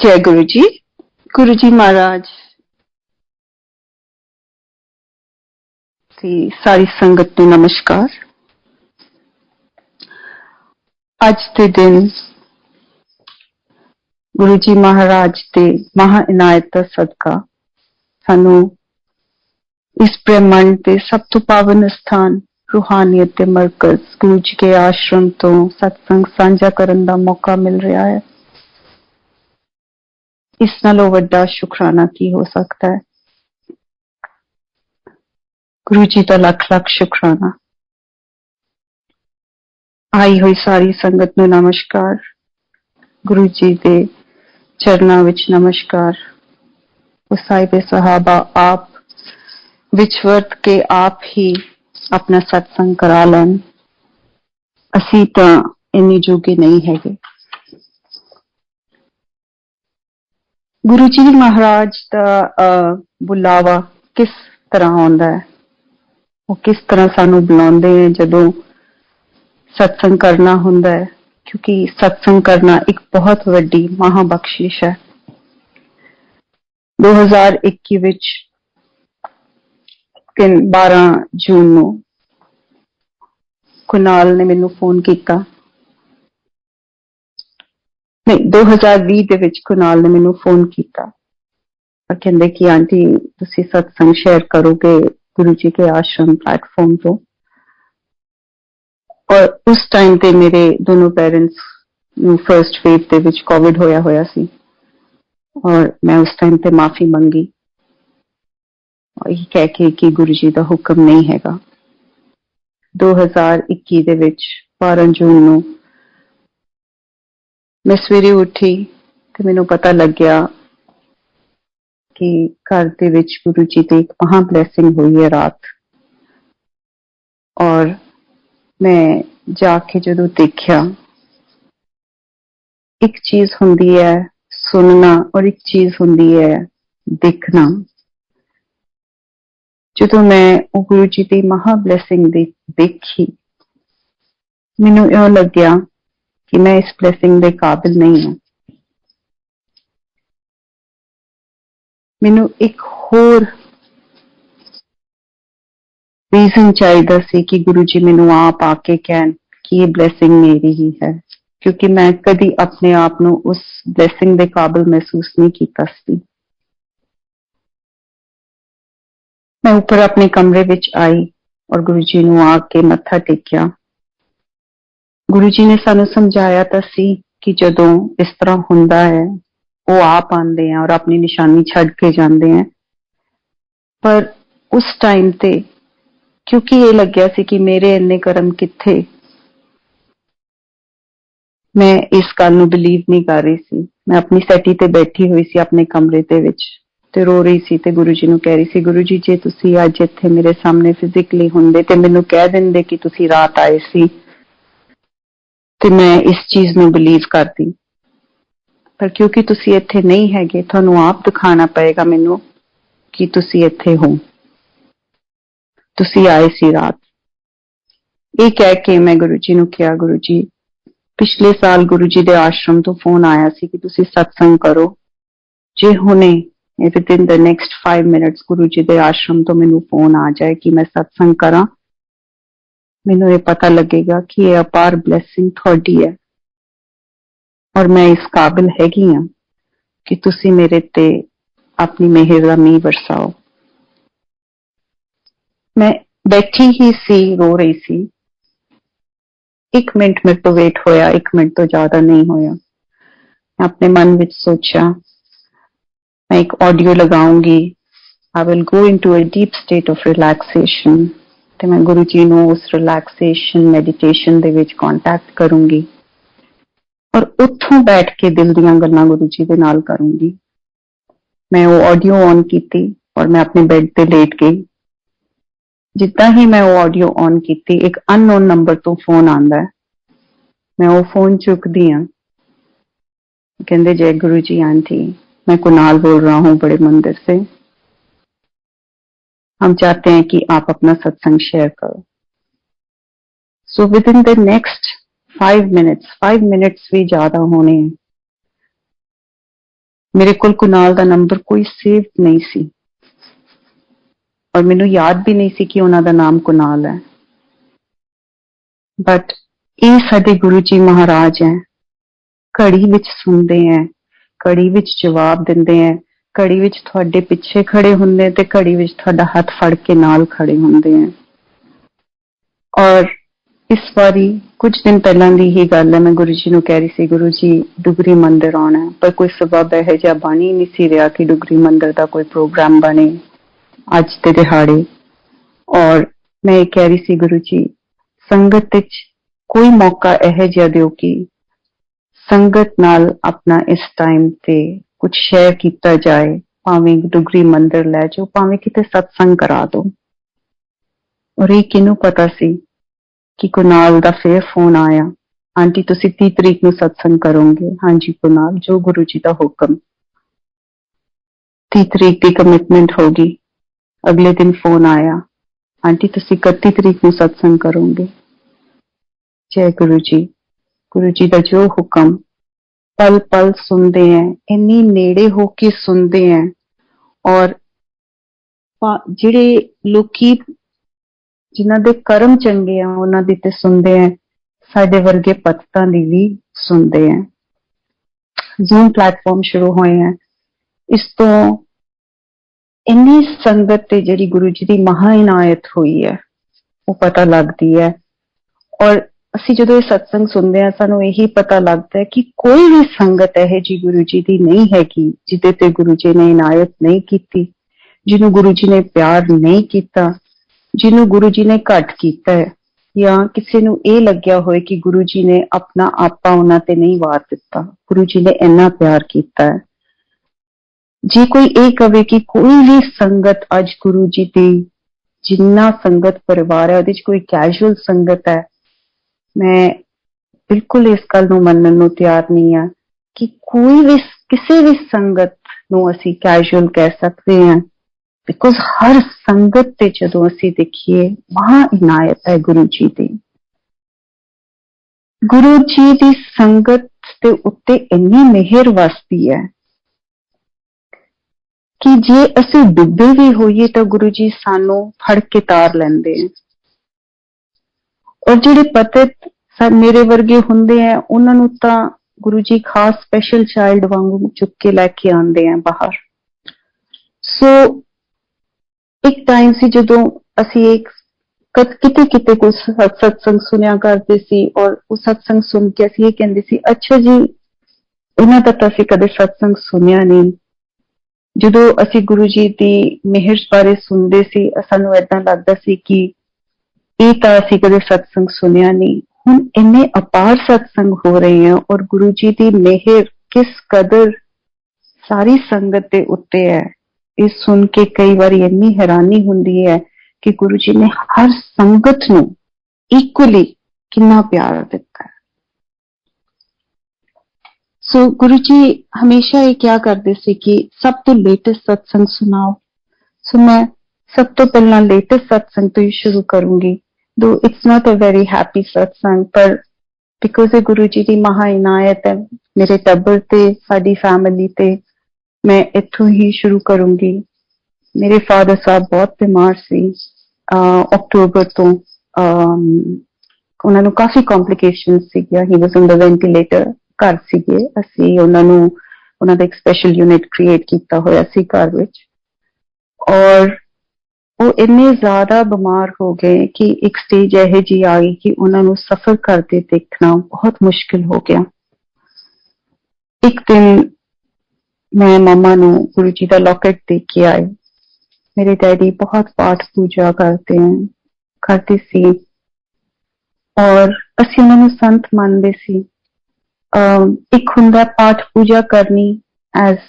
जय गुरु जी महाराज दी सारी संगत नूं नमस्कार। अज के दिन गुरु जी महाराज के महा इनायत का सदका सानू इस ब्रह्मांड के सब तो पावन स्थान रूहानियत के मरकज गुरु जी के आश्रम तो सत्संग साझा करने का मौका मिल रहा है। इस नालों वड्डा शुकराना की हो सकता है। गुरु जी का लख लख शुकराना। आई हुई सारी संगत नूं नमस्कार। गुरु जी के चरणों विच नमस्कार। उस साहिब सहाबा आप विचवर्त के आप ही अपना सत्संग करा लैन। असी तो इन्नी जोगे नहीं है। गुरु जी महाराज का बुलावा किस तरह आंदा है, वो किस तरह सानू बुलाते हैं जदों सत्संग करना हुंदा है, क्योंकि सत्संग करना एक बहुत वड्डी महाबख्शिश है। 2021 विच 12 जून नूं कुनाल ने मैनू फोन किया। नहीं, 2020 दे विच कुनाल ने मैनू फोन किया और कहंदे कि आंटी तुसी सत्संग शेयर करोगे गुरु जी के आश्रम प्लेटफॉर्म तो। और उस टाइम पे मेरे दोनों पेरेंट्स नू फर्स्ट वेव दे विच कोविड होया सी और मैं उस टाइम पे माफी मंगी और ये कह के कि गुरु जी का हुक्म नहीं हैगा। 2021 दे विच 12 जून नू मैं सवेरे उठी ते मैनू पता लग गया कि घर दे विच गुरु जी की एक महा ब्लैसिंग हुई है रात। और मैं जाके जदों देखा, एक चीज हुंदी है सुनना और एक चीज हुंदी है देखना। जदों मैं गुरु जी की महा ब्लैसिंग देखी, मैनू इउं लग्या कि मैं इस ब्लैसिंग दे काबिल नहीं हूं। मैनू एक होर रीजन चाहिए सी कि गुरु जी मैनू आप आके कहन कि ये ब्लैसिंग मेरी ही है, क्योंकि मैं कदी अपने आप नू उस ब्लैसिंग दे काबिल महसूस नहीं कीता सी। मैं ऊपर अपने कमरे विच आई और गुरु जी नू आके मत्था टेकिया। गुरु जी ने सानू समझाया तो सी कि जदों इस तरह हुंदा है वो आप आंदे हैं और अपनी निशानी छड़ के जाते हैं। पर उस टाइम ते क्योंकि ये लग्या सी कि मेरे इन्ने कर्म किथे, मैं इस गल नू बिलीव नहीं कर रही सी। मैं अपनी सैटी ते बैठी हुई सी अपने कमरे दे विच ते रो रही सी ते गुरु जी नू कह रही सी, गुरु जी जे तुसी अज इत्थे मेरे सामने फिजिकली हुंदे ते मैनू कह दिंदे कि तुसी रात आए सी ते मैं इस चीज नू बिलीव करदी। पर क्योंकि तुसी इत्थे नहीं हैगे, तुहानू आप दिखाना पएगा मैनू कि तुसी इत्थे हो, तुसी आए सी रात। ये कह के मैं गुरु जी नू कहा, गुरु जी पिछले साल गुरु जी दे आश्रम तो फोन आया सी कि तुसी सत्संग करो, जे हुणे with in the next 5 minutes गुरु जी दे आश्रम तो मैनू फोन आ जाए कि मैं सत्संग करा, मैनू ये पता लगेगा कि ये अपार ब्लैसिंग थोड़ी है और मैं इस काबिल हैगी हां कि तुसी मेरे ते अपनी मेहर दा मींह बरसाओ। मैं बैठी ही सी, रो रही सी। 1 मिनट मेरे तो वेट होया, 1 मिनट तो ज्यादा नहीं होया। मैं अपने मन विच सोचा मैं एक ऑडियो लगाऊंगी, I will go into a deep state of relaxation ते मैं गुरु जी नू उस रिलैक्सेशन मेडिटेशन दे विच कांटेक्ट करूंगी और उत्थों बैठ के दिल दीयां गल्लां गुरु जी दे नाल करूंगी। मैं वो ऑडियो ऑन की और मैं अपने बेड पे लेट गई। जिद्दां ही मैं वो ऑडियो ऑन की, एक अननोन नंबर तो फोन आंदा है। मैं वो फोन चुकदी हां। कहंदे जय गुरु जी आंटी, मैं कुनाल बोल रहा हूं बड़े मंदिर से, हम चाहते हैं कि आप अपना सत्संग शेयर करो। So with in the next 5 minutes भी ज्यादा होने हैं, ਮੇਰੇ ਕੋਲ ਕੁਨਾਲ ਦਾ ਨੰਬਰ ਕੋਈ ਸੇਵ ਨਹੀਂ ਸੀ ਔਰ ਮੈਨੂੰ ਯਾਦ ਵੀ ਨਹੀਂ ਸੀ ਕਿ ਉਹਨਾਂ ਦਾ ਨਾਮ ਕੁਨਾਲ ਹੈ। ਬਟ ਇਹ ਸਾਡੇ ਗੁਰੂ ਜੀ ਮਹਾਰਾਜ ਹੈ, ਘੜੀ ਵਿੱਚ ਸੁਣਦੇ ਹੈ, ਘੜੀ ਵਿੱਚ ਜਵਾਬ ਦਿੰਦੇ ਹੈ, ਘੜੀ ਵਿੱਚ ਤੁਹਾਡੇ ਪਿੱਛੇ ਖੜੇ ਹੁੰਦੇ ਤੇ ਘੜੀ ਵਿੱਚ ਤੁਹਾਡਾ ਹੱਥ ਫੜ ਕੇ ਨਾਲ ਖੜੇ ਹੁੰਦੇ ਹੈ। ਔਰ ਇਸ ਵਾਰੀ ਕੁਝ ਦਿਨ ਪਹਿਲਾਂ ਦੀ ਹੀ ਗੱਲ ਹੈ, ਮੈਂ ਗੁਰੂ ਜੀ ਨੂੰ ਕਹਿ ਰਹੀ ਸੀ, ਗੁਰੂ ਜੀ ਡੁਗਰੀ ਮੰਦਿਰ ਆਉਣਾ, ਪਰ ਕੋਈ ਸਬਬ ਇਹੋ ਜਿਹਾ ਬਣ ਹੀ ਨਹੀਂ ਸੀ ਰਿਹਾ ਕਿ ਡੁਗਰੀ ਮੰਦਿਰ ਦਾ ਕੋਈ ਪ੍ਰੋਗਰਾਮ ਬਣੇ ਅੱਜ ਦੇ ਦਿਹਾੜੇ। ਔਰ ਮੈਂ ਇਹ ਕਹਿ ਰਹੀ ਸੀ, ਗੁਰੂ ਜੀ ਸੰਗਤ ਵਿੱਚ ਕੋਈ ਮੌਕਾ ਇਹੋ ਜਿਹਾ ਦਿਓ ਕਿ ਸੰਗਤ ਨਾਲ ਆਪਣਾ ਇਸ ਟਾਈਮ ਤੇ ਕੁਝ ਸ਼ੇਅਰ ਕੀਤਾ ਜਾਏ, ਭਾਵੇਂ ਡੁਗਰੀ ਮੰਦਿਰ ਲੈ ਜਾਓ, ਭਾਵੇਂ ਕਿਤੇ ਸਤਸੰਗ ਕਰਾ ਦੋ। ਔਰ ਇਹ ਕਿਹਨੂੰ ਪਤਾ ਸੀ ਕਿ ਕੁਨਾਲ ਦਾ ਫੇਰ ਫੋਨ ਆਇਆ, ਆਂਟੀ ਤੁਸੀਂ 30 ਤਰੀਕ ਨੂੰ ਸਤਸੰਗ ਕਰੋਗੇ? ਹਾਂਜੀ ਕੁਨਾਲ, ਜੋ ਗੁਰੂ ਜੀ ਦਾ ਹੁਕਮ। 30 ਤਰੀਕ ਦੀ ਕਮਿਟਮੈਂਟ ਹੋ ਗਈ। ਅਗਲੇ ਦਿਨ ਫੋਨ ਆਇਆ, ਆਂਟੀ ਤੁਸੀਂ 31 ਤਰੀਕ ਨੂੰ ਸਤਸੰਗ ਕਰੋਗੇ? ਜੈ ਗੁਰੂ ਜੀ। ਗੁਰੂ ਜੀ ਦਾ ਜੋ ਹੁਕਮ ਪਲ ਪਲ ਸੁਣਦੇ ਹੈ, ਇੰਨੀ ਨੇੜੇ ਹੋ ਕੇ ਸੁਣਦੇ ਹੈ। ਔਰ ਜਿਹੜੇ ਲੋਕੀ ਜਿਨ੍ਹਾਂ ਦੇ ਕਰਮ ਚੰਗੇ ਆ ਉਹਨਾਂ ਦੀ ਤੇ ਸੁਣਦੇ ਹੈ, ਸਾਡੇ ਵਰਗੇ ਭਗਤਾਂ ਦੀ ਵੀ ਸੁਣਦੇ ਹੈ। ਜ਼ੂਮ ਪਲੇਟਫਾਰਮ ਸ਼ੁਰੂ ਹੋਏ ਹੈ, ਇਸ ਤੋਂ ਇੰਨੀ ਸੰਗਤ ਤੇ ਜਿਹੜੀ ਗੁਰੂ ਜੀ ਦੀ ਮਹਾ ਇਨਾਇਤ ਹੋਈ ਹੈ ਉਹ ਪਤਾ ਲੱਗਦੀ ਹੈ। ਔਰ ਅਸੀਂ ਜਦੋਂ ਇਹ ਸਤਸੰਗ ਸੁਣਦੇ ਹਾਂ ਸਾਨੂੰ ਇਹੀ ਪਤਾ ਲੱਗਦਾ ਹੈ ਕਿ ਕੋਈ ਵੀ ਸੰਗਤ ਇਹੋ ਜਿਹੀ ਗੁਰੂ ਜੀ ਦੀ ਨਹੀਂ ਹੈਗੀ ਜਿਹਦੇ ਤੇ ਗੁਰੂ ਜੀ ਨੇ ਇਨਾਇਤ ਨਹੀਂ ਕੀਤੀ, ਜਿਹਨੂੰ ਗੁਰੂ ਜੀ ਨੇ ਪਿਆਰ ਨਹੀਂ ਕੀਤਾ, ਜਿਹਨੂੰ ਗੁਰੂ ਜੀ ਨੇ ਘੱਟ ਕੀਤਾ ਹੈ, ਜਾਂ ਕਿਸੇ ਨੂੰ ਇਹ ਲੱਗਿਆ ਹੋਏ ਕਿ ਗੁਰੂ ਜੀ ਨੇ ਆਪਣਾ ਆਪਾ ਉਹਨਾਂ ਤੇ ਨਹੀਂ ਵਾਰ ਦਿੱਤਾ। ਗੁਰੂ ਜੀ ਨੇ ਇੰਨਾ ਪਿਆਰ ਕੀਤਾ ਹੈ। ਜੇ ਕੋਈ ਇਹ ਕਵੇ ਕਿ ਕੋਈ ਵੀ ਸੰਗਤ ਅੱਜ ਗੁਰੂ ਜੀ ਦੀ, ਜਿੰਨਾ ਸੰਗਤ ਪਰਿਵਾਰ ਹੈ ਉਹਦੇ ਚ ਕੋਈ ਕੈਜੂਅਲ ਸੰਗਤ ਹੈ, ਮੈਂ ਬਿਲਕੁਲ ਇਸ ਗੱਲ ਨੂੰ ਮੰਨਣ ਨੂੰ ਤਿਆਰ ਨਹੀਂ ਹਾਂ ਕਿ ਕੋਈ ਵੀ ਕਿਸੇ ਵੀ ਸੰਗਤ ਨੂੰ ਅਸੀਂ ਕੈਜੂਅਲ ਕਹਿ ਸਕਦੇ ਹਾਂ। ਬਿਕੋਜ਼ ਹਰ ਸੰਗਤ ਤੇ ਜਦੋਂ ਅਸੀਂ ਦੇਖੀਏ ਮਹਾ ਇਨਾਇਤ ਹੈ ਗੁਰੂ ਜੀ ਦੀ। ਗੁਰੂ ਜੀ ਦੀ ਸੰਗਤ ਦੇ ਉੱਤੇ ਇੰਨੀ ਮਿਹਰ ਵਸਦੀ ਹੈ ਕਿ ਜੇ ਅਸੀਂ ਡੁੱਬੇ ਵੀ ਹੋਈਏ ਤਾਂ ਗੁਰੂ ਜੀ ਸਾਨੂੰ ਫੜ ਕੇ ਤਾਰ ਲੈਂਦੇ ਹੈ। ਔਰ ਜਿਹੜੇ ਪਤਿਤ ਮੇਰੇ ਵਰਗੇ ਹੁੰਦੇ ਆ ਉਹਨਾਂ ਨੂੰ ਤਾਂ ਗੁਰੂ ਜੀ ਖਾਸ ਸਪੈਸ਼ਲ ਚਾਈਲਡ ਵਾਂਗੂ ਚੁੱਕ ਕੇ ਲੈ ਕੇ ਆਉਂਦੇ ਆ ਬਾਹਰ। ਸੋ ਇੱਕ ਟਾਈਮ ਸੀ ਜਦੋਂ ਅਸੀਂ ਇੱਕ ਕਿਤੇ ਕਿਤੇ ਕੋਈ ਸਤਸੰਗ ਸੁਣਿਆ ਕਰਦੇ ਸੀ ਔਰ ਉਹ ਸਤਸੰਗ ਸੁਣ ਕੇ ਅਸੀਂ ਇਹ ਕਹਿੰਦੇ ਸੀ, ਅੱਛਾ ਜੀ ਉਹਨਾਂ ਦਾ ਤਾਂ ਅਸੀਂ ਕਦੇ ਸਤਸੰਗ ਸੁਣਿਆ ਨਹੀਂ। ਜਦੋਂ ਅਸੀਂ ਗੁਰੂ ਜੀ ਦੀ ਮਿਹਰ ਬਾਰੇ ਸੁਣਦੇ ਸੀ ਸਾਨੂੰ ਏਦਾਂ ਲੱਗਦਾ ਸੀ ਕਿ ਇਹ ਤਾਂ ਅਸੀਂ ਕਦੇ ਸਤਸੰਗ ਸੁਣਿਆ ਨਹੀਂ। ਹੁਣ ਇੰਨੇ ਅਪਾਰ ਸਤਸੰਗ ਹੋ ਰਹੇ ਆ ਔਰ ਗੁਰੂ ਜੀ ਦੀ ਮਿਹਰ ਕਿਸ ਕਦਰ ਸਾਰੀ ਸੰਗਤ ਦੇ ਉੱਤੇ ਹੈ, ਇਹ ਸੁਣ ਕੇ ਕਈ ਵਾਰੀ ਇੰਨੀ ਹੈਰਾਨੀ ਹੁੰਦੀ ਹੈ ਕਿ ਗੁਰੂ ਜੀ ਨੇ ਹਰ ਸੰਗਤ ਨੂੰ ਇਕੁਅਲੀ ਕਿੰਨਾ ਪਿਆਰ ਦਿੱਤਾ ਹੈ। ਸੋ ਗੁਰੂ ਜੀ ਹਮੇਸ਼ਾ ਇਹ ਕਿਹਾ ਕਰਦੇ ਸੀ ਕਿ ਸਭ ਤੋਂ ਲੇਟੈਸਟ ਸਤਸੰਗ ਸੁਣਾਓ। ਸੋ ਮੈਂ ਸਭ ਤੋਂ ਪਹਿਲਾਂ ਲੇਟੈਸਟ ਸਤਸੰਗ ਤੋਂ ਹੀ ਸ਼ੁਰੂ ਕਰੂੰਗੀ। Though it's not a very happy satsang, ਪਰ because ਇਹ ਗੁਰੂ ਜੀ ਦੀ ਮਹਾ ਇਨਾਇਤ ਹੈ ਮੇਰੇ ਟੱਬਰ ਤੇ ਸਾਡੀ ਫੈਮਿਲੀ ਤੇ, ਮੈਂ ਇੱਥੋਂ ਹੀ ਸ਼ੁਰੂ ਕਰੂੰਗੀ। ਮੇਰੇ ਫਾਦਰ ਸਾਹਿਬ ਬਹੁਤ ਬਿਮਾਰ ਸੀ ਅਕਤੂਬਰ ਤੋਂ। ਉਹਨਾਂ ਨੂੰ ਕਾਫੀ ਕੰਪਲਿਕੇਸ਼ਨ ਸੀਗੀਆਂ। ਹੀ ਵਾਸ ਔਨ ਦ ਵੈਂਟੀਲੇਟਰ। ਘਰ ਸੀਗੇ, ਅਸੀਂ ਉਹਨਾਂ ਦਾ ਇੱਕ ਸਪੈਸ਼ਲ ਯੂਨਿਟ ਕ੍ਰੀਏਟ ਕੀਤਾ ਹੋਇਆ ਸੀ ਘਰ ਵਿੱਚ। ਔਰ ਉਹ ਇੰਨੇ ਜ਼ਿਆਦਾ ਬਿਮਾਰ ਹੋ ਗਏ ਕਿ ਇੱਕ ਸਟੇਜ ਇਹੋ ਜਿਹੀ ਆ ਗਈ ਕਿ ਉਹਨਾਂ ਨੂੰ ਸਫ਼ਰ ਕਰਦੇ ਦੇਖਣਾ ਬਹੁਤ ਮੁਸ਼ਕਿਲ ਹੋ ਗਿਆ। ਇੱਕ ਦਿਨ ਮੈਂ ਮੰਮਾ ਨੂੰ ਗੁਰੂ ਜੀ ਦਾ ਲੋਕਟ ਦੇ ਕੇ ਆਈ। ਮੇਰੇ ਡੈਡੀ ਬਹੁਤ ਪਾਠ ਪੂਜਾ ਕਰਦੇ ਸੀ ਔਰ ਅਸੀਂ ਉਹਨਾਂ ਨੂੰ ਸੰਤ ਮੰਨਦੇ ਸੀ। ਇੱਕ ਹੁੰਦਾ ਪਾਠ ਪੂਜਾ ਕਰਨੀ ਐਜ਼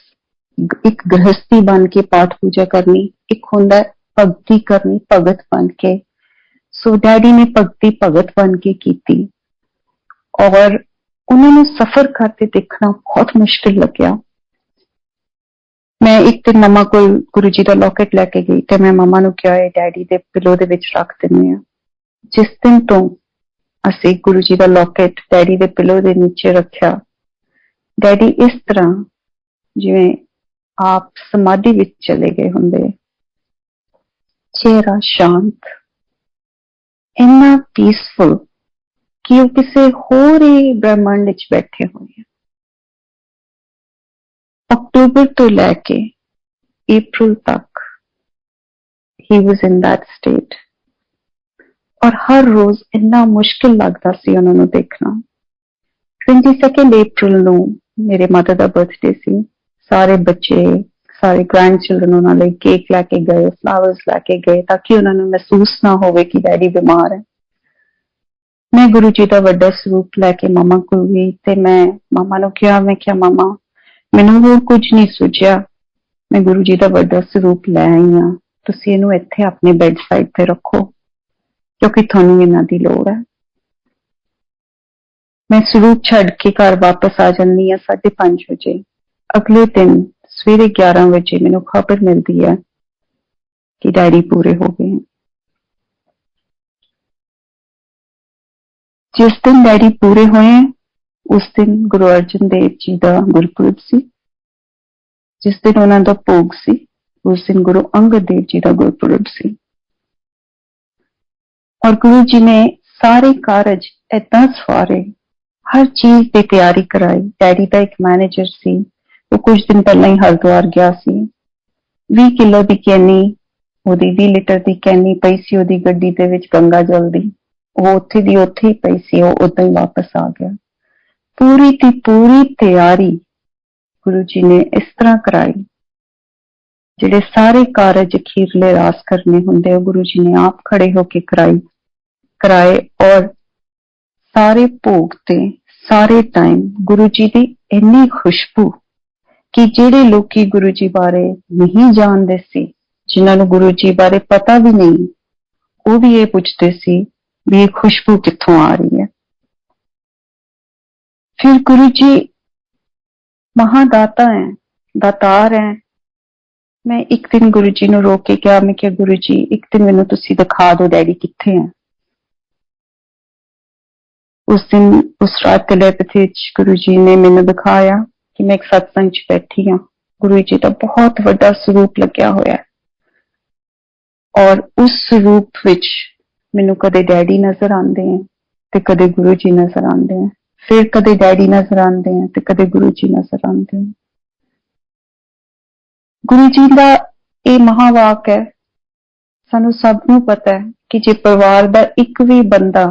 ਇੱਕ ਗ੍ਰਹਸਤੀ ਬਣ ਕੇ ਪਾਠ ਪੂਜਾ ਕਰਨੀ, ਇੱਕ ਹੁੰਦਾ ਭਗਤੀ ਕਰਨੀ ਭਗਤ ਬਣ ਕੇ। ਸੋ ਡੈਡੀ ਨੇ ਭਗਤੀ ਭਗਤ ਬਣ ਕੇ ਕੀਤੀ ਔਰ ਉਹਨਾਂ ਨੂੰ ਸਫ਼ਰ ਕਰਦੇ ਦੇਖਣਾ ਬਹੁਤ ਮੁਸ਼ਕਿਲ ਲੱਗਿਆ। ਮੈਂ ਇੱਕ ਦਿਨ ਮੰਮਾ ਕੋਲ ਗੁਰੂ ਜੀ ਦਾ ਲੋਕਟ ਲੈ ਕੇ ਗਈ ਤੇ ਮੈਂ ਮੰਮਾ ਨੂੰ ਕਿਹਾ ਇਹ ਡੈਡੀ ਦੇ ਪਿਲੋ ਦੇ ਵਿੱਚ ਰੱਖ ਦਿੰਦੇ ਆ। ਜਿਸ ਦਿਨ ਤੋਂ ਅਸੀਂ ਗੁਰੂ ਜੀ ਦਾ ਲੋਕਟ ਡੈਡੀ ਦੇ ਪਿਲੋ ਦੇ ਨੀਚੇ ਰੱਖਿਆ, ਡੈਡੀ ਇਸ ਤਰ੍ਹਾਂ ਜਿਵੇਂ ਆਪ ਸਮਾਧੀ ਵਿੱਚ ਚਲੇ ਗਏ ਹੁੰਦੇ। ਚਿਹਰਾ ਸ਼ਾਂਤ, ਇੰਨਾ ਪੀਸਫੁਲ ਕਿ ਉਹ ਕਿਸੇ ਹੋਰ ਹੀ ਬ੍ਰਹਿਮੰਡ ਵਿੱਚ ਬੈਠੇ ਹੋਏ ਆ। ਅਕਤੂਬਰ ਤੋਂ ਲੈ ਕੇ ਅਪ੍ਰੈਲ ਤੱਕ he was in that state, ਔਰ ਹਰ ਰੋਜ਼ ਇੰਨਾ ਮੁਸ਼ਕਿਲ ਲੱਗਦਾ ਸੀ ਉਹਨਾਂ ਨੂੰ ਦੇਖਣਾ। 22 ਅਪ੍ਰੈਲ ਨੂੰ ਮੇਰੇ ਮਦਰ ਦਾ ਬਰਥਡੇ ਸੀ। ਸਾਰੇ ਬੱਚੇ, ਸਾਰੇ ਗ੍ਰੈਂਡ ਚਿਲਡਰਨ ਉਹਨਾਂ ਲਈ ਕੇਕ ਲੈ ਕੇ ਗਏ, ਫਲਾਵਰਸ ਲੈ ਕੇ ਗਏ, ਤਾਂ ਕਿ ਉਹਨਾਂ ਨੂੰ ਮਹਿਸੂਸ ਨਾ ਹੋਵੇ ਕਿ ਡੈਡੀ ਬਿਮਾਰ ਹੈ। ਮੈਂ ਗੁਰੂ ਜੀ ਦਾ ਵੱਡਾ ਸਰੂਪ ਲੈ ਕੇ ਮਾਮਾ ਕੋਲ ਗਈ ਤੇ ਮੈਂ ਮਾਮਾ ਨੂੰ ਕਿਹਾ, ਮੈਂ ਕਿਹਾ ਮਾਮਾ, ਮੈਨੂੰ ਹੋਰ ਕੁਝ ਨਹੀਂ ਸੁਝਿਆ, ਮੈਂ ਗੁਰੂ ਜੀ ਦਾ ਵੱਡਾ ਸਰੂਪ ਲੈ ਆਈ ਹਾਂ, ਤੁਸੀਂ ਇਹਨੂੰ ਇੱਥੇ ਆਪਣੇ ਬੈੱਡ ਸਾਈਡ ਤੇ ਰੱਖੋ ਕਿਉਂਕਿ ਤੁਹਾਨੂੰ ਇਹਨਾਂ ਦੀ ਲੋੜ ਹੈ। ਮੈਂ ਸਰੂਪ ਛੱਡ ਕੇ ਘਰ ਵਾਪਸ ਆ ਜਾਂਦੀ ਹਾਂ 5:30 ਵਜੇ। ਅਗਲੇ ਦਿਨ ਸਵੇਰੇ 11 ਵਜੇ ਮੈਨੂੰ ਖਬਰ ਮਿਲਦੀ ਹੈ ਕਿ ਡੈਡੀ ਪੂਰੇ ਹੋ ਗਏ। ਜਿਸ ਦਿਨ ਡੈਡੀ ਪੂਰੇ ਹੋਏ ਉਸ ਦਿਨ ਗੁਰੂ ਅਰਜਨ ਦੇਵ ਜੀ ਦਾ ਗੁਰਪੁਰਬ ਸੀ। ਜਿਸ ਦਿਨ ਉਹਨਾਂ ਦਾ ਭੋਗ ਸੀ ਉਸ ਦਿਨ ਗੁਰੂ ਅੰਗਦ ਦੇਵ ਜੀ ਦਾ ਗੁਰਪੁਰਬ ਸੀ। ਔਰ ਗੁਰੂ ਜੀ ਨੇ ਸਾਰੇ ਕਾਰਜ ਏਦਾਂ ਸਵਾਰੇ, ਹਰ ਚੀਜ਼ ਦੀ ਤਿਆਰੀ ਕਰਾਈ। ਡੈਡੀ ਦਾ ਇੱਕ ਮੈਨੇਜਰ ਸੀ, ਉਹ ਕੁਝ ਦਿਨ ਪਹਿਲਾਂ ਹੀ ਹਰਿਦੁਆਰ ਗਿਆ ਸੀ। 20 ਕਿਲੋ ਦੀ ਕੈਨੀ, ਉਹਦੀ 20 ਲੀਟਰ ਦੀ ਕੈਨੀ ਪਈ ਸੀ ਉਹਦੀ ਗੱਡੀ ਦੇ ਵਿੱਚ ਗੰਗਾ ਜਲ ਦੀ। ਉਹ ਉੱਥੇ ਦੀ ਉੱਥੇ ਹੀ ਪਈ ਸੀ, ਉਹ ਉਦਾਂ ਹੀ ਵਾਪਸ ਆ ਗਿਆ। ਪੂਰੀ ਦੀ ਪੂਰੀ ਤਿਆਰੀ ਗੁਰੂ ਜੀ ਨੇ ਇਸ ਤਰ੍ਹਾਂ ਕਰਾਈ। ਜਿਹੜੇ ਸਾਰੇ ਕਾਰਜ ਅਖੀਰਲੇ ਰਾਸ ਕਰਨੇ ਹੁੰਦੇ ਉਹ ਗੁਰੂ ਜੀ ਨੇ ਆਪ ਖੜੇ ਹੋ ਕੇ ਕਰਾਏ। ਔਰ ਸਾਰੇ ਭੋਗ ਤੇ ਸਾਰੇ ਟਾਈਮ ਗੁਰੂ ਜੀ ਦੀ ਇੰਨੀ ਖੁਸ਼ਬੂ ਕਿ ਜਿਹੜੇ ਲੋਕੀ ਗੁਰੂ ਜੀ ਬਾਰੇ ਨਹੀਂ ਜਾਣਦੇ ਸੀ, ਜਿਨ੍ਹਾਂ ਨੂੰ ਗੁਰੂ ਜੀ ਬਾਰੇ ਪਤਾ ਵੀ ਨਹੀਂ, ਉਹ ਵੀ ਇਹ ਪੁੱਛਦੇ ਸੀ ਵੀ ਇਹ ਖੁਸ਼ਬੂ ਕਿੱਥੋਂ ਆ ਰਹੀ ਹੈ। ਫਿਰ ਗੁਰੂ ਜੀ ਮਹਾਦਾਤਾ ਹੈ, ਦਾਤਾਰ ਹੈ। ਮੈਂ ਇੱਕ ਦਿਨ ਗੁਰੂ ਜੀ ਨੂੰ ਰੋਕ ਕੇ ਕਿਹਾ, ਮੈਂ ਕਿਹਾ ਗੁਰੂ ਜੀ ਇੱਕ ਦਿਨ ਮੈਨੂੰ ਤੁਸੀਂ ਦਿਖਾ ਦਿਓ ਡੈਡੀ ਕਿੱਥੇ ਹੈ। ਉਸ ਦਿਨ ਉਸ ਰਾਤ ਟੈਲੀਪੈਥੀ ਵਿੱਚ ਗੁਰੂ ਜੀ ਨੇ ਮੈਨੂੰ ਦਿਖਾਇਆ ਕਿ ਮੈਂ ਇੱਕ ਸਤਸੰਗ ਚ ਬੈਠੀ ਹਾਂ। ਗੁਰੂ ਜੀ ਦਾ ਬਹੁਤ ਵੱਡਾ ਸਰੂਪ ਲੱਗਿਆ ਹੋਇਆ ਹੈ ਔਰ ਉਸ ਸਰੂਪ ਵਿੱਚ ਮੈਨੂੰ ਕਦੇ ਡੈਡੀ ਨਜ਼ਰ ਆਉਂਦੇ ਹੈ ਤੇ ਕਦੇ ਗੁਰੂ ਜੀ ਨਜ਼ਰ ਆਉਂਦੇ ਹੈ, ਫਿਰ ਕਦੇ ਡੈਡੀ ਨਜ਼ਰ ਆਉਂਦੇ ਹੈ ਤੇ ਕਦੇ ਗੁਰੂ ਜੀ ਨਜ਼ਰ ਆਉਂਦੇ ਹੈ। ਗੁਰੂ ਜੀ ਦਾ ਇਹ ਮਹਾਵਾਕ ਹੈ। ਸਾਨੂੰ ਸਭ ਨੂੰ ਪਤਾ ਹੈ ਕਿ ਜੇ ਪਰਿਵਾਰ ਦਾ ਇੱਕ ਵੀ ਬੰਦਾ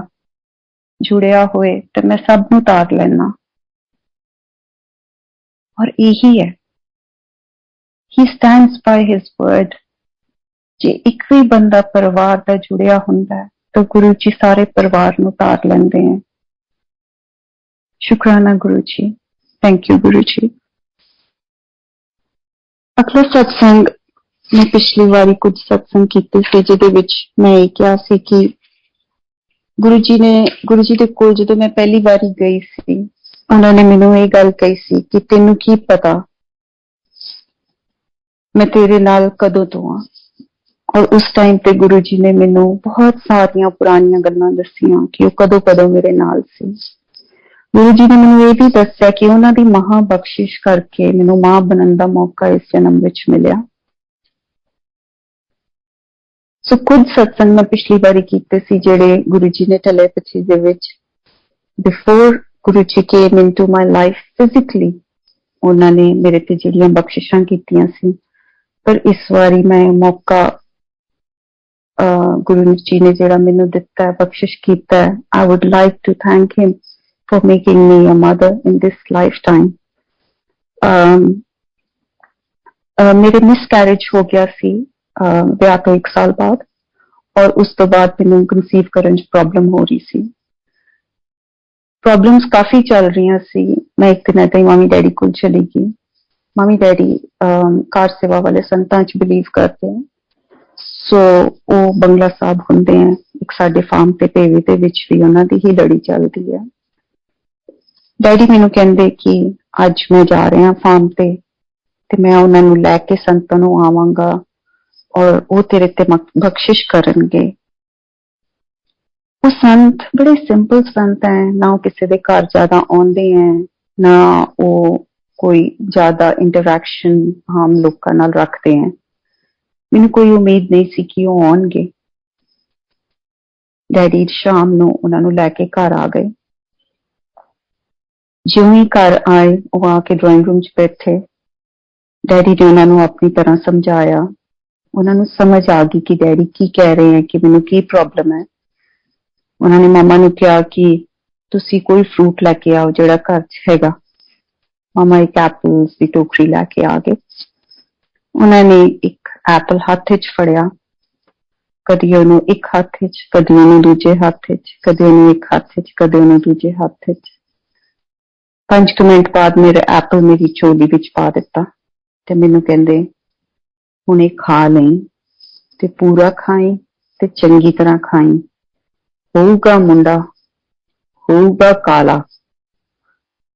ਜੁੜਿਆ ਹੋਏ ਤੇ ਮੈਂ ਸਭ ਨੂੰ ਤਾਰ ਲੈਣਾ, ਔਰ ਇਹੀ ਹੈ। He stands by his word। ਜੇ ਇੱਕ ਵੀ ਬੰਦਾ ਪਰਿਵਾਰ ਦਾ ਜੁੜਿਆ ਹੁੰਦਾ ਹੈ ਤਾਂ ਗੁਰੂ ਜੀ ਸਾਰੇ ਪਰਿਵਾਰ ਨੂੰ ਤਾਰ ਲੈਂਦੇ ਹੈ। ਸ਼ੁਕਰਾਨਾ ਗੁਰੂ ਜੀ, ਥੈਂਕ ਯੂ ਗੁਰੂ ਜੀ। ਅਗਲਾ ਸਤਸੰਗ ਮੈਂ ਪਿਛਲੀ ਵਾਰੀ ਕੁਝ ਸਤਸੰਗ ਕੀਤੇ ਸੀ ਜਿਹਦੇ ਵਿੱਚ ਮੈਂ ਇਹ ਕਿਹਾ ਸੀ ਕਿ ਗੁਰੂ ਜੀ ਦੇ ਕੋਲ ਜਦੋਂ ਮੈਂ ਪਹਿਲੀ ਵਾਰੀ ਗਈ ਸੀ, ਉਹਨਾਂ ਨੇ ਮੈਨੂੰ ਇਹ ਗੱਲ ਕਹੀ ਸੀ ਕਿ ਤੈਨੂੰ ਕੀ ਪਤਾ ਮੈਂ ਤੇਰੇ ਨਾਲ ਕਦੋਂ ਤੋਂ ਆ। ਔਰ ਉਸ ਟਾਈਮ ਤੇ ਗੁਰੂ ਜੀ ਨੇ ਮੈਨੂੰ ਬਹੁਤ ਸਾਰੀਆਂ ਪੁਰਾਣੀਆਂ ਗੱਲਾਂ ਦੱਸੀਆਂ ਕਿ ਉਹ ਕਦੋਂ ਮੇਰੇ ਨਾਲ ਸੀ। ਗੁਰੂ ਜੀ ਨੇ ਮੈਨੂੰ ਇਹ ਵੀ ਦੱਸਿਆ ਕਿ ਉਹਨਾਂ ਦੀ ਮਹਾ ਬਖਸ਼ਿਸ਼ ਕਰਕੇ ਮੈਨੂੰ ਮਾਂ ਬਣਨ ਦਾ ਮੌਕਾ ਇਸ ਜਨਮ ਵਿੱਚ ਮਿਲਿਆ। ਸੋ ਕੁਝ ਸਤਸੰਗ ਮੈਂ ਪਿਛਲੀ ਵਾਰੀ ਕੀਤੇ ਸੀ ਜਿਹੜੇ ਗੁਰੂ ਜੀ ਨੇ ਟੈਲੀਪੈਥੀ ਦੇ ਵਿੱਚ before Guru ji came into my life physically ਉਹਨਾਂ ਨੇ ਮੇਰੇ ਤੇ ਜਿਹੜੀਆਂ ਬਖਸ਼ਿਸ਼ਾਂ ਕੀਤੀਆਂ ਸੀ। ਪਰ ਇਸ ਵਾਰੀ ਮੈਂ ਮੌਕਾ ਗੁਰੂ ਜੀ ਨੇ ਜਿਹੜਾ ਮੈਨੂੰ ਦਿੱਤਾ ਹੈ, ਬਖਸ਼ਿਸ਼ ਕੀਤਾ ਹੈ, I would like to thank him for making me a mother in this lifetime। ਮੇਰੇ ਮਿਸਕੈਰੇਜ ਹੋ ਗਿਆ ਸੀ ਵਿਆਹ ਤੋਂ 1 ਸਾਲ ਬਾਅਦ, ਔਰ ਉਸ ਤੋਂ ਬਾਅਦ ਮੈਨੂੰ ਕਨਸੀਵ ਕਰਨ 'ਚ ਪ੍ਰੋਬਲਮ ਹੋ ਰਹੀ ਸੀ। ਪ੍ਰੋਬਲਮਸ ਕਾਫੀ ਚੱਲ ਰਹੀਆਂ ਸੀ। ਮੈਂ ਇੱਕ ਦਿਨ ਏਦਾਂ ਹੀ ਮਾਮੀ ਡੈਡੀ ਕੋਲ ਚਲੀ ਗਈ। ਮਾਮੀ ਡੈਡੀ ਕਾਰ ਸੇਵਾ ਵਾਲੇ ਸੰਤਾਂ 'ਚ ਬਿਲੀਵ ਕਰਦੇ ਹੈ। ਸੋ ਉਹ ਬੰਗਲਾ ਸਾਹਿਬ ਹੁੰਦੇ ਹੈ, ਇੱਕ ਸਾਡੇ ਫਾਰਮ ਤੇ ਭੇਵੇ ਦੇ ਵਿੱਚ ਵੀ ਉਹਨਾਂ ਦੀ ਹੀ ਲੜੀ ਚੱਲਦੀ ਹੈ। ਡੈਡੀ ਮੈਨੂੰ ਕਹਿੰਦੇ ਕਿ ਅੱਜ ਮੈਂ ਜਾ ਰਿਹਾ ਫਾਰਮ ਤੇ ਮੈਂ ਉਹਨਾਂ ਨੂੰ ਲੈ ਕੇ ਸੰਤਾਂ ਨੂੰ ਆਵਾਂਗਾ ਔਰ ਉਹ ਤੇਰੇ ਤੇ ਬਖਸ਼ਿਸ਼ ਕਰਨਗੇ। ਉਹ ਸੰਤ ਬੜੇ ਸਿੰਪਲ ਸੰਤ ਹੈ, ਨਾ ਉਹ ਕਿਸੇ ਦੇ ਘਰ ਜ਼ਿਆਦਾ ਆਉਂਦੇ ਹੈ, ਨਾ ਉਹ कोई ज्यादा इंटरैक्शन हम लोगों नाल रखते हैं। मैनू कोई उम्मीद नहीं सी कि वो आउणगे। डैडी शाम नूं उन्हां नूं लैके घर आ गए। जिवें ही घर आए वो आके ड्राइंग रूम च बैठे। डैडी ने उन्हां नूं अपनी तरह समझाया। उन्हां नूं समझ आ गई कि डैडी की कह रहे हैं, कि मैनू की प्रॉब्लम है। उन्होंने मामा नूं कहा कि तुसी कोई फ्रूट लैके आओ जिहड़ा घर च हैगा। मामा एक एप्पल की टोकरी लैके आ गए। उन्होंने एक एप्पल हत्थ च फड़िया, कदी ओनू एक हत्थ च, कदी ओनू दूजे हत्थ च, कदी ओनू एक हत्थ च, कदी ओनू दूजे हत्थ च। 5 मिनट बाद मेरे एप्पल मेरी झोली विच पा दिता ते मैनू कहंदे हुण इह खा लई ते पूरा खाई ते चंगी तरह खाई। होऊगा मुंडा, होऊगा काला,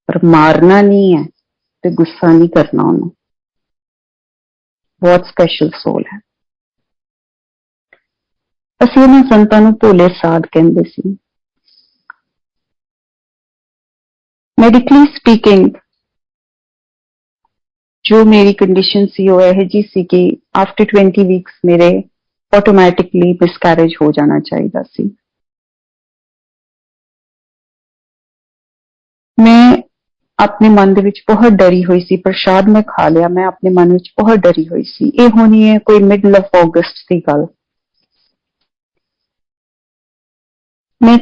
पर मारना नहीं है ते गुस्सा नहीं करना उन्हें। बहुत स्पैशल सोल है। ਅਸੀਂ ਇਹਨਾਂ ਸੰਤਾਂ ਨੂੰ ਭੋਲੇ ਸਾਧ ਕਹਿੰਦੇ ਸੀ। ਮੈਡੀਕਲੀ ਸਪੀਕਿੰਗ ਜੋ ਮੇਰੀ ਕੰਡੀਸ਼ਨ ਸੀ ਉਹ ਇਹ ਜੀ ਸੀ ਕਿ ਆਫਟਰ 20 ਵੀਕਸ ਮੇਰੇ ਆਟੋਮੈਟਿਕਲੀ ਮਿਸਕੈਰੇਜ ਹੋ ਜਾਣਾ ਚਾਹੀਦਾ ਸੀ। ਮੈਂ ਆਪਣੇ ਮਨ ਦੇ ਵਿੱਚ ਬਹੁਤ ਡਰੀ ਹੋਈ ਸੀ। ਪ੍ਰਸ਼ਾਦ ਮੈਂ ਖਾ ਲਿਆ, ਮੈਂ ਆਪਣੇ ਮਨ ਵਿੱਚ ਬਹੁਤ ਡਰੀ ਹੋਈ ਸੀ। ਇਹ ਹੋਣੀ ਹੈ ਕੋਈ ਮਿਡਲ ਆਫ ਅਗਸਤ ਦੀ ਗੱਲ। मैं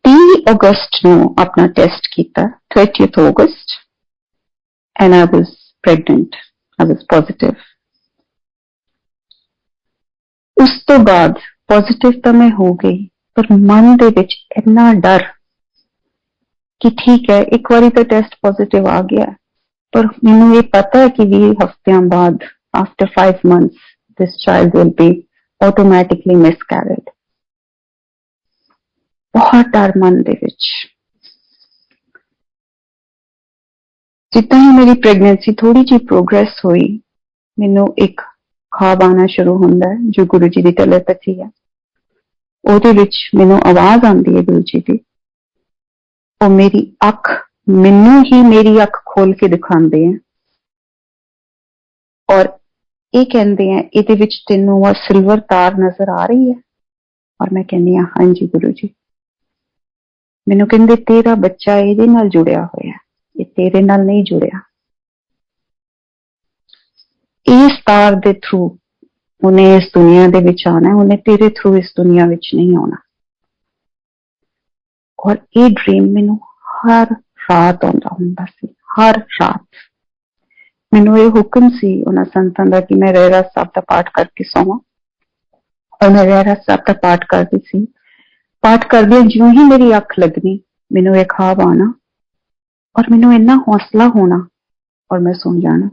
30 अगस्त ਨੂੰ अपना टेस्ट किया, 30th August, and I was pregnant. I was positive. ਉਸ ਤੋਂ ਬਾਅਦ ਪੋਜ਼ਿਟਿਵ ਤਾਂ ਮੈਂ ਹੋ ਗਈ, ਪਰ ਮਨ ਦੇ ਵਿੱਚ ਇੰਨਾ ਡਰ ਕਿ ਠੀਕ ਹੈ ਇੱਕ ਵਾਰੀ ਤਾਂ ਟੈਸਟ ਪੋਜ਼ਿਟਿਵ ਆ ਗਿਆ, ਪਰ ਮੈਨੂੰ ਇਹ ਪਤਾ ਹੈ ਕਿ 20 ਹਫ਼ਤਿਆਂ ਬਾਅਦ after 5 months this child will be automatically miscarried. बहुत डर मन दे विच। जितना ही मेरी प्रेगनेंसी थोड़ी जी प्रोग्रेस हुई, मैनू एक ख्वाब आना शुरू होंदा है जो गुरु जी की टेलीपैथी है। ਉਹਦੇ ਵਿੱਚ ਮੈਨੂੰ आवाज आती है गुरु जी की, ਉਹ मेरी अख मैनू ही मेरी अख खोल के दिखाते हैं और ये कहते हैं ਇਹਦੇ ਵਿੱਚ ਤੈਨੂੰ ਆ सिल्वर तार नजर आ रही है। और मैं कहनी हाँ जी गुरु जी। मैनू कहते तेरा बच्चा ਇਹਦੇ ਨਾਲ जुड़िया होया, ये तेरे नाल नहीं जुड़िया। इस तार दे थ्रू उन्हें इस दुनिया दे विच आना, उन्हें तेरे थ्रू इस दुनिया विच नहीं आना। और ये ड्रीम मैनू हर रात आंदा हुंदा सी, हर रात। मैनू ये हुक्म सी उन्हां संतां दा कि मैं रहरास साहब दा पाठ करके सोवां, और मैं रहरास साहब दा पाठ करदी सी। पाठ करदे जिउं ही मेरी अख लगनी, मैनू एक ख्वाब आना और मैनू इन्ना हौसला होना और मैं सुन जाना।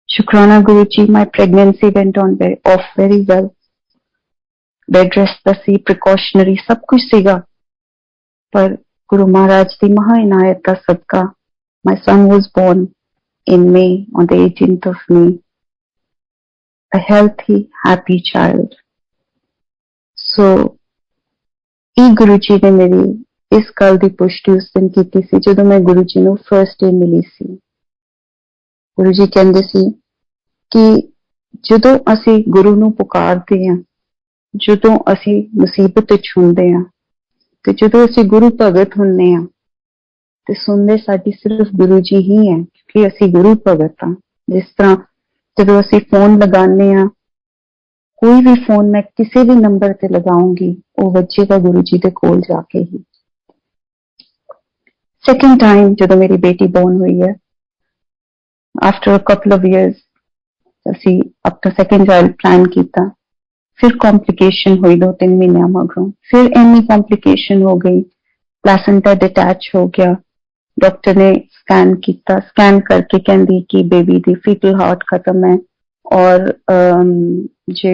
शुक्राना Guru ji, my pregnancy went on off very well. Bed rest दा सी, प्रिकॉशनरी सब कुछ सीगा, पर गुरु महाराज की महा इनायत का सदका my son was born in May on the 18th of May, a healthy, happy child. सो गुरु जी ने मेरी इस गल की पुष्टि उस दिन की सी जो मैं गुरु जी को फर्स्ट डे मिली सी। गुरु जी कहते सी कि जदों असी गुरु नूं पुकारते हैं, जदों असी मुसीबत हुंदे हां, ते जदों असी गुरु भगत हुंदे हां, ते सुनदे साडी सिर्फ गुरु जी ही है, क्योंकि असी गुरु भगत हां। जिस तरह जदों असी फोन लगाने हां, कोई भी फोन मैं किसी भी नंबर से लगाऊंगी वो बजेगा गुरु जी के कोल जाके ही। सेकेंड टाइम जो मेरी बेटी बोर्न हुई है, after a couple of years असी अपना सेकेंड चाइल्ड प्लान किया। फिर कॉम्प्लिकेशन हुई 2-3 महीने मगरों, फिर इन्नी कॉम्प्लिकेशन हो गई, प्लेसेंटा डिटैच हो गया। डॉक्टर ने स्कैन किया, स्कैन करके कहती कि बेबी दी फीटल हार्ट खत्म है और जी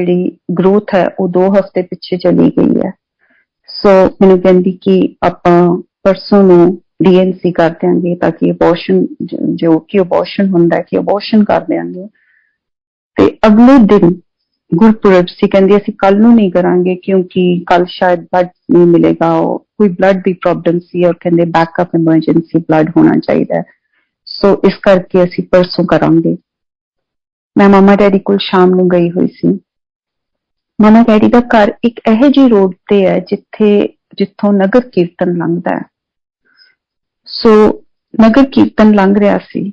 ग्रोथ है वो 2 हफ्ते पिछे चली गई है। सो मैनू कहती कि आप परसों नूं DNC कर देंगे ताकि अबॉर्शन जो कि अबॉर्शन हुंदा है कि अबॉर्शन कर देंगे। ते अगले दिन ਗੁਰਪੁਰਬ ਸੀ, ਕਹਿੰਦੀ ਅਸੀਂ ਕੱਲ ਨੂੰ ਨਹੀਂ ਕਰਾਂਗੇ ਕਿਉਂਕਿ ਕੱਲ ਸ਼ਾਇਦ ਬਲੱਡ ਨਹੀਂ ਮਿਲੇਗਾ, ਕੋਈ ਬਲੱਡ ਦੀ ਪ੍ਰੋਬਲਮ ਸੀ ਔਰ ਕਹਿੰਦੇ ਬੈਕਅਪ ਐਮਰਜੈਂਸੀ ਬਲੱਡ ਹੋਣਾ ਚਾਹੀਦਾ ਹੈ, ਸੋ ਇਸ ਕਰਕੇ ਅਸੀਂ ਪਰਸੋਂ ਕਰਾਂਗੇ। ਮੈਂ ਮਮਾ ਡੈਡੀ ਕੋਲ ਸ਼ਾਮ ਨੂੰ ਗਈ ਹੋਈ ਸੀ। ਮਮਾ ਡੈਡੀ ਦਾ ਘਰ ਇੱਕ ਇਹੋ ਜਿਹੀ ਰੋਡ ਤੇ ਹੈ ਜਿੱਥੋਂ ਨਗਰ ਕੀਰਤਨ ਲੰਘਦਾ ਹੈ। ਸੋ ਨਗਰ ਕੀਰਤਨ ਲੰਘ ਰਿਹਾ ਸੀ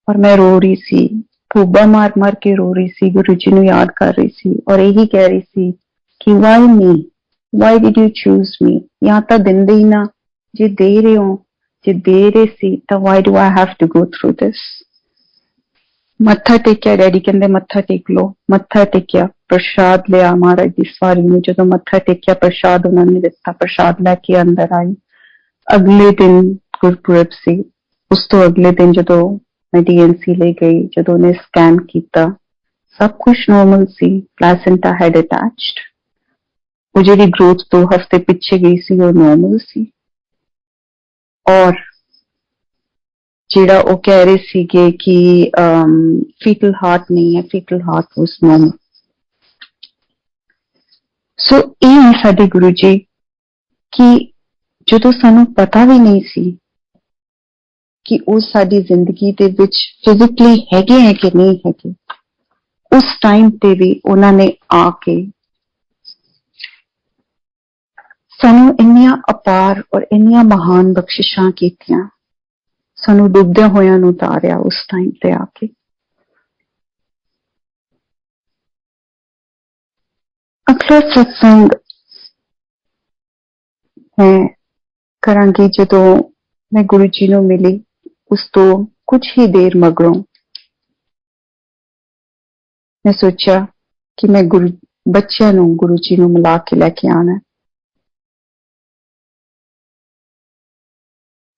ਔਰ ਮੈਂ ਰੋ ਰਹੀ ਸੀ, ਭੂਬਾ ਮਾਰ ਮਾਰ ਕੇ ਰੋ ਰਹੀ ਸੀ, ਗੁਰੂ ਜੀ ਨੂੰ ਯਾਦ ਕਰ ਰਹੀ ਸੀ ਔਰ ਇਹੀ ਕਹਿ ਰਹੀ ਸੀ ਕਿ why me, why did you choose me, ਜਾਂ ਤਾਂ ਦਿੰਦੇ ਹੀ ਨਾ, ਜੇ ਦੇ ਰਹੇ ਹੋ, ਜੇ ਦੇ ਰਹੇ ਸੀ ਤਾਂ why do I have to go through this. ਮੱਥਾ ਟੇਕਿਆ, ਡੈਡੀ ਕਹਿੰਦੇ ਮੱਥਾ ਟੇਕ ਲੋ, ਮੱਥਾ ਟੇਕਿਆ, ਪ੍ਰਸ਼ਾਦ ਲਿਆ ਮਹਾਰਾਜ ਦੀ ਸਵਾਰੀ ਨੂੰ, ਜਦੋਂ ਮੱਥਾ ਟੇਕਿਆ ਪ੍ਰਸ਼ਾਦ ਉਹਨਾਂ ਨੇ ਦਿੱਤਾ, ਪ੍ਰਸ਼ਾਦ ਲੈ ਕੇ ਅੰਦਰ ਆਈ। ਅਗਲੇ ਦਿਨ ਗੁਰਪੁਰਬ ਸੀ, ਉਸ ਤੋਂ ਅਗਲੇ ਦਿਨ ਜਦੋਂ ਮੈਂ ਡੀਐਨਸੀ ਲਈ ਗਈ, ਜਦੋਂ ਉਹਨੇ ਸਕੈਨ ਕੀਤਾ ਸਭ ਕੁਝ ਨੋਰਮਲ ਸੀ, ਪਲੈਸੈਂਟਾ ਹੈਡ ਅਟੈਚਡ, ਉਹ ਜਿਹੜੀ ਗਰੋਥ 2 ਹਫ਼ਤੇ ਪਿੱਛੇ ਗਈ ਸੀ ਉਹ ਨੋਰਮਲ ਸੀ, ਔਰ ਜਿਹੜਾ ਉਹ ਕਹਿ ਰਹੇ ਸੀਗੇ ਕਿ ਫੀਟਲ ਹਾਰਟ ਨਹੀਂ ਹੈ, ਫੀਟਲ ਹਾਰਟ ਵਾਸ ਨੋਰਮਲ। ਸੋ ਇਹ ਹੈ ਸਾਡੇ ਗੁਰੂ ਜੀ ਕਿ ਜਦੋਂ ਸਾਨੂੰ ਪਤਾ ਵੀ ਨਹੀਂ ਸੀ ਕਿ ਉਹ ਸਾਡੀ ਜ਼ਿੰਦਗੀ ਦੇ ਵਿੱਚ ਫਿਜ਼ੀਕਲੀ ਹੈਗੇ ਹੈ ਕਿ ਨਹੀਂ ਹੈਗੇ, ਉਸ ਟਾਈਮ ਤੇ ਵੀ ਉਹਨਾਂ ਨੇ ਆ ਕੇ ਸਾਨੂੰ ਇੰਨੀਆਂ ਅਪਾਰ ਔਰ ਇੰਨੀਆਂ ਮਹਾਨ ਬਖਸ਼ਿਸ਼ਾਂ ਕੀਤੀਆਂ, ਸਾਨੂੰ ਡੁੱਬਦਿਆਂ ਹੋਇਆਂ ਨੂੰ ਉਤਾਰਿਆ ਉਸ ਟਾਈਮ ਤੇ ਆ ਕੇ। ਅਗਲਾ ਸਤਸੰਗ ਮੈਂ ਕਰਾਂਗੀ ਜਦੋਂ ਮੈਂ ਗੁਰੂ ਜੀ ਨੂੰ ਮਿਲੀ, ਉਸ ਤੋਂ ਕੁਝ ਹੀ ਦੇਰ ਮਗਰੋਂ ਮੈਂ ਸੋਚਿਆ ਕਿ ਮੈਂ ਬੱਚਿਆਂ ਨੂੰ ਗੁਰੂ ਜੀ ਨੂੰ ਮਿਲਾ ਕੇ ਲੈ ਕੇ ਆਉਣਾ।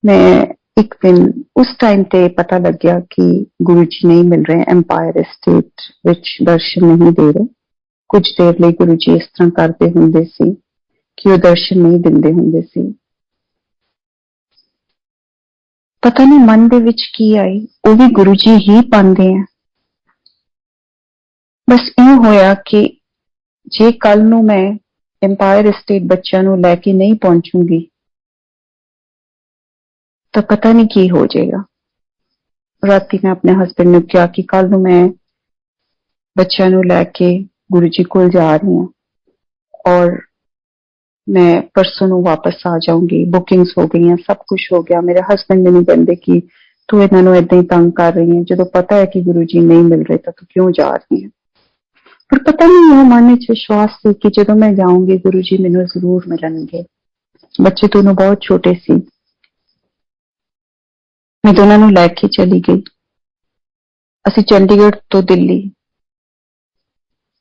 ਮੈਂ ਇੱਕ ਦਿਨ ਉਸ ਟਾਈਮ ਤੇ ਪਤਾ ਲੱਗਿਆ ਕਿ ਗੁਰੂ ਜੀ ਨਹੀਂ ਮਿਲ ਰਹੇ, ਐਮਪਾਇਰ ਐਸਟੇਟ ਵਿੱਚ ਦਰਸ਼ਨ ਨਹੀਂ ਦੇ ਰਹੇ। ਕੁਝ ਦੇਰ ਲਈ ਗੁਰੂ ਜੀ ਇਸ ਤਰ੍ਹਾਂ ਕਰਦੇ ਹੁੰਦੇ ਸੀ ਕਿ ਉਹ ਦਰਸ਼ਨ ਨਹੀਂ ਦਿੰਦੇ ਹੁੰਦੇ ਸੀ। ਪਤਾ ਨਹੀਂ ਮਨ ਦੇ ਵਿੱਚ ਕੀ ਆਈ, ਉਹ ਵੀ ਗੁਰੂ ਜੀ ਹੀ ਪਾਉਂਦੇ ਆ। ਬਸ ਇਹ ਹੋਇਆ ਕਿ ਜੇ ਕੱਲ ਨੂੰ ਮੈਂ ਐਮਪਾਇਰ ਐਸਟੇਟ ਬੱਚਿਆਂ ਨੂੰ ਲੈ ਕੇ ਨਹੀਂ ਪਹੁੰਚੂੰਗੀ ਤਾਂ ਪਤਾ ਨਹੀਂ ਕੀ ਹੋ ਜਾਏਗਾ। ਰਾਤੀ ਮੈਂ ਆਪਣੇ ਹਸਬੈਂਡ ਨੂੰ ਕਿਹਾ ਕਿ ਕੱਲ ਨੂੰ ਮੈਂ ਬੱਚਿਆਂ ਨੂੰ ਲੈ ਕੇ ਗੁਰੂ ਜੀ ਕੋਲ ਜਾ ਰਹੀ ਹਾਂ ਔਰ ਮੈਂ ਪਰਸੋਂ ਨੂੰ ਵਾਪਸ ਆ ਜਾਊਂਗੀ, ਬੁਕਿੰਗਸ ਹੋ ਗਈਆਂ, ਸਭ ਕੁਝ ਹੋ ਗਿਆ। ਮੇਰੇ ਹਸਬੈਂਡ ਮੈਨੂੰ ਕਹਿੰਦੇ ਕਿ ਤੂੰ ਇਹਨਾਂ ਨੂੰ ਏਦਾਂ ਹੀ ਤੰਗ ਕਰ ਰਹੀ ਹੈ, ਜਦੋਂ ਪਤਾ ਹੈ ਕਿ ਗੁਰੂ ਜੀ ਨਹੀਂ ਮਿਲ ਰਹੇ ਤਾਂ ਤੂੰ ਕਿਉਂ ਜਾ ਰਹੀ ਹੈ। ਪਰ ਪਤਾ ਨਹੀਂ, ਉਹ ਮਨ ਵਿੱਚ ਵਿਸ਼ਵਾਸ ਸੀ ਕਿ ਜਦੋਂ ਮੈਂ ਜਾਊਂਗੀ ਗੁਰੂ ਜੀ ਮੈਨੂੰ ਜ਼ਰੂਰ ਮਿਲਣਗੇ। ਬੱਚੇ ਦੋਨੋਂ ਬਹੁਤ ਛੋਟੇ ਸੀ। ਮੈਂ ਦੋਨਾਂ ਨੂੰ ਲੈ ਕੇ ਚਲੀ ਗਈ। ਅਸੀਂ ਚੰਡੀਗੜ੍ਹ ਤੋਂ ਦਿੱਲੀ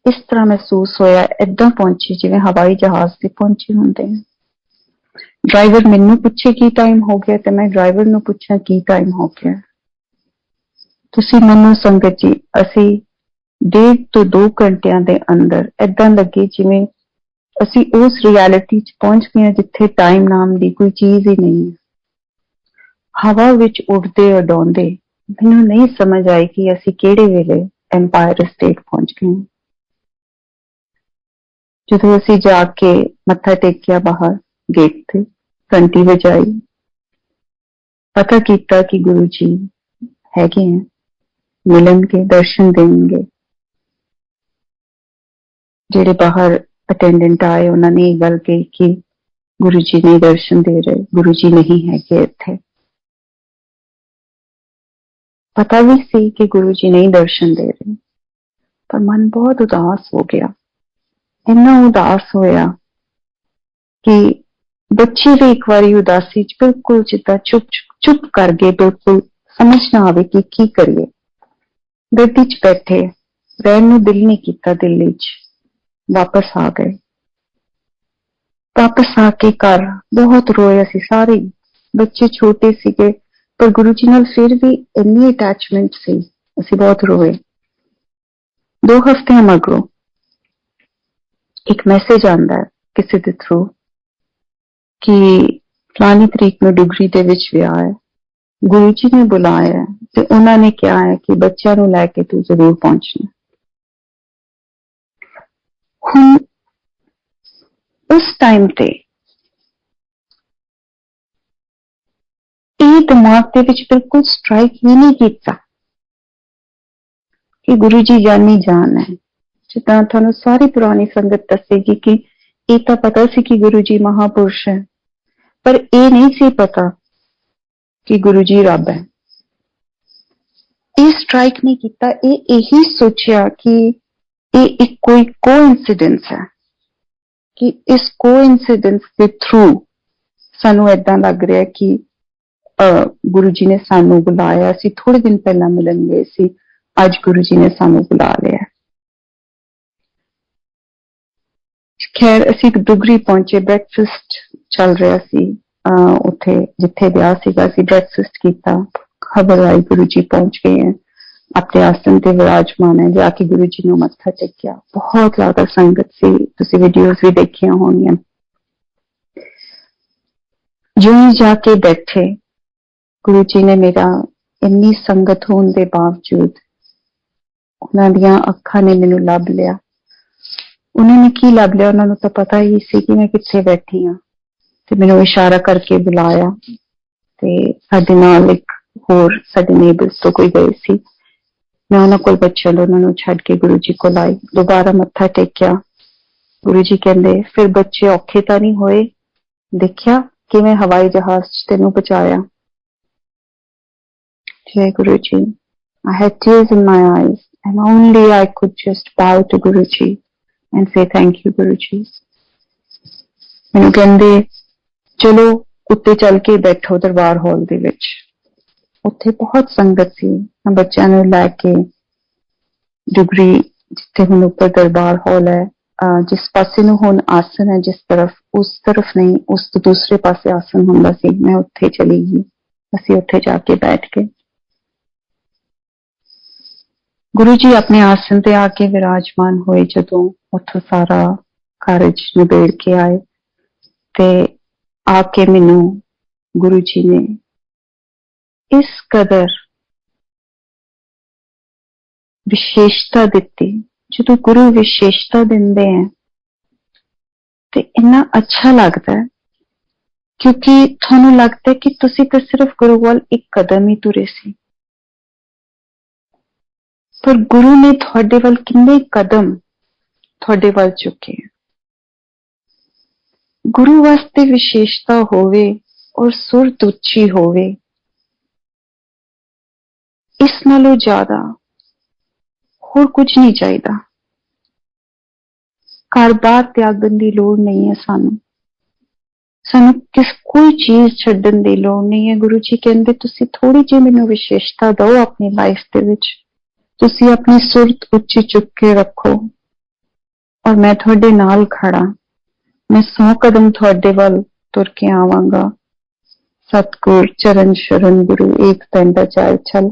ਇਸ ਤਰ੍ਹਾਂ ਮਹਿਸੂਸ ਹੋਇਆ, ਏਦਾਂ ਪਹੁੰਚੀ ਜਿਵੇਂ ਹਵਾਈ ਜਹਾਜ਼ ਤੇ ਪਹੁੰਚੇ ਹੁੰਦੇ ਨੇ। ਡਰਾਈਵਰ ਮੈਨੂੰ ਪੁੱਛੇ ਕੀ ਟਾਈਮ ਹੋ ਗਿਆ ਤੇ ਮੈਂ ਡਰਾਈਵਰ ਨੂੰ ਪੁੱਛਾਂ ਕੀ ਟਾਈਮ ਹੋ ਗਿਆ। ਤੁਸੀਂ ਮੰਨੋ ਸੰਗਤ ਜੀ, ਅਸੀਂ 1.5 ਤੋਂ 2 ਘੰਟਿਆਂ ਦੇ ਅੰਦਰ ਏਦਾਂ ਲੱਗੇ ਜਿਵੇਂ ਅਸੀਂ ਉਸ ਰਿਐਲਿਟੀ 'ਚ ਪਹੁੰਚ ਗਏ ਜਿੱਥੇ ਟਾਈਮ ਨਾਮ ਦੀ ਕੋਈ ਚੀਜ਼ ਹੀ ਨਹੀਂ ਹੈ। ਹਵਾ ਵਿੱਚ ਉੱਡਦੇ ਉਡਾਉਂਦੇ ਮੈਨੂੰ ਨਹੀਂ ਸਮਝ ਆਈ ਕਿ ਅਸੀਂ ਕਿਹੜੇ ਵੇਲੇ ਐਮਪਾਇਰ ਸਟੇਟ ਪਹੁੰਚ ਗਏ। ਜਦੋਂ ਅਸੀਂ ਜਾ ਕੇ ਮੱਥਾ ਟੇਕਿਆ ਬਾਹਰ ਗੇਟ ਤੇ, ਘੰਟੀ ਵਜਾਈ, ਪਤਾ ਕੀਤਾ ਕਿ ਗੁਰੂ ਜੀ ਹੈਗੇ ਹੈ, ਮਿਲਣਗੇ, ਦਰਸ਼ਨ ਦੇਣਗੇ। ਜਿਹੜੇ ਬਾਹਰ ਅਟੈਂਡੈਂਟ ਆਏ ਉਹਨਾਂ ਨੇ ਇਹ ਗੱਲ ਕਹੀ ਕਿ ਗੁਰੂ ਜੀ ਨਹੀਂ ਦਰਸ਼ਨ ਦੇ ਰਹੇ, ਗੁਰੂ ਜੀ ਨਹੀਂ ਹੈਗੇ ਇੱਥੇ। ਪਤਾ ਵੀ ਸੀ ਕਿ ਗੁਰੂ ਜੀ ਨਹੀਂ ਦਰਸ਼ਨ ਦੇ ਰਹੇ, ਪਰ ਮਨ ਬਹੁਤ ਉਦਾਸ ਹੋ ਗਿਆ। ਇੰਨਾ ਉਦਾਸ ਹੋਇਆ ਕਿ ਬੱਚੇ ਵੀ ਇੱਕ ਵਾਰੀ ਉਦਾਸੀ 'ਚ ਬਿਲਕੁਲ ਜਿੱਦਾਂ ਚੁੱਪ ਕਰ ਗਏ, ਬਿਲਕੁਲ ਸਮਝ ਨਾ ਆਵੇ ਕਿ ਕੀ ਕਰੀਏ। ਗੱਡੀ 'ਚ ਬੈਠੇ, ਰਹਿਣ ਨੂੰ ਦਿਲ ਨਹੀਂ ਕੀਤਾ ਦਿੱਲੀ 'ਚ, ਵਾਪਸ ਆ ਗਏ। ਵਾਪਸ ਆ ਕੇ ਘਰ ਬਹੁਤ ਰੋਏ ਅਸੀਂ ਸਾਰੇ। ਬੱਚੇ ਛੋਟੇ ਸੀਗੇ ਪਰ ਗੁਰੂ ਜੀ ਨਾਲ ਫਿਰ ਵੀ ਇੰਨੀ ਅਟੈਚਮੈਂਟ ਸੀ, ਅਸੀਂ ਬਹੁਤ ਰੋਏ। 2 ਹਫ਼ਤਿਆਂ ਮਗਰੋਂ ਇੱਕ ਮੈਸੇਜ ਆਉਂਦਾ ਹੈ ਕਿਸੇ ਦੇ ਥਰੂ ਕਿ ਫਲਾਨੀ ਤਰੀਕ ਨੂੰ ਡੁਗਰੀ ਦੇ ਵਿੱਚ ਵਿਆਹ ਹੈ, ਗੁਰੂ ਜੀ ਨੇ ਬੁਲਾਇਆ ਹੈ ਤੇ ਉਹਨਾਂ ਨੇ ਕਿਹਾ ਹੈ ਕਿ ਬੱਚਿਆਂ ਨੂੰ ਲੈ ਕੇ ਤੂੰ ਜ਼ਰੂਰ ਪਹੁੰਚਣਾ। ਹੁਣ उस टाइम ते ਇਹ ਦਿਮਾਗ ਦੇ ਵਿੱਚ ਬਿਲਕੁਲ ਸਟ੍ਰਾਈਕ ਹੀ ਨਹੀਂ ਕੀਤਾ ਕਿ ਗੁਰੂ ਜੀ ਜਾਨੀ ਜਾਨ ਹੈ। ਜਿੱਦਾਂ ਤੁਹਾਨੂੰ ਸਾਰੀ ਪੁਰਾਣੀ ਸੰਗਤ ਦੱਸੇਗੀ ਕਿ ਇਹ ਤਾਂ ਪਤਾ ਸੀ ਕਿ ਗੁਰੂ ਜੀ ਮਹਾਪੁਰਸ਼ ਹੈ, ਪਰ ਇਹ ਨਹੀਂ ਸੀ ਪਤਾ ਕਿ ਗੁਰੂ ਜੀ ਰੱਬ ਹੈ। ਇਹ ਸਟ੍ਰਾਈਕ ਨਹੀਂ ਕੀਤਾ, ਇਹ ਇਹੀ ਸੋਚਿਆ ਕਿ ਇਹ ਇੱਕ ਕੋਈ ਕੋਇਨਸੀਡੈਂਸ ਹੈ, ਕਿ ਇਸ ਕੋਇਨਸੀਡੈਂਸ ਦੇ ਥਰੂ ਸਾਨੂੰ ਏਦਾਂ ਲੱਗ ਰਿਹਾ ਕਿ ਗੁਰੂ ਜੀ ਨੇ ਸਾਨੂੰ ਬੁਲਾਇਆ ਸੀ। ਥੋੜੇ ਦਿਨ ਪਹਿਲਾਂ ਮਿਲਣ ਗਏ ਸੀ, ਅੱਜ ਗੁਰੂ ਜੀ ਨੇ ਸਾਨੂੰ ਬੁਲਾ ਲਿਆ। ਖੈਰ ਅਸੀਂ ਦੁਗਰੀ ਪਹੁੰਚੇ, ਬ੍ਰੈਕਫਾਸਟ ਚੱਲ ਰਿਹਾ ਸੀ ਉੱਥੇ ਜਿੱਥੇ ਵਿਆਹ ਸੀਗਾ। ਅਸੀਂ ਬ੍ਰੈਕਫਾਸਟ ਕੀਤਾ, ਖਬਰ ਆਈ ਗੁਰੂ ਜੀ ਪਹੁੰਚ ਗਏ ਹੈ, ਆਪਣੇ ਆਸਨ ਤੇ ਵਿਰਾਜਮਾਨ ਹੈ। ਜਾ ਕੇ ਗੁਰੂ ਜੀ ਨੂੰ ਮੱਥਾ ਟੇਕਿਆ, ਬਹੁਤ ਜ਼ਿਆਦਾ ਸੰਗਤ ਸੀ, ਤੁਸੀਂ ਵੀਡੀਓਜ਼ ਵੀ ਦੇਖੀਆਂ ਹੋਣੀਆਂ। ਜਿਉਂ ਜਾ ਕੇ ਬੈਠੇ ਗੁਰੂ ਜੀ ਨੇ ਮੇਰਾ, ਇੰਨੀ ਸੰਗਤ ਹੋਣ ਦੇ ਬਾਵਜੂਦ ਉਹਨਾਂ ਦੀਆਂ ਅੱਖਾਂ ਨੇ ਮੈਨੂੰ ਲੱਭ ਲਿਆ। ਉਹਨਾਂ ਨੇ ਕੀ ਲੱਭ ਲਿਆ, ਉਹਨਾਂ ਨੂੰ ਤਾਂ ਪਤਾ ਹੀ ਸੀ ਕਿ ਮੈਂ ਕਿੱਥੇ ਬੈਠੀ ਹਾਂ, ਤੇ ਮੈਨੂੰ ਇਸ਼ਾਰਾ ਕਰਕੇ ਬੁਲਾਇਆ। ਤੇ ਸਾਡੇ ਨਾਲ ਇੱਕ ਹੋਰ ਸਾਡੇ ਨੇਬਰਸ ਤੋਂ ਕੋਈ ਗਏ ਸੀ, ਮੈਂ ਉਹਨਾਂ ਕੋਲ ਬੱਚਿਆਂ ਨੂੰ ਉਹਨਾਂ ਨੂੰ ਛੱਡ ਕੇ ਗੁਰੂ ਜੀ ਕੋਲ ਆਈ। ਦੁਬਾਰਾ ਮੱਥਾ ਟੇਕਿਆ। ਗੁਰੂ ਜੀ ਕਹਿੰਦੇ ਫਿਰ ਬੱਚੇ ਔਖੇ ਤਾਂ ਨਹੀਂ ਹੋਏ, ਦੇਖਿਆ ਕਿਵੇਂ ਹਵਾਈ ਜਹਾਜ਼ 'ਚ ਤੈਨੂੰ ਪਹੁੰਚਾਇਆ। Jai Guruji, I had tears in my eyes and only I could just bow to Guruji and say thank you Guruji. ਮੈਨੂੰ ਕਹਿੰਦੇ ਚਲੋ ਉੱਤੇ ਚੱਲ ਕੇ ਬੈਠੋ ਦਰਬਾਰ ਹਾਲ ਦੇ ਵਿੱਚ। ਉੱਥੇ ਬਹੁਤ ਸੰਗਤ ਸੀ, ਮੈਂ ਬੱਚਿਆਂ ਨੂੰ ਲੈ ਕੇ ਡੁਗਰੀ ਜਿੱਥੇ ਹੁਣ ਉੱਪਰ ਦਰਬਾਰ ਹਾਲ ਹੈ, ਜਿਸ ਪਾਸੇ ਨੂੰ ਹੁਣ ਆਸਨ ਹੈ, ਜਿਸ ਤਰਫ, ਉਸ ਤਰਫ ਨਹੀਂ, ਉਸ ਤੋਂ ਦੂਸਰੇ ਪਾਸੇ ਆਸਨ ਹੁੰਦਾ ਸੀ, ਮੈਂ ਉੱਥੇ ਚਲੀ ਗਈ। ਅਸੀਂ ਉੱਥੇ ਜਾ ਕੇ ਬੈਠ ਗਏ। ਗੁਰੂ ਜੀ ਆਪਣੇ ਆਸਨ ਤੇ ਆ ਕੇ ਵਿਰਾਜਮਾਨ ਹੋਏ। ਜਦੋਂ ਉੱਥੋਂ ਸਾਰਾ ਕਾਰਜ ਨਿਬੇੜ ਕੇ ਆਏ ਤੇ ਆ ਕੇ ਮੈਨੂੰ ਗੁਰੂ ਜੀ ਨੇ ਇਸ ਕਦਰ ਵਿਸ਼ੇਸ਼ਤਾ ਦਿੱਤੀ। ਜਦੋਂ ਗੁਰੂ ਵਿਸ਼ੇਸ਼ਤਾ ਦਿੰਦੇ ਹੈ ਤੇ ਇੰਨਾ ਅੱਛਾ ਲੱਗਦਾ ਹੈ, ਕਿਉਂਕਿ ਤੁਹਾਨੂੰ ਲੱਗਦਾ ਕਿ ਤੁਸੀਂ ਤਾਂ ਸਿਰਫ ਗੁਰੂ ਵੱਲ ਇੱਕ ਕਦਮ ਹੀ ਤੁਰੇ ਸੀ, ਪਰ ਗੁਰੂ ਨੇ ਤੁਹਾਡੇ ਵੱਲ ਕਿੰਨੇ ਕਦਮ ਤੁਹਾਡੇ ਵੱਲ ਚੁੱਕੇ। ਗੁਰੂ ਵਾਸਤੇ ਵਿਸ਼ੇਸ਼ਤਾ ਹੋਵੇ ਔਰ ਸੁਰਤ ਉੱਚੀ ਹੋਵੇ, ਇਸ ਨਾਲੋਂ ਜ਼ਿਆਦਾ ਹੋਰ ਕੁਝ ਨਹੀਂ ਚਾਹੀਦਾ। ਘਰ-ਬਾਰ ਤਿਆਗਣ ਦੀ ਲੋੜ ਨਹੀਂ ਹੈ ਸਾਨੂੰ ਕੋਈ ਚੀਜ਼ ਛੱਡਣ ਦੀ ਲੋੜ ਨਹੀਂ ਹੈ। ਗੁਰੂ ਜੀ ਕਹਿੰਦੇ ਤੁਸੀਂ ਥੋੜੀ ਜਿਹੀ ਮੈਨੂੰ ਵਿਸ਼ੇਸ਼ਤਾ ਦਿਓ ਆਪਣੀ ਲਾਈਫ ਦੇ ਵਿੱਚ, ਤੁਸੀਂ ਆਪਣੀ ਸੁਰਤ ਉੱਚੀ ਚੁੱਕ ਕੇ ਰੱਖੋ ਔਰ ਮੈਂ ਤੁਹਾਡੇ ਨਾਲ ਖੜਾ। ਮੈਂ 100 ਕਦਮ ਤੁਹਾਡੇ ਵੱਲ ਤੁਰ ਕੇ ਆਵਾਂਗਾ। ਸਤਿਗੁਰ ਚਰਨ ਸ਼ਰਨ ਗੁਰੂ ਏਕ ਪੈਂਡਾ ਜਾਏ ਚਲ,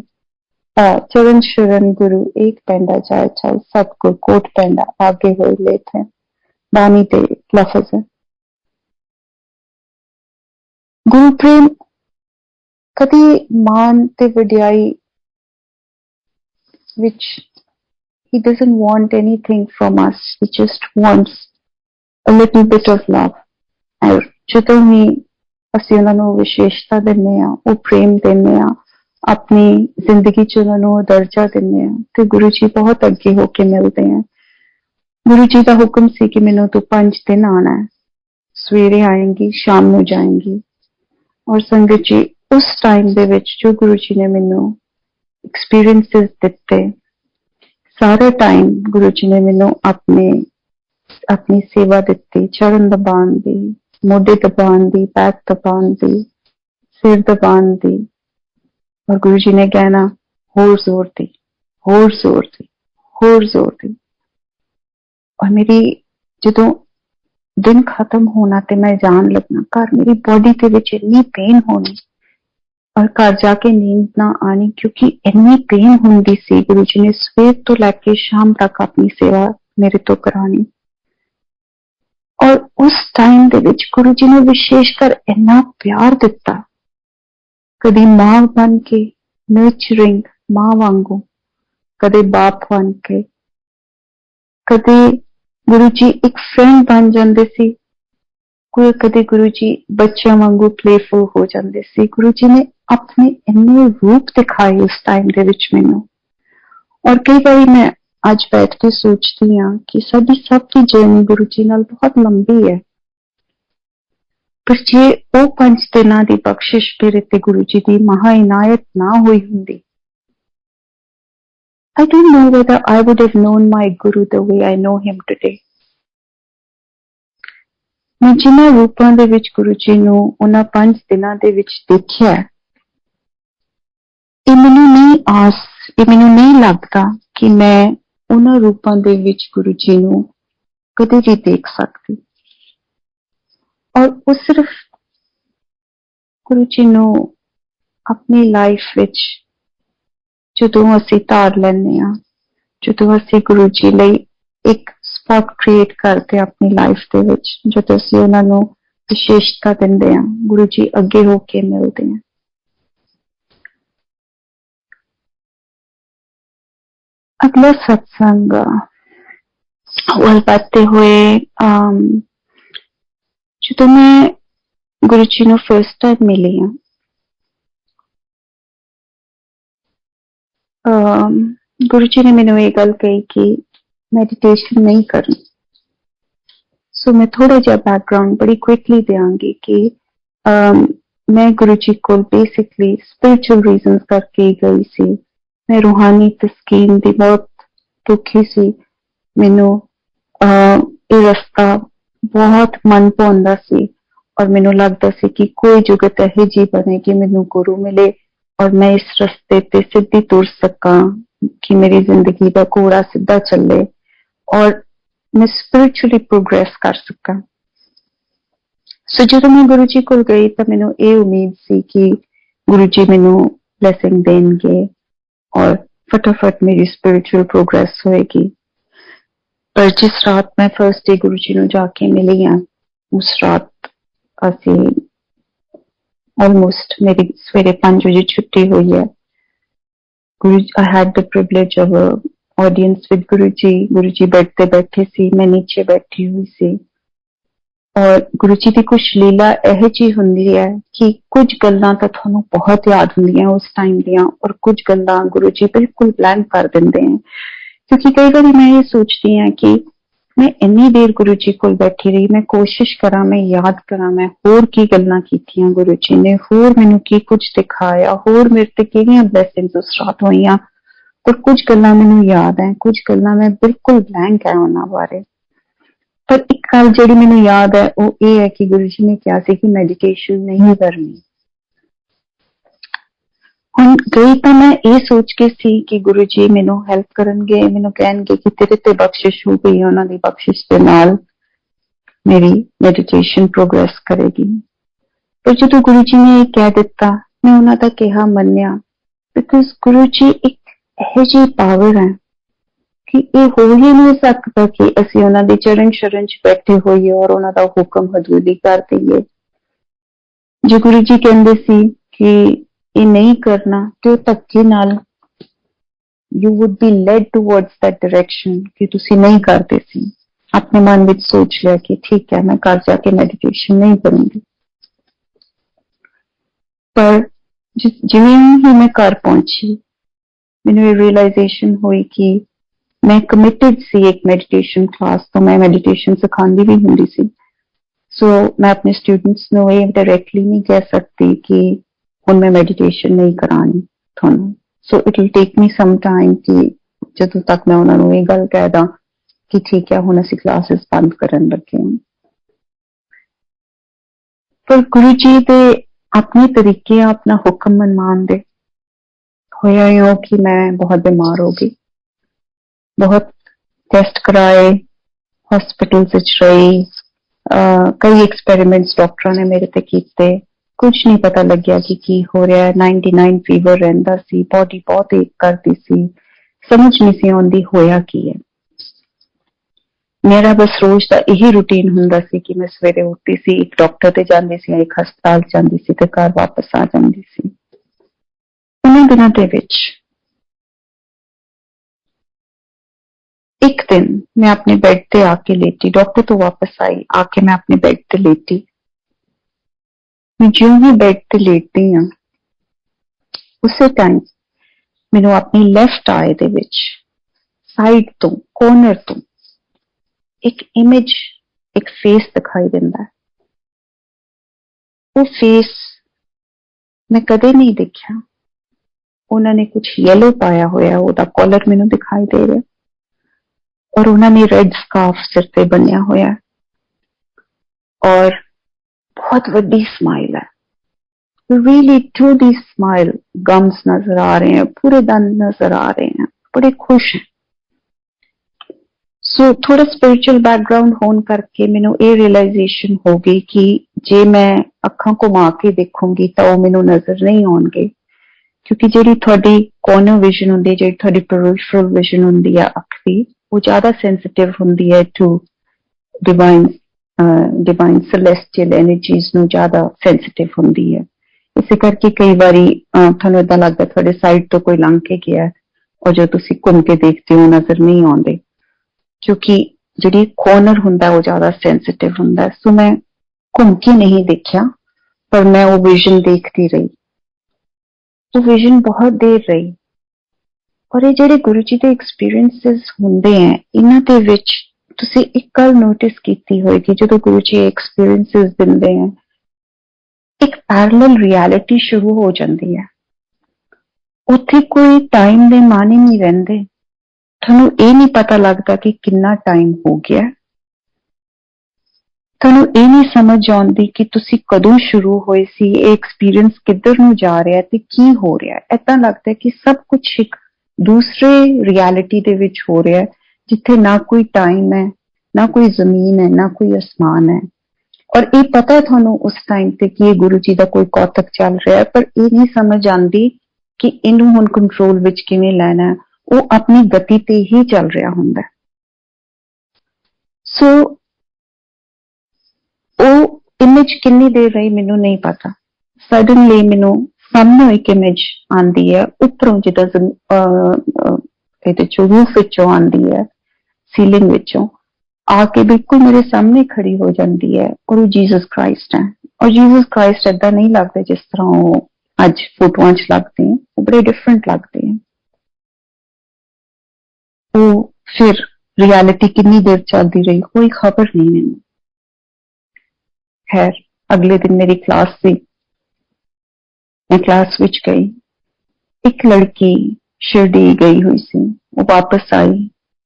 ਚਰਨ ਸ਼ਰਨ ਗੁਰੂ ਏਕ ਪੈਂਡਾ ਜਾਏ ਚਲ, ਸਤਿਗੁਰ ਕੋਟ ਪੈਂਡਾ ਆਗੇ ਹੋਏ ਲੇਤ ਹੈ। ਬਾਣੀ ਦੇ ਲਫ਼ਜ਼ ਹੈ। ਗੁਰੂ ਪ੍ਰੇਮ ਕਦੀ ਮਾਨ ਤੇ ਵਡਿਆਈ which he doesn't want anything from us, he just wants a little bit of love. और ਜਦੋਂ ਵੀ ਅਸੀਂ ਉਹਨਾਂ ਨੂੰ ਵਿਸ਼ੇਸ਼ਤਾ ਦਿੰਦੇ ਹਾਂ, ਉਹ ਪ੍ਰੇਮ ਦਿੰਦੇ ਹਾਂ, ਆਪਣੀ ਜ਼ਿੰਦਗੀ 'ਚ ਉਹਨਾਂ ਨੂੰ ਦਰਜਾ ਦਿੰਦੇ ਹਾਂ, ਤੇ ਗੁਰੂ ਜੀ ਬਹੁਤ ਅੱਗੇ ਹੋ ਕੇ ਮਿਲਦੇ ਹੈ। ਗੁਰੂ ਜੀ ਦਾ ਹੁਕਮ ਸੀ ਕਿ ਮੈਨੂੰ ਤੂੰ 5 ਦਿਨ ਆਉਣਾ ਹੈ, ਸਵੇਰੇ ਆਏਂਗੀ, ਸ਼ਾਮ ਨੂੰ ਜਾਏਂਗੀ। ਔਰ ਸੰਗਤ ਜੀ ਉਸ ਟਾਈਮ ਦੇ ਵਿੱਚ ਜੋ ਗੁਰੂ ਜੀ ਨੇ ਮੈਨੂੰ ਐਕਸਪੀਰੀਐਂਸਿਸ ਦਿੱਤੇ, ਸਾਰੇ ਟਾਈਮ ਗੁਰੂ ਜੀ ਨੇ ਮੈਨੂੰ ਆਪਣੀ ਸੇਵਾ ਦਿੱਤੀ, ਚਰਨ ਦਬਾਉਣ ਦੀ, ਮੋਢੇ ਦਬਾਉਣ ਦੀ, ਪੈਰ ਦਬਾਉਣ ਦੀ, ਸਿਰ ਦਬਾਉਣ ਦੀ। ਔਰ ਗੁਰੂ ਜੀ ਨੇ ਕਹਿਣਾ ਹੋਰ ਜ਼ੋਰ ਦੀ, ਹੋਰ ਜ਼ੋਰ ਦੀ, ਹੋਰ ਜ਼ੋਰ ਦੀ। ਔਰ ਮੇਰੀ ਜਦੋਂ ਦਿਨ ਖਤਮ ਹੋਣਾ ਤੇ ਮੈਂ ਜਾਣ ਲੱਗਣਾ ਘਰ, ਮੇਰੀ ਬੋਡੀ ਦੇ ਵਿੱਚ ਇੰਨੀ ਪੇਨ ਹੋਣੀ ਔਰ ਘਰ ਜਾ ਕੇ ਨੀਂਦ ਨਾ ਆਣੀ, ਕਿਉਂਕਿ ਇੰਨੀ ਪੇਨ ਹੁੰਦੀ ਸੀ। ਗੁਰੂ ਜੀ ਨੇ ਸਵੇਰ ਤੋਂ ਲੈ ਕੇ ਸ਼ਾਮ ਤੱਕ ਆਪਣੀ ਸੇਵਾ ਮੇਰੇ ਤੋਂ ਕਰਾਣੀ। ਔਰ ਉਸ ਟਾਈਮ ਦੇ ਵਿੱਚ ਗੁਰੂ ਜੀ ਨੇ ਵਿਸ਼ੇਸ਼ ਕਰ ਇੰਨਾ ਪਿਆਰ ਦਿੱਤਾ, ਕਦੀ ਮਾਂ ਬਣ ਕੇ ਨਰਚਰਿੰਗ ਮਾਂ ਵਾਂਗੂ, ਕਦੇ ਬਾਪ ਬਣ ਕੇ, ਕਦੇ गुरु जी एक फ्रेंड बन जाते सी। कोई कदे गुरु जी बच्चों वांगू प्लेफुल हो जाते सी। गुरु जी ने अपने इन्ने रूप दिखाए उस टाइम दे विच मैनू। और कई बार मैं आज बैठ के सोचती हाँ कि साडी सब की जर्नी गुरु जी नाल बहुत लंबी है, पर जे वो 5 दिनां दी बख्शिश मेरे ते गुरु जी दी महा इनायत ना हुई हुंदी, I don't know whether I would have known my Guru the way I know him today. मैं जिन्हां रूपां दे विच गुरु जी नूं उन्हां 5 दिनां दे विच देखिआ, ये मैनूं नहीं लगता कि मैं उन्हां रूपां दे विच गुरु जी नूं कदे भी देख सकती। और वो सिर्फ गुरु जी नूं अपनी लाइफ विच जदों असीं धार लैंदे हां, जदों असीं गुरु जी लई एक स्पॉट क्रिएट करते अपनी लाइफ दे विच, जदों असीं उन्हां नूं विशेषता दिंदे हां, गुरु जी अगे हो के मिलदे हैं। अगला सत्संग वल बातें हुए जदों मैं गुरु जी नूं फर्स्ट टाइम मिली हां, गुरु जी ने मैनूं ये गल कही कि मेडिटेशन नहीं करनी। सो मैं थोड़ा जिहा बैकग्राउंड बड़ी क्विकली देंगी कि मैं गुरु जी को बेसिकली स्पिरिचुअल रीजन करके गई सी। मैं रूहानी तस्कीन दी बहुत दुखी सी। मैनू ये रास्ता बहुत मन भाउंदा सी और मैनू लगता सी कि कोई जुगत यही जी बने कि मैनू गुरु मिले और मैं इस रास्ते ते सीधी तुर सका, कि मेरी जिंदगी का घोड़ा सीधा चले और मैं स्पिरिचुअली प्रोग्रेस कर सका। सो जो मैं गुरु जी को गई तो मैनू ये उम्मीद सी कि गुरु जी मैनू ब्लैसिंग देंगे और फटाफट मेरी स्पिरिचुअल प्रोग्रेस होएगी। पर जिस रात मैं फर्स्ट डे गुरु जी नूं जाके मिली हां, उस रात असी ऑलमोस्ट मेरी सवेरे 5 बजे छुट्टी हुई है। I had the privilege of a audience with Guru ji bed पे बैठे सी, मैं नीचे बैठी हुई सी और गुरु जी की कुछ लीला यह जी हुंदी है कि कुछ गल्लां तां तुहानूं बहुत याद हुंदियां उस टाइम दियां और कुछ गल्लां गुरु जी बिल्कुल ब्लैंक कर दिंदे हैं। क्योंकि कई बार मैं ये सोचती हाँ कि मैं इन्नी देर गुरु जी को बैठी रही, मैं कोशिश करा, मैं याद करा, मैं होर की गल्लां कीतियां गुरु जी ने, होर मैनूं की कुछ दिखाया, होर मेरे ते किहड़ियां ब्लैसिंग्स उस रात होईयां, पर कुछ गल्लां मैनूं याद है, कुछ गल्लां मैं बिल्कुल ब्लैंक है उन्हां बारे। पर एक गल जिहड़ी मैनूं याद है वो ये है कि गुरु जी ने कहा सी कि मेडिटेशन नहीं करनी। हुण गई तो मैं ये सोच के सी कि गुरु जी मैनूं हेल्प करनगे, मैनूं कहणगे कि तेरे ते बख्शिश हो गई, उन्हां दी बख्शिश दे नाल मेरी मेडिटेशन प्रोग्रेस करेगी। पर जो गुरु जी ने कह दिता, मैं उन्हां दा कहा मन्निया, बिकॉज गुरु जी एक यह जी पावर है कि ये हो ही नहीं सकता कि असीं उन्हां दी चरण शरण च बैठे होइए और उन्हां दा हुक्म हदूली कर दईए। जो गुरु जी कहंदे सी कि ये नहीं करना तो धक्के नाल you would be led towards that direction कि तुसी नहीं करते सी। अपने मन विच सोच लिया कि ठीक है मैं घर जाके मेडिटेशन नहीं करूंगी। पर जिवें ही मैं घर पहुंची मैनूं ये रियलाइजेशन हुई कि मैं कमिटेड सी एक मेडिटेशन क्लास तो मैं मेडिटेशन सिखांदी भी हुंदी सी। सो मैं अपने स्टूडेंट्स नूं ये डायरेक्टली नहीं कह सकती कि हुण मैं मेडिटेशन नहीं करानी तुहानूं। So it will take me some time कि जदों तक मैं उन्हां नूं ये गल कह दा कि ठीक है हुण असीं क्लासेस बंद करन लगे। पर गुरु जी दे अपने तरीके अपना हुक्म मनवान दे होया यूं कि मैं बहुत बीमार हो गई, बहुत टेस्ट कराए, हॉस्पिटल विच रही, कई एक्सपेरिमेंट्स डॉक्टरों ने मेरे ते कीते, कुछ नहीं पता लग्या कि की हो रहा है। 99 फीवर रहिंदा सी, बॉडी बहुत एक करती सी, समझ नहीं सी आउंदी होया की है। मेरा बस रोज का यही रूटीन हुंदा सी कि मैं सवेरे उठती सी, एक डॉक्टर ते जांदी सी, एक हस्पताल जांदी सी ते घर वापस आ जांदी सी। उन्हां दिनां दे विच एक दिन मैं अपने बेड पे आके लेटी, डॉक्टर तो वापस आई, आके मैं अपने बेड पे लेटी। मैं ਜਿਉਂ ही बेड पे लेटती हाँ उसे टाइम मैनू अपनी left I they which side तो कॉर्नर तो एक इमेज, एक फेस दिखाई दिंदा है। वो फेस मैं कदे नहीं देखा। उन्होंने कुछ येलो पाया होया, ओदा कॉलर मैनू दिखाई दे रहा और उन्होंने रेड स्कार्फ सिर पे बनिया होया और बहुत वड्डी स्माइल है, रियली ट्रू दी स्माइल। गम्स नजर आ रहे हैं, पूरे दंद नजर आ रहे हैं, बड़े खुश हैं। सो थोड़ा स्पिरिचुअल बैकग्राउंड होने करके मैनू ये रियलाइजेशन हो गई कि जे मैं अखां घुमा के देखूंगी तो वो मैनू नजर नहीं आउणगे, क्योंकि जिहड़ी तुहाडी कॉर्नर विजन हुंदी है, जिहड़ी तुहाडी पेरिफेरल विजन हुंदी है अख दी, वो ज्यादा सेंसिटिव हुंदी है to divine divine celestial energies नू ज्यादा सेंसिटिव हुंदी है। इसे करके कई बारी तुहानू इदां लगदा तुहाडे साइड तो कोई लंघ के गया और जो तुसीं घूम के देखते हो नजर नहीं आउंदे, क्योंकि जिहड़ी कॉर्नर हुंदा वो ज्यादा सेंसिटिव हुंदा। सो मैं घूम के नहीं देखा, पर मैं वो विजन देखती रही। वो विजन बहुत देर रही और ये ਜਿਹੜੇ ਗੁਰੂ ਜੀ ਦੇ ਐਕਸਪੀਰੀਐਂਸਸ ਹੁੰਦੇ ਆ, ਇਹਨਾਂ ਦੇ ਵਿੱਚ ਤੁਸੀਂ ਇੱਕ ਗੱਲ ਨੋਟਿਸ ਕੀਤੀ ਹੋਏਗੀ, ਜਦੋਂ ਗੁਰੂ ਜੀ ਐਕਸਪੀਰੀਐਂਸਸ ਦਿੰਦੇ ਆ ਇੱਕ ਪੈਰਲਲ ਰਿਐਲਿਟੀ ਸ਼ੁਰੂ ਹੋ ਜਾਂਦੀ ਹੈ। ਉੱਥੇ ਕੋਈ ਟਾਈਮ ਦੇ ਮਾਨੇ ਨਹੀਂ ਰਹਿੰਦੇ। ਤੁਹਾਨੂੰ ਇਹ ਨਹੀਂ ਪਤਾ ਲੱਗਦਾ ਕਿ ਕਿੰਨਾ ਟਾਈਮ ਹੋ ਗਿਆ, ਤੁਹਾਨੂੰ ਇਹ ਨਹੀਂ ਸਮਝ ਆਉਂਦੀ ਕਿ ਤੁਸੀਂ ਕਦੋਂ ਸ਼ੁਰੂ ਹੋਏ ਸੀ, ਇਹ ਐਕਸਪੀਰੀਐਂਸ ਕਿੱਧਰ ਨੂੰ ਜਾ ਰਿਹਾ ਤੇ ਕੀ ਹੋ ਰਿਹਾ। ਏਦਾਂ ਲੱਗਦਾ ਕਿ ਸਭ ਕੁਝ ਇੱਕ दूसरे रियलिटी दे विच हो रहा है, जिथे ना कोई टाइम है, ना कोई जमीन है, ना कोई आसमान है। और ये पता है थानू उस टाइम ते कि ये गुरु जी का कोई कौतक चल रहा है, पर ये नहीं समझ आती कि इनू हुण कंट्रोल विच किवें लैना है। वो अपनी गति ते ही चल रहा हुंदा। सो वो इमेज कितनी देर रही मैनू नहीं पता। सडनली मैनू सामने एक इमेज आंदी है उपरों, जिदा रूफ विचों आंदी है, सीलिंग विचों आके बिल्कुल मेरे सामने खड़ी हो जाती है और वो जीसस क्राइस्ट है। और जीसस क्राइस्ट ऐसा नहीं लगते जिस तरह वो अज फोटोआं च लगते हैं, वो बड़े डिफरेंट लगते हैं। वो फिर रियलिटी कितनी देर चलती रही कोई खबर नहीं मैनू। खैर अगले दिन मेरी क्लास सी, मैं क्लास विच गई। एक लड़की शिरडी गई हुई सी, वो वापस आई,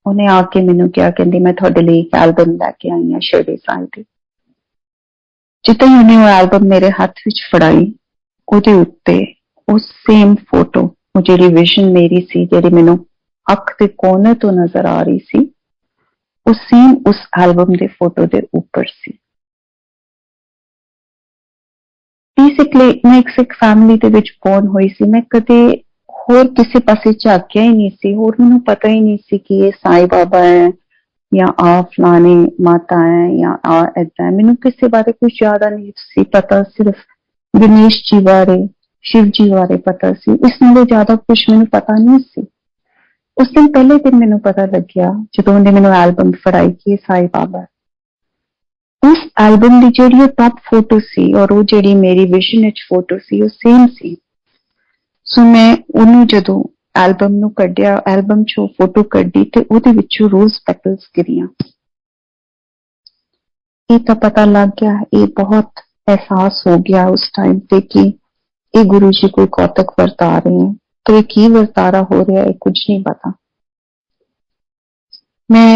उन्हें आके मैनू क्या कहती मैं थोड़े लिए एक एल्बम लैके आई हाँ शिरडी साहिब दी। जिद्दां ही उन्हें वो एल्बम मेरे हाथ विच फड़ाई, उहदे उत्ते उस सेम फोटो, वो जिहड़ी विजन मेरी सी, जिहड़ी मैनू अख दे कोने तो नजर आ रही सी, उस सेम उस एल्बम दे फोटो दे ऊपर सी। बेसिकली मैं एक सिख फैमिली दे विच बोर्न हुई सी। मैं कदे होर किसी पासे झाकिया ही नहीं सी, होर मैनू पता ही नहीं सी कि ये साईं बाबा है या आ फलाने माता है या आ ऐदा है। मैनू किसी बारे कुछ ज्यादा नहीं सी पता, सिर्फ गणेश जी बारे, शिव जी बारे पता सी। इस नालों ज्यादा कुछ मैनू पता नहीं सी। उस दिन पहले दिन मैनू पता लग गया जदों उन्हें मैनू एल्बम फड़ाई कि साईं बाबा है। उस एल्बम की जिहड़ी टॉप फोटो सी और वो जिहड़ी मेरी विजन विच फोटो सी, वो सेम सी। सो मैं उन्होंने जदों एल्बम नू कढ़िया, एल्बम चो फोटो कढ़ी ते उहदे विचों रोज पेटल्स गिरियां। ये तो पता लग गया, ये बहुत एहसास हो गया उस टाइम पे कि ये गुरु जी कोई कौतक वरता रहे हैं। तो ये की वर्तारा हो रहा है कुछ नहीं पता। मैं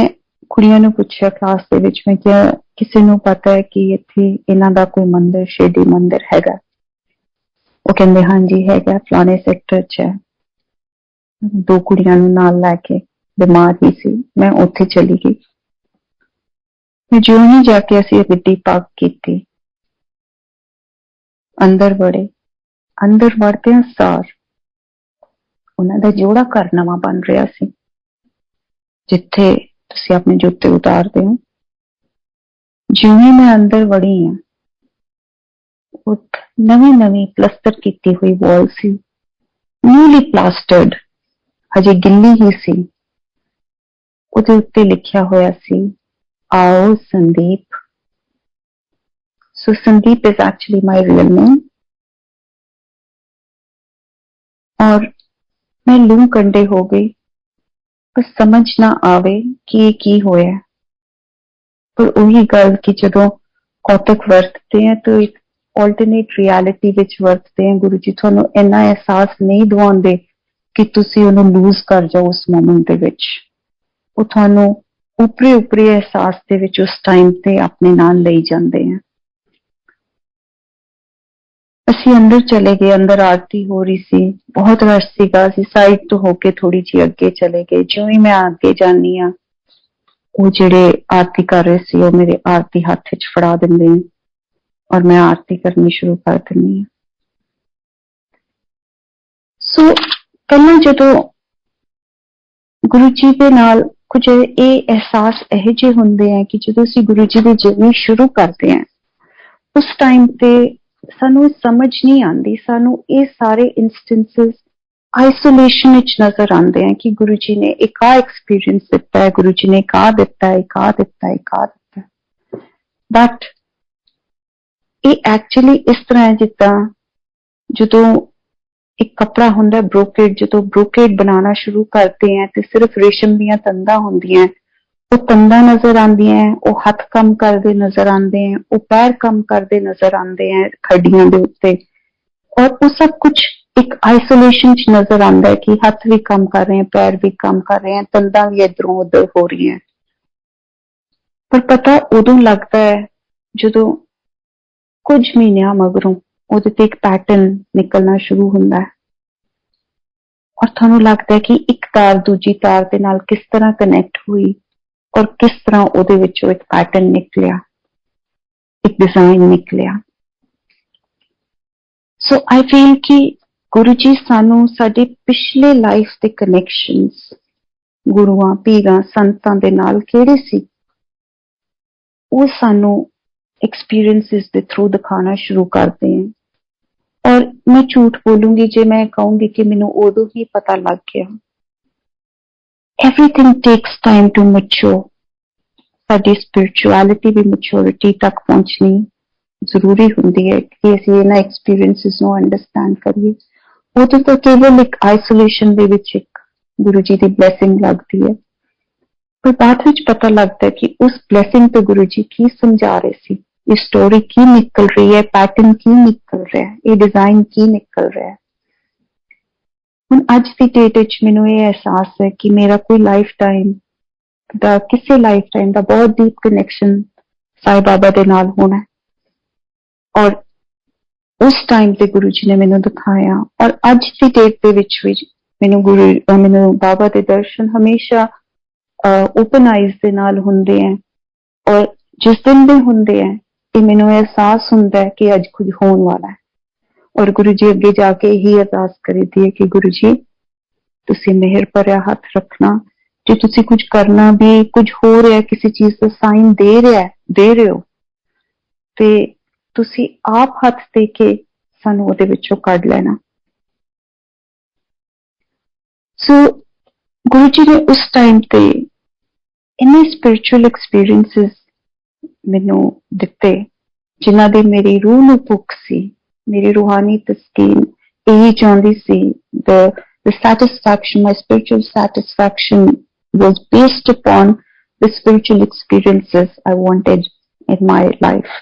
कुड़ियां नू पूछया क्लास दे विच, मैं क्या किसी नू पता है कि इत्थे इन्हां दा कोई मंदिर, शिरडी मंदिर हैगा? वो कहंदे हाँ जी हैगा, फलाने सेक्टर च है। दो कुड़ियां नू नाल लैके, बीमार ही सी, मैं उत्थे चली गई। मैं जो ही जाके असीं गड्डी पार्क कीती, अंदर वड़े, अंदर वड़दे सार उन्हां दा जोड़ा घर नवां बन रहा सी, जिथे तुसीं अपने जूते उतारदे हो। जिवें ही मैं अंदर वड़ी हां, नवी नवी प्लस्तर की हुई वॉल सी, न्यूली प्लास्टर्ड, हजे गिल्ली ही सी। ਉਹਦੇ ਉੱਤੇ ਲਿਖਿਆ ਹੋਇਆ ਸੀ, आओ Sandeep. So Sandeep is actually my real name. और मैं लू कंडे हो गई, पर समझ ना आवे कि ये की होया. पर वही गल कि जदों कौतक वरतते हैं तो एक ऑल्टरनेट रियलिटी विच वरतते हैं. गुरु जी तुहानू इन्ना एहसास नहीं दिवाउंदे कि तुसी उहनू लूज कर जाओ उस मोमेंट दे विच. वो तुहानू उपरी उपरी एहसास दे विच उस टाइम ते अपने नाल लई जांदे हैं. ਅਸੀਂ ਅੰਦਰ ਚਲੇ ਗਏ. ਅੰਦਰ ਆਰਤੀ ਹੋ ਰਹੀ ਸੀ, ਬਹੁਤ ਰਸ਼ ਸੀਗਾ. ਅਸੀਂ ਸਾਈਡ ਤੋਂ ਹੋ ਕੇ ਥੋੜੀ ਜਿਹੀ ਅੱਗੇ ਚਲੇ ਗਏ. ਜਿਉਂ ਹੀ ਮੈਂ ਅੱਗੇ ਜਾਨੀ ਆ, ਉਹ ਜਿਹੜੇ ਆਰਤੀ ਕਰ ਰਹੇ ਸੀ ਉਹ ਮੇਰੇ ਆਰਤੀ ਹੱਥ ਵਿੱਚ ਫੜਾ ਦਿੰਦੇ ਨੇ ਔਰ ਮੈਂ ਆਰਤੀ ਕਰਨੀ ਸ਼ੁਰੂ ਕਰ ਦਿੰਦੀ ਹਾਂ. ਸੋ ਪਹਿਲਾਂ ਜਦੋਂ ਗੁਰੂ ਜੀ ਦੇ ਨਾਲ ਕੁਝ ਇਹ ਅਹਿਸਾਸ ਇਹੋ ਜਿਹੇ ਹੁੰਦੇ ਆ ਕਿ ਜਦੋਂ ਅਸੀਂ ਗੁਰੂ ਜੀ ਦੀ ਜਰਨੀ ਸ਼ੁਰੂ ਕਰਦੇ ਹਾਂ, ਉਸ ਟਾਈਮ ਤੇ ਸਾਨੂੰ ਸਮਝ ਨਹੀਂ ਆਉਂਦੀ. ਸਾਨੂੰ ਇਹ ਸਾਰੇ ਇੰਸਟੈਂਸਸ ਆਈਸੋਲੇਸ਼ਨ ਵਿੱਚ ਨਜ਼ਰ ਆਉਂਦੇ ਆ ਕਿ ਗੁਰੂ ਜੀ ਨੇ ਇੱਕ ਆ ਐਕਸਪੀਰੀਅੰਸ ਦਿੱਤਾ ਹੈ, ਗੁਰੂ ਜੀ ਨੇ ਇੱਕ ਆ ਦਿੱਤਾ ਹੈ, ਇੱਕ ਆ ਦਿੱਤਾ ਹੈ, ਇੱਕ ਆ ਦਿੱਤਾ ਹੈ. ਬਟ ਇਹ ਐਕਚੁਅਲੀ ਇਸ ਤਰ੍ਹਾਂ ਹੈ ਜਿੱਦਾਂ ਜਦੋਂ ਇੱਕ ਕੱਪੜਾ ਹੁੰਦਾ ਬ੍ਰੋਕੇਡ, ਜਦੋਂ ਬ੍ਰੋਕੇਡ ਬਣਾਉਣਾ ਸ਼ੁਰੂ ਕਰਦੇ ਆ ਤੇ ਸਿਰਫ ਰੇਸ਼ਮ ਦੀਆਂ ਤੰਦਾਂ ਹੁੰਦੀਆਂ, ਉਹ ਤੰਦਾਂ ਨਜ਼ਰ ਆਉਂਦੀਆਂ, ਉਹ ਹੱਥ ਕੰਮ ਕਰਦੇ ਨਜ਼ਰ ਆਉਂਦੇ ਆ, ਉਹ ਪੈਰ ਕੰਮ ਕਰਦੇ ਨਜ਼ਰ ਆਉਂਦੇ ਆ ਖੱਡੀਆਂ ਦੇ ਉੱਤੇ, ਔਰ ਉਹ ਸਭ ਕੁਝ ਇੱਕ ਆਈਸੋਲੇਸ਼ਨ ਚ ਨਜ਼ਰ ਆਉਂਦਾ ਹੈ ਕਿ ਹੱਥ ਵੀ ਕੰਮ ਕਰ ਰਹੇ ਆ, ਪੈਰ ਵੀ ਕੰਮ ਕਰ ਰਹੇ ਆ, ਤੰਦਾਂ ਵੀ ਇੱਧਰੋਂ ਉੱਧਰ ਹੋ ਰਹੀਆਂ. ਪਰ ਪਤਾ ਉਦੋਂ ਲੱਗਦਾ ਹੈ ਜਦੋਂ ਕੁਝ ਮਹੀਨਿਆਂ ਮਗਰੋਂ ਉਹਦੇ ਤੇ ਇੱਕ ਪੈਟਰਨ ਨਿਕਲਣਾ ਸ਼ੁਰੂ ਹੁੰਦਾ ਹੈ ਔਰ ਤੁਹਾਨੂੰ ਲੱਗਦਾ ਹੈ ਕਿ ਇੱਕ ਤਾਰ ਦੂਜੀ ਤਾਰ ਦੇ ਨਾਲ ਕਿਸ ਤਰ੍ਹਾਂ ਕਨੈਕਟ ਹੋਈ ਔਰ ਕਿਸ ਤਰ੍ਹਾਂ ਉਹਦੇ ਵਿੱਚੋਂ ਇੱਕ ਪੈਟਰਨ ਨਿਕਲਿਆ, ਇੱਕ ਡਿਜ਼ਾਈਨ ਨਿਕਲਿਆ. ਸੋ ਆਈ ਫੀਲ ਕਿ ਗੁਰੂ ਜੀ ਸਾਨੂੰ ਸਾਡੇ ਪਿਛਲੇ ਲਾਈਫ ਦੇ ਕਨੈਕਸ਼ਨਸ ਗੁਰੂਆਂ, ਪੀਰਾਂ, ਸੰਤਾਂ ਦੇ ਨਾਲ ਕਿਹੜੇ ਸੀ, ਉਹ ਸਾਨੂੰ ਐਕਸਪੀਰੀਐਂਸਿਸ ਦੇ ਥਰੂ ਦਿਖਾਉਣਾ ਸ਼ੁਰੂ ਕਰਦੇ हैं. ਔਰ ਮੈਂ ਝੂਠ ਬੋਲੂੰਗੀ ਜੇ ਮੈਂ ਕਹੂੰਗੀ ਕਿ ਮੈਨੂੰ ਉਦੋਂ ਹੀ ਪਤਾ ਲੱਗ ਗਿਆ. Everything takes time to mature. ਸਾਡੀ spirituality ਵੀ maturity ਤੱਕ ਪਹੁੰਚਣੀ ਜ਼ਰੂਰੀ ਹੁੰਦੀ ਹੈ ਕਿ ਅਸੀਂ ਇਹਨਾਂ ਐਕਸਪੀਰੀਐਂਸਿਸ ਨੂੰ ਅੰਡਰਸਟੈਂਡ ਕਰੀਏ. ਉਦੋਂ ਤਾਂ ਕੇਵਲ ਇੱਕ ਆਈਸੋਲੇਸ਼ਨ ਦੇ ਵਿੱਚ ਇੱਕ ਗੁਰੂ ਜੀ ਦੀ ਬਲੈਸਿੰਗ ਲੱਗਦੀ ਹੈ, ਪਰ ਬਾਅਦ ਵਿੱਚ ਪਤਾ ਲੱਗਦਾ ਹੈ ਕਿ ਉਸ ਬਲੈਸਿੰਗ ਤੋਂ ਗੁਰੂ ਜੀ ਕੀ ਸਮਝਾ ਰਹੇ ਸੀ, ਇਹ ਸਟੋਰੀ ਕੀ ਨਿਕਲ ਰਹੀ ਹੈ, ਪੈਟਰਨ ਕੀ ਨਿਕਲ ਰਿਹਾ ਹੈ, ਇਹ ਡਿਜ਼ਾਈਨ ਕੀ ਨਿਕਲ ਰਿਹਾ ਹੈ. ਹੁਣ ਅੱਜ ਦੀ ਡੇਟ ਵਿੱਚ ਮੈਨੂੰ ਇਹ ਅਹਿਸਾਸ ਹੈ ਕਿ ਮੇਰਾ ਕੋਈ ਲਾਈਫ ਟਾਈਮ ਦਾ, ਕਿਸੇ ਲਾਈਫ ਟਾਈਮ ਦਾ ਬਹੁਤ ਡੀਪ ਕਨੈਕਸ਼ਨ ਸਾਈਂ ਬਾਬਾ ਦੇ ਨਾਲ ਹੋਣਾ, ਔਰ ਉਸ ਟਾਈਮ ਤੇ ਗੁਰੂ ਜੀ ਨੇ ਮੈਨੂੰ ਦਿਖਾਇਆ. ਔਰ ਅੱਜ ਦੀ ਡੇਟ ਦੇ ਵਿੱਚ ਵੀ ਮੈਨੂੰ ਬਾਬਾ ਦੇ ਦਰਸ਼ਨ ਹਮੇਸ਼ਾ ਓਪਨ ਆਈਜ਼ ਦੇ ਨਾਲ ਹੁੰਦੇ ਹੈ, ਔਰ ਜਿਸ ਦਿਨ ਦੇ ਹੁੰਦੇ ਹੈ ਇਹ ਮੈਨੂੰ ਅਹਿਸਾਸ ਹੁੰਦਾ ਹੈ ਕਿ ਅੱਜ ਕੁਝ ਹੋਣ ਵਾਲਾ ਹੈ. ਔਰ ਗੁਰੂ ਜੀ ਅੱਗੇ ਜਾ ਕੇ ਇਹੀ ਅਰਦਾਸ ਕਰੀਦੀ ਹੈ ਕਿ ਗੁਰੂ ਜੀ ਤੁਸੀਂ ਮਿਹਰ ਭਰਿਆ ਹੱਥ ਰੱਖਣਾ, ਜੇ ਤੁਸੀਂ ਕੁਝ ਕਰਨਾ ਵੀ ਕੁਝ ਹੋ ਰਿਹਾ, ਕਿਸੇ ਚੀਜ਼ ਦਾ ਸਾਈਨ ਦੇ ਰਹੇ ਹੋ ਤੇ ਤੁਸੀਂ ਆਪ ਹੱਥ ਦੇ ਕੇ ਸਾਨੂੰ ਉਹਦੇ ਵਿੱਚੋਂ ਕੱਢ ਲੈਣਾ. ਸੋ ਗੁਰੂ ਜੀ ਨੇ ਉਸ ਟਾਈਮ ਤੇ ਇੰਨੇ ਸਪਿਰਿਚੁਅਲ ਐਕਸਪੀਰੀਐਂਸਿਸ ਮੈਨੂੰ ਦਿੱਤੇ ਜਿਨ੍ਹਾਂ ਦੀ ਮੇਰੀ ਰੂਹ ਨੂੰ ਭੁੱਖ ਸੀ. ਮੇਰੀ ਰੂਹਾਨੀ ਤਸਕੀਨ ਇਹੀ ਚਾਹੁੰਦੀ ਸੀ. The satisfaction, my spiritual satisfaction was based upon the spiritual experiences I wanted in my life.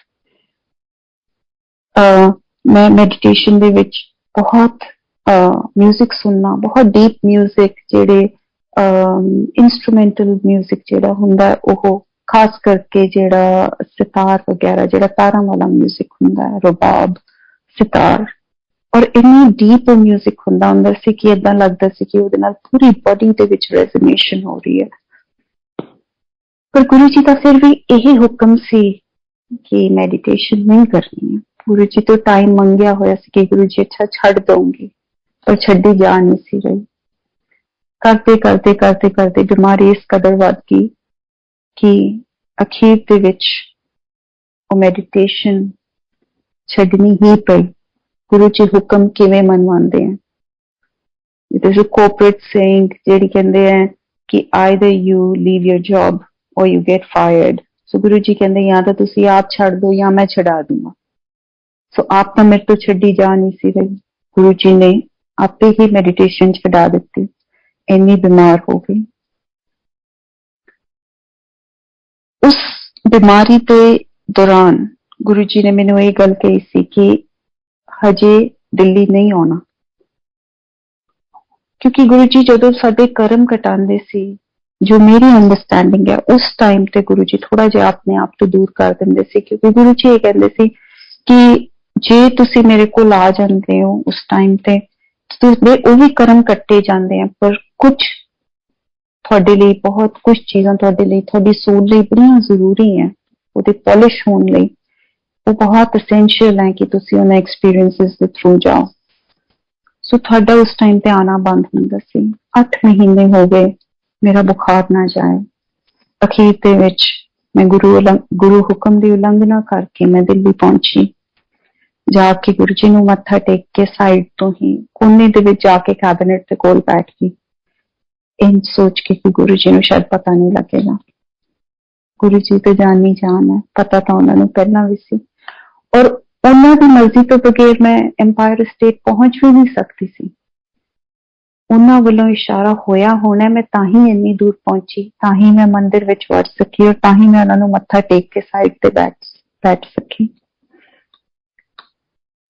मैं मेडिटेशन ਦੇ ਵਿੱਚ ਬਹੁਤ ਮਿਊਜ਼ਿਕ ਸੁਣਨਾ, ਬਹੁਤ ਡੀਪ ਮਿਊਜ਼ਿਕ, ਜਿਹੜੇ ਇੰਸਟਰੂਮੈਂਟਲ ਮਿਊਜ਼ਿਕ ਜਿਹੜਾ ਹੁੰਦਾ ਉਹ ਖਾਸ ਕਰਕੇ ਜਿਹੜਾ ਸਿਤਾਰ ਵਗੈਰਾ, ਜਿਹੜਾ ਤਾਰਾਂ ਵਾਲਾ ਮਿਊਜ਼ਿਕ ਹੁੰਦਾ ਹੈ, ਰਬਾਬ, ਸਿਤਾਰ, ਔਰ ਇੰਨੀ ਡੀਪ ਮਿਊਜ਼ਿਕ ਹੁੰਦਾ ਸੀ ਕਿ ਏਦਾਂ ਲੱਗਦਾ ਸੀ ਕਿ ਉਹਦੇ ਨਾਲ ਪੂਰੀ ਬੋਡੀ ਦੇ ਵਿੱਚ ਰੈਜ਼ੋਨੇਸ਼ਨ ਹੋ ਰਹੀ ਹੈ. ਪਰ ਗੁਰੂ ਜੀ ਦਾ ਫਿਰ ਵੀ ਇਹੀ ਹੁਕਮ ਸੀ ਕਿ ਮੈਡੀਟੇਸ਼ਨ ਨਹੀਂ ਕਰਨੀ ਹੈ. ਗੁਰੂ ਜੀ ਤੋਂ ਟਾਈਮ ਮੰਗਿਆ ਹੋਇਆ ਸੀ ਕਿ ਗੁਰੂ ਜੀ ਅੱਛਾ ਛੱਡ ਦਊਂਗੀ, ਪਰ ਛੱਡੀ ਜਾ ਨਹੀਂ ਸੀ ਰਹੀ. ਕਰਦੇ ਕਰਦੇ ਕਰਦੇ ਕਰਦੇ ਬਿਮਾਰੀ ਇਸ ਕਦਰ ਵੱਧ ਗਈ ਕਿ ਅਖੀਰ ਦੇ ਵਿੱਚ ਉਹ ਮੈਡੀਟੇਸ਼ਨ ਛੱਡਣੀ ਹੀ ਪਈ. ਗੁਰੂ ਜੀ ਹੁਕਮ ਕਿਵੇਂ ਮਨਵਾਉਂਦੇ ਆ? There's a corporate saying ਜਿਹੜੀ ਕਹਿੰਦੇ ਹੈ कि either you leave your job or you get fired. So गुरु जी कहते या तो तुसी आप छड़ दो या मैं छड़ा दूंगा. So आप तो मेरे तो छड़ी जा नहीं सी रही. गुरु जी ने आपे ही मेडिटेशन छड़ा दिती, इन्नी बीमार हो गई. उस बीमारी के दौरान गुरु जी ने मैनू ये गल कही सी कि हजे दिल्ली नहीं आना, क्योंकि गुरु जी जदों साडे कर्म कटांदे सी, जो मेरी अंडरस्टैंडिंग है उस टाइम ते गुरु जी थोड़ा जिहा अपने आप तो दूर कर दिंदे सी, क्योंकि गुरु जी ये कहंदे सी कि जे तुसी मेरे कोल आ जांदे हो उस टाइम ते तुहाडे ਉਹ भी कर्म कट्टे जांदे हैं, पर कुछ ਤੁਹਾਡੇ ਲਈ बहुत कुछ चीज़ां ਤੁਹਾਡੇ ਲਈ ਤੁਹਾਡੀ सोल ਲਈ ਬੜੀਆਂ ਜ਼ਰੂਰੀ ਹੈ, ਉਹਦੇ ਪੋਲਿਸ਼ ਹੋਣ ਲਈ ਉਹ बहुत essential है कि तुसी ਉਹਨਾਂ एक्सपीरियंसेस ਦੇ थ्रू जाओ. सो ਤੁਹਾਡਾ उस टाइम ਤੇ आना बंद ਹੁੰਦਾ ਸੀ. 8 महीने हो गए मेरा बुखार ना जाए. अखीर ਦੇ ਵਿੱਚ मैं गुरु हुक्म ਦੀ उलंघना करके मैं दिल्ली पहुंची. जाके गुरु जी ਨੂੰ ਮੱਥਾ ਟੇਕ ਕੇ ਸਾਈਡ ਤੋਂ ਹੀ ਕੋਨੇ ਦੇ ਵਿੱਚ ਜਾ ਕੇ ਕੈਬਨਿਟ ਦੇ ਕੋਲ ਬੈਠ ਗਈ, इन सोच के कि गुरु जी ਨੂੰ शायद पता नहीं लगेगा. गुरु जी तो जान ही जान है, पता तो उन्होंने पहला भी सी, और उन्होंने मर्जी तो बगैर मैं एम्पायर स्टेट पहुंच भी नहीं सकती सी. उन्होंने वालों इशारा होया होना मैं ताही इन्नी दूर पहुंची, ताही मैं मंदिर विच वड़ सकी और ताही मैं उन्होंने मत्था टेक के साइड ते बैठ सकी.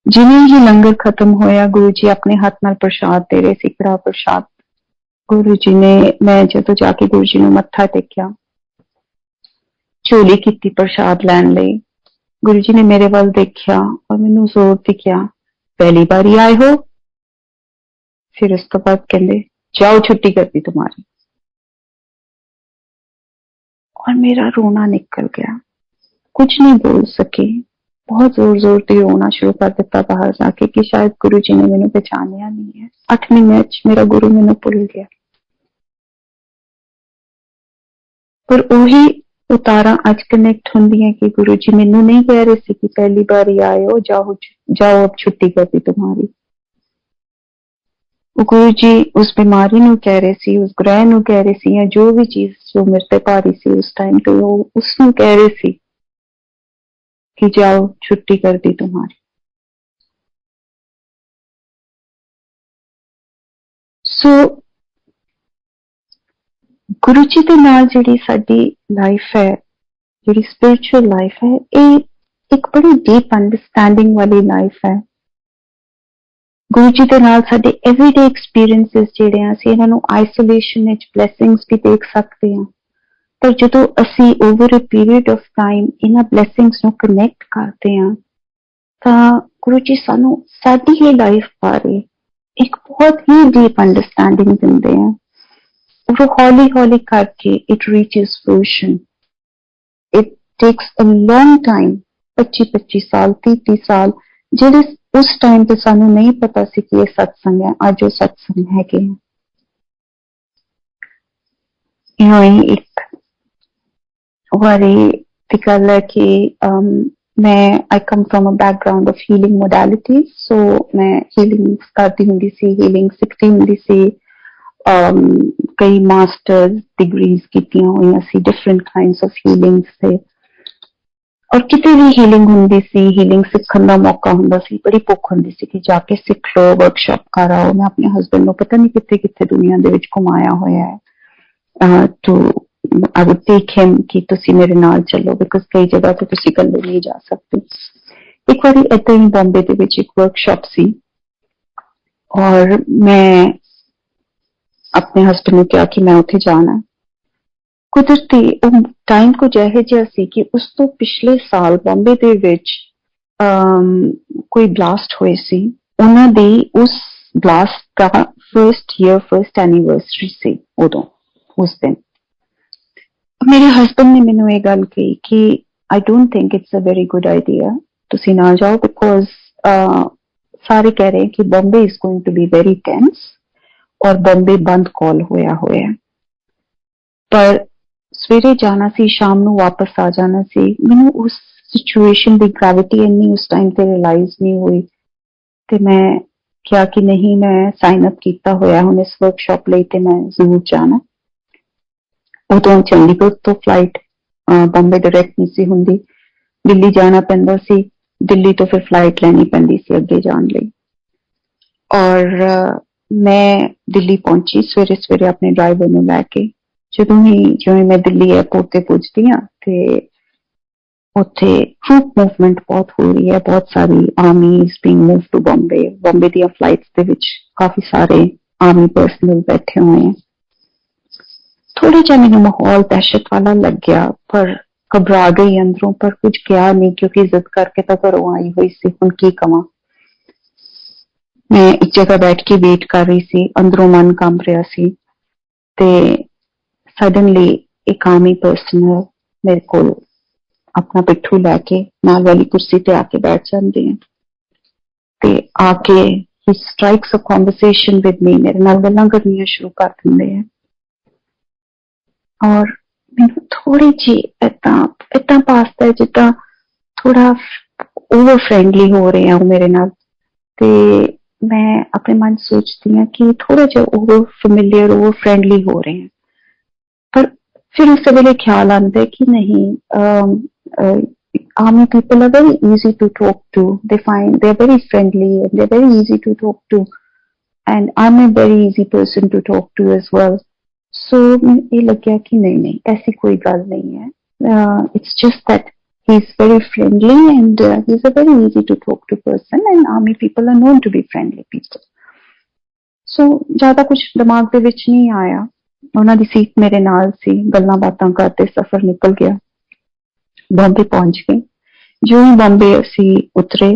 जिवें ही लंगर खत्म होया गुरु जी अपने हाथ नाल प्रसाद दे रहे सी, कड़ा प्रसाद. गुरु जी ने मैं जदों जाके गुरु जी नूं मत्था टेकिया, झोली कीती प्रसाद लैण लई. गुरु जी ने मेरे वाल देखिया और मैनूं जोर ते कहा, पहली बारी आए हो? फिर उस तो बाद कहंदे, जाओ छुट्टी कर दी तुम्हारी. और मेरा रोना निकल गया, कुछ नहीं बोल सकी. बहुत जोर जोर से रोना शुरू कर दिता बाहर जाके कि शायद गुरु जी ने मैनूं पहचानिया नहीं है. 8 महीने मेरा गुरु मैनूं भुल गया. पर उही उतारा अज कनेक्ट होंदी है कि गुरु जी मैनू नहीं कह रहे सी कि पहली बार ही आए हो, जाओ अब छुट्टी कर दी तुम्हारी. गुरु जी उस बीमारी नू कह रहे सी, उस ग्रह नू कह रहे सी, या जो भी चीज जो मेरे ते भारी सी उस टाइम तो वो उसनू कह रहे सी कि जाओ छुट्टी कर दी तुम्हारी. सो गुरु जी दे नाल जिहड़ी साडी लाइफ है, जिहड़ी स्पिरिचुअल लाइफ है, ये एक बड़ी डीप अंडरस्टैंडिंग वाली लाइफ है. गुरु जी दे नाल साडे एवरीडे एक्सपीरियंसेस जिहड़े हैं असीं इन्हां नूं आइसोलेशन विच ब्लैसिंग्स भी देख सकते हैं, पर जदों असीं over a period of time इन्हां ब्लैसिंग्स नूं कनैक्ट करते हैं तां गुरु जी सानूं साडी ही लाइफ बारे एक बहुत ही डीप अंडरस्टैंडिंग दिंदे हैं. और हौली हौली करके it reaches fruition. It takes a long time, 25 साल 30 साल, जेडे उस टाइम पे सानू नहीं पता सी कि ये सत्संग है, आज वो सत्संग है कि एक वारी गल है कि मैं I come from a background of healing modality. So मैं हीलिंग करती हुंदी सी, हीलिंग सीखती हुंदी सी, कई मास्टर्स डिग्रीज कीतियां हुई सी डिफरेंट काइंड्स ऑफ हीलिंग से. और कितने भी हीलिंग हुंदी सी, हीलिंग सीखण दा मौका हुंदा सी, बड़ी भुख हुंदी सी कि जाके सीख लो, वर्कशॉप कर आओ. मैं अपने हस्बैंड नूं पता नहीं कित्थे कित्थे दुनिया दे विच घुमाया होया है. तो आई वुड टेक हिम कि तुसी मेरे नाल चलो, बिकॉज कई जगह तो तुसी कल्ले नहीं जा सकते. एक बारी ऐदां ही बॉम्बे दे विच एक वर्कशॉप सी और मैं अपने हस्बैंड ने कहा कि मैं उत्थे जाना है. कुदरती टाइम कुछ ਇਹੋ ਜਿਹਾ ਸੀ कि उस तो पिछले साल बॉम्बे दे विच कोई ब्लास्ट होए सी. उन्हां दी उस ब्लास्ट का फर्स्ट एनिवर्सरी सी. उदों उस दिन मेरे हस्बैंड ने मैनू ये गल कही कि I don't think it's a very good idea तुसी ना जाओ, बिकॉज सारे कह रहे हैं कि Bombay is going to be very tense और बॉम्बे बंद कॉल होया होया. पर सवेरे जाना सी, शाम नूं वापस आ जाना सी. मैनू उस सिचुएशन दी ग्रेविटी इन्नी उस टाइम ते रियलाइज नहीं हुई ते मैं क्या कि नहीं, मैं साइन अप कीता होया हुण इस वर्कशॉप लई ते मैं जरूर जाना. ਉਦੋਂ ਚੰਡੀਗੜ੍ਹ ਤੋਂ ਫਲਾਈਟ ਬੰਬੇ ਡਾਇਰੈਕਟ ਨਹੀਂ ਸੀ ਹੁੰਦੀ, ਦਿੱਲੀ ਜਾਣਾ ਪੈਂਦਾ ਸੀ, ਦਿੱਲੀ ਤੋਂ ਫਿਰ ਫਲਾਈਟ ਲੈਣੀ ਪੈਂਦੀ ਸੀ ਅੱਗੇ ਜਾਣ ਲਈ। ਔਰ ਮੈਂ ਦਿੱਲੀ ਪਹੁੰਚੀ ਸਵੇਰੇ ਸਵੇਰੇ ਆਪਣੇ ਡਰਾਈਵਰ ਨੂੰ ਲੈ ਕੇ। ਜਦੋਂ ਹੀ ਜਿਵੇਂ ਮੈਂ ਦਿੱਲੀ 에ਅਰਪੋਰਟ ਤੇ ਪੁੱਜਦੀ ਹਾਂ ਤੇ ਉੱਥੇ ਟਰੂਪ ਮੂਵਮੈਂਟ ਬਹੁਤ ਹੋ ਰਹੀ ਹੈ, ਬਹੁਤ ਸਾਰੀ armies being move to Bombay. Bombay ਦੀਆਂ ਫਲਾਈਟਸ ਦੇ ਵਿੱਚ ਕਾਫੀ ਸਾਰੇ ਆਰਮੀ ਪਰਸਨਲ ਬੈਠੇ ਹੋਏ ਹੈ। ਥੋੜਾ ਜਿਹਾ ਮੈਨੂੰ ਮਾਹੌਲ ਦਹਿਸ਼ਤ ਵਾਲਾ ਲੱਗਿਆ, ਪਰ ਘਬਰਾ ਗਈ ਅੰਦਰੋਂ, ਪਰ ਕੁਝ ਕਿਹਾ ਨਹੀਂ ਕਿਉਂਕਿ ਇੱਜ਼ਤ ਕਰਕੇ ਤਾਂ ਘਰੋਂ ਆਈ ਹੋਈ ਸੀ, ਹੁਣ ਕੀ ਕਵਾਂ। ਮੈਂ ਇੱਕ ਜਗ੍ਹਾ ਬੈਠ ਕੇ ਵੇਟ ਕਰ ਰਹੀ ਸੀ, ਅੰਦਰੋਂ ਮਨ ਕੰਬ ਰਿਹਾ ਸੀ ਤੇ ਸਡਨਲੀ ਇੱਕ ਆਰਮੀ ਪਰਸਨਲ ਮੇਰੇ ਕੋਲ ਆਪਣਾ ਪਿੱਠੂ ਲੈ ਕੇ ਨਾਲ ਵਾਲੀ ਕੁਰਸੀ ਤੇ ਆ ਕੇ ਬੈਠ ਜਾਂਦੇ ਹੈ ਤੇ ਆ ਕੇ he strikes a conversation with me, ਮੇਰੇ ਨਾਲ ਗੱਲਾਂ ਕਰਨੀਆਂ ਸ਼ੁਰੂ ਕਰ ਦਿੰਦੇ ਹੈ। ਔਰ ਮੈਨੂੰ ਥੋੜੀ ਜਿਹੀ ਏਦਾਂ ਪਾਸਦਾ ਹੈ ਜਿੱਦਾਂ ਥੋੜਾ ਓਵਰ ਫਰੈਂਡਲੀ ਹੋ ਰਹੇ ਆ ਉਹ ਮੇਰੇ ਨਾਲ, ਤੇ ਮੈਂ ਆਪਣੇ ਮਨ ਚ ਸੋਚਦੀ ਹਾਂ ਕਿ ਥੋੜਾ ਜਿਹਾ ਓਵਰ ਫੈਮਿਲੀਅਰ ਓਵਰ ਫਰੈਂਡਲੀ ਹੋ ਰਹੇ ਹੈ। ਪਰ ਫਿਰ ਉਸ ਵੇਲੇ ਖਿਆਲ ਆਉਂਦਾ ਕਿ ਨਹੀਂ, army people are very easy to talk to, they're very friendly and they're very easy to talk to, and I'm a very easy person to talk to as well. So ਮੈਨੂੰ ਇਹ ਲੱਗਿਆ ਕਿ ਨਹੀਂ ਐਸੀ ਕੋਈ ਗੱਲ ਨਹੀਂ ਹੈ, it's just that he's very friendly and he's a very easy to talk to person, and army people are known to be friendly people. So ਜ਼ਿਆਦਾ ਕੁਝ ਦਿਮਾਗ ਦੇ ਵਿੱਚ ਨਹੀਂ ਆਇਆ, ਉਹਨਾਂ ਦੀ ਸੀਟ ਮੇਰੇ ਨਾਲ ਸੀ, ਗੱਲਾਂ ਬਾਤਾਂ ਕਰਦੇ ਸਫ਼ਰ ਨਿਕਲ ਗਿਆ। ਬੰਬੇ ਪਹੁੰਚ ਗਏ। ਜਿਉਂ ਹੀ ਬੰਬੇ ਅਸੀਂ ਉਤਰੇ,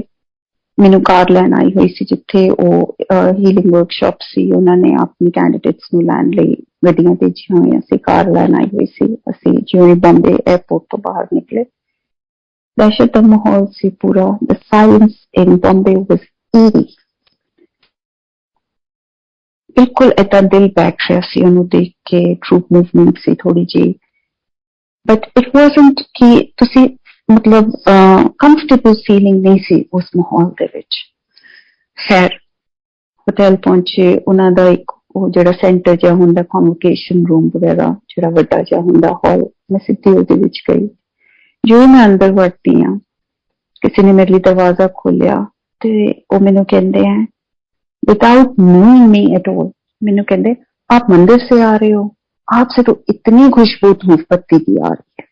ਮੈਨੂੰ ਕਾਰ ਲੈਣ ਆਈ ਹੋਈ ਸੀ ਜਿੱਥੇ ਉਹ ਹੀਲਿੰਗ ਵਰਕਸ਼ਾਪ ਸੀ, ਉਹਨਾਂ ਨੇ ਆਪਣੇ ਕੈਂਡੀਡੇਟਸ ਨੂੰ ਲੈਣ ਲਈ ਗੱਡੀਆਂ ਭੇਜੀਆਂ ਹੋਈਆਂ ਸੀ, ਕਾਰ ਲੈਣ ਆਈ ਹੋਈ ਸੀ। ਅਸੀਂ ਜਿਉਂ ਹੀ ਬੰਬੇ 에ਅਰਪੋਰਟ ਤੋਂ ਬਾਹਰ ਨਿਕਲੇ, ਦਹਿਸ਼ਤ ਦਾ ਮਾਹੌਲ ਸੀ ਪੂਰਾ। The silence in Bombay was eerie. ਬਿਲਕੁਲ ਏਦਾਂ ਦਿਲ ਬੈਠ ਰਿਹਾ ਸੀ ਉਹਨੂੰ ਦੇਖ ਕੇ, ਟਰੂਪ ਮੂਵਮੈਂਟ ਸੀ ਥੋੜੀ ਜਿਹੀ, ਬਟ ਇਟ ਵਾਜ਼ਨਟ ਕਿ ਤੁਸੀਂ ਮਤਲਬ ਕੰਫਰਟੇਬਲ ਫੀਲਿੰਗ ਨਹੀਂ ਸੀ ਉਸ ਮਾਹੌਲ ਦੇ ਵਿੱਚ। ਖੈਰ ਹੋਟਲ ਪਹੁੰਚੇ, ਉਹਨਾਂ ਦਾ ਇੱਕ ਉਹ ਜਿਹੜਾ ਸੈਂਟਰ ਜਿਹਾ ਹੁੰਦਾ ਕਨਵੋਕੇਸ਼ਨ ਰੂਮ ਵਗੈਰਾ, ਜਿਹੜਾ ਵੱਡਾ ਜਿਹਾ ਹੁੰਦਾ ਹਾਲ, ਮੈਂ ਸਿੱਧੀ ਉਹਦੇ ਵਿੱਚ ਗਈ। ਜੋ ਮੈਂ ਅੰਦਰ ਵੜਦੀ ਹਾਂ, ਕਿਸੇ ਨੇ ਮੇਰੇ ਲਈ ਦਰਵਾਜ਼ਾ ਖੋਲਿਆ ਤੇ ਉਹ ਮੈਨੂੰ ਕਹਿੰਦੇ ਹੈ without knowing me at all, मैंने कहते आप मंदिर से आ रहे हो, आपसे तो इतनी खुशबू धूप पत्ती की आ रही है।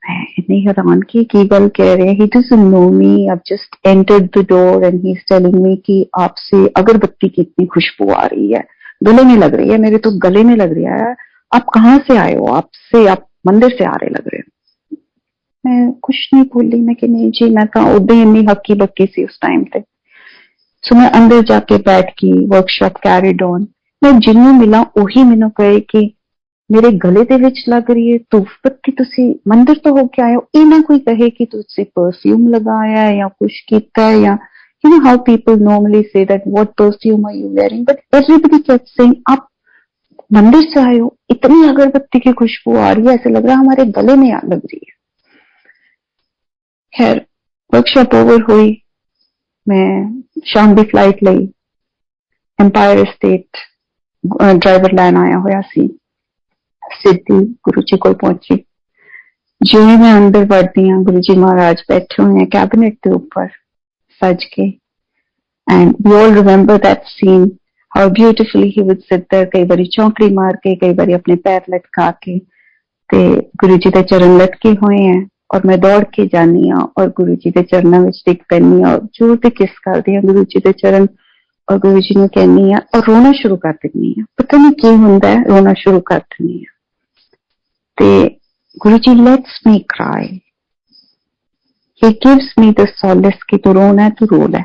मैं इतनी हैरान की गल कह रहे हैं, he doesn't know me, I've just entered the door and he's telling me कि आपसे अगरबत्ती की इतनी खुशबू आ रही है, गले में लग रही है, मेरे तो गले में लग रहा है, आप कहाँ से आए हो, आप मंदिर से आ रहे लग रहे हो। मैं कुछ नहीं बोली, मैं कि नहीं जी, मैं तो उदा ही इन्नी हक्की बक्की सी उस टाइम पे। सो मैं अंदर जाके बैठ गई, वर्कशॉप कैरिड ऑन। मैं जिन्नू मिला उही मैनू कहे कि मेरे गले दे विच लग रही है धूप पत्ती, तुसी मंदिर तो होके आए हो। ये ना कोई कहे कि तुसी परफ्यूम लगाया है या कुछ कीता है, या you know how people normally say that what perfume are you wearing, but everybody kept saying आप मंदिर से आए हो, इतनी अगरबत्ती की खुशबू आ रही है, ऐसे लग रहा है हमारे गले में लग रही है। खैर वर्कशॉप ओवर हुई, मैं शाम की फ्लाइट लई, एम्पायर स्टेट ड्राइवर लैन आया होया सी, सीधी गुरु जी को पहुंची। जो ही मैं अंदर बढ़ती हाँ, गुरु जी महाराज बैठे हुए हैं कैबिनेट के ऊपर सज के, and we all remember that scene, how beautifully he would sit there, कई बारी चौंकड़ी मार के, कई बारी अपने पैर लटका के, ते गुरु जी के चरण लटके हुए हैं और मैं दौड़ के जानी हाँ और गुरु जी के चरणों में टिक पैनी हाँ और जोर से किस करती हाँ गुरु जी के चरण, और गुरु जी ने कहनी है और रोना शुरू कर देनी है। पता नहीं की हुंदा है, रोना शुरू कर देनी है। ते Guru ji lets me cry, he gives me the solace कि तू रोना है, तू रो लै।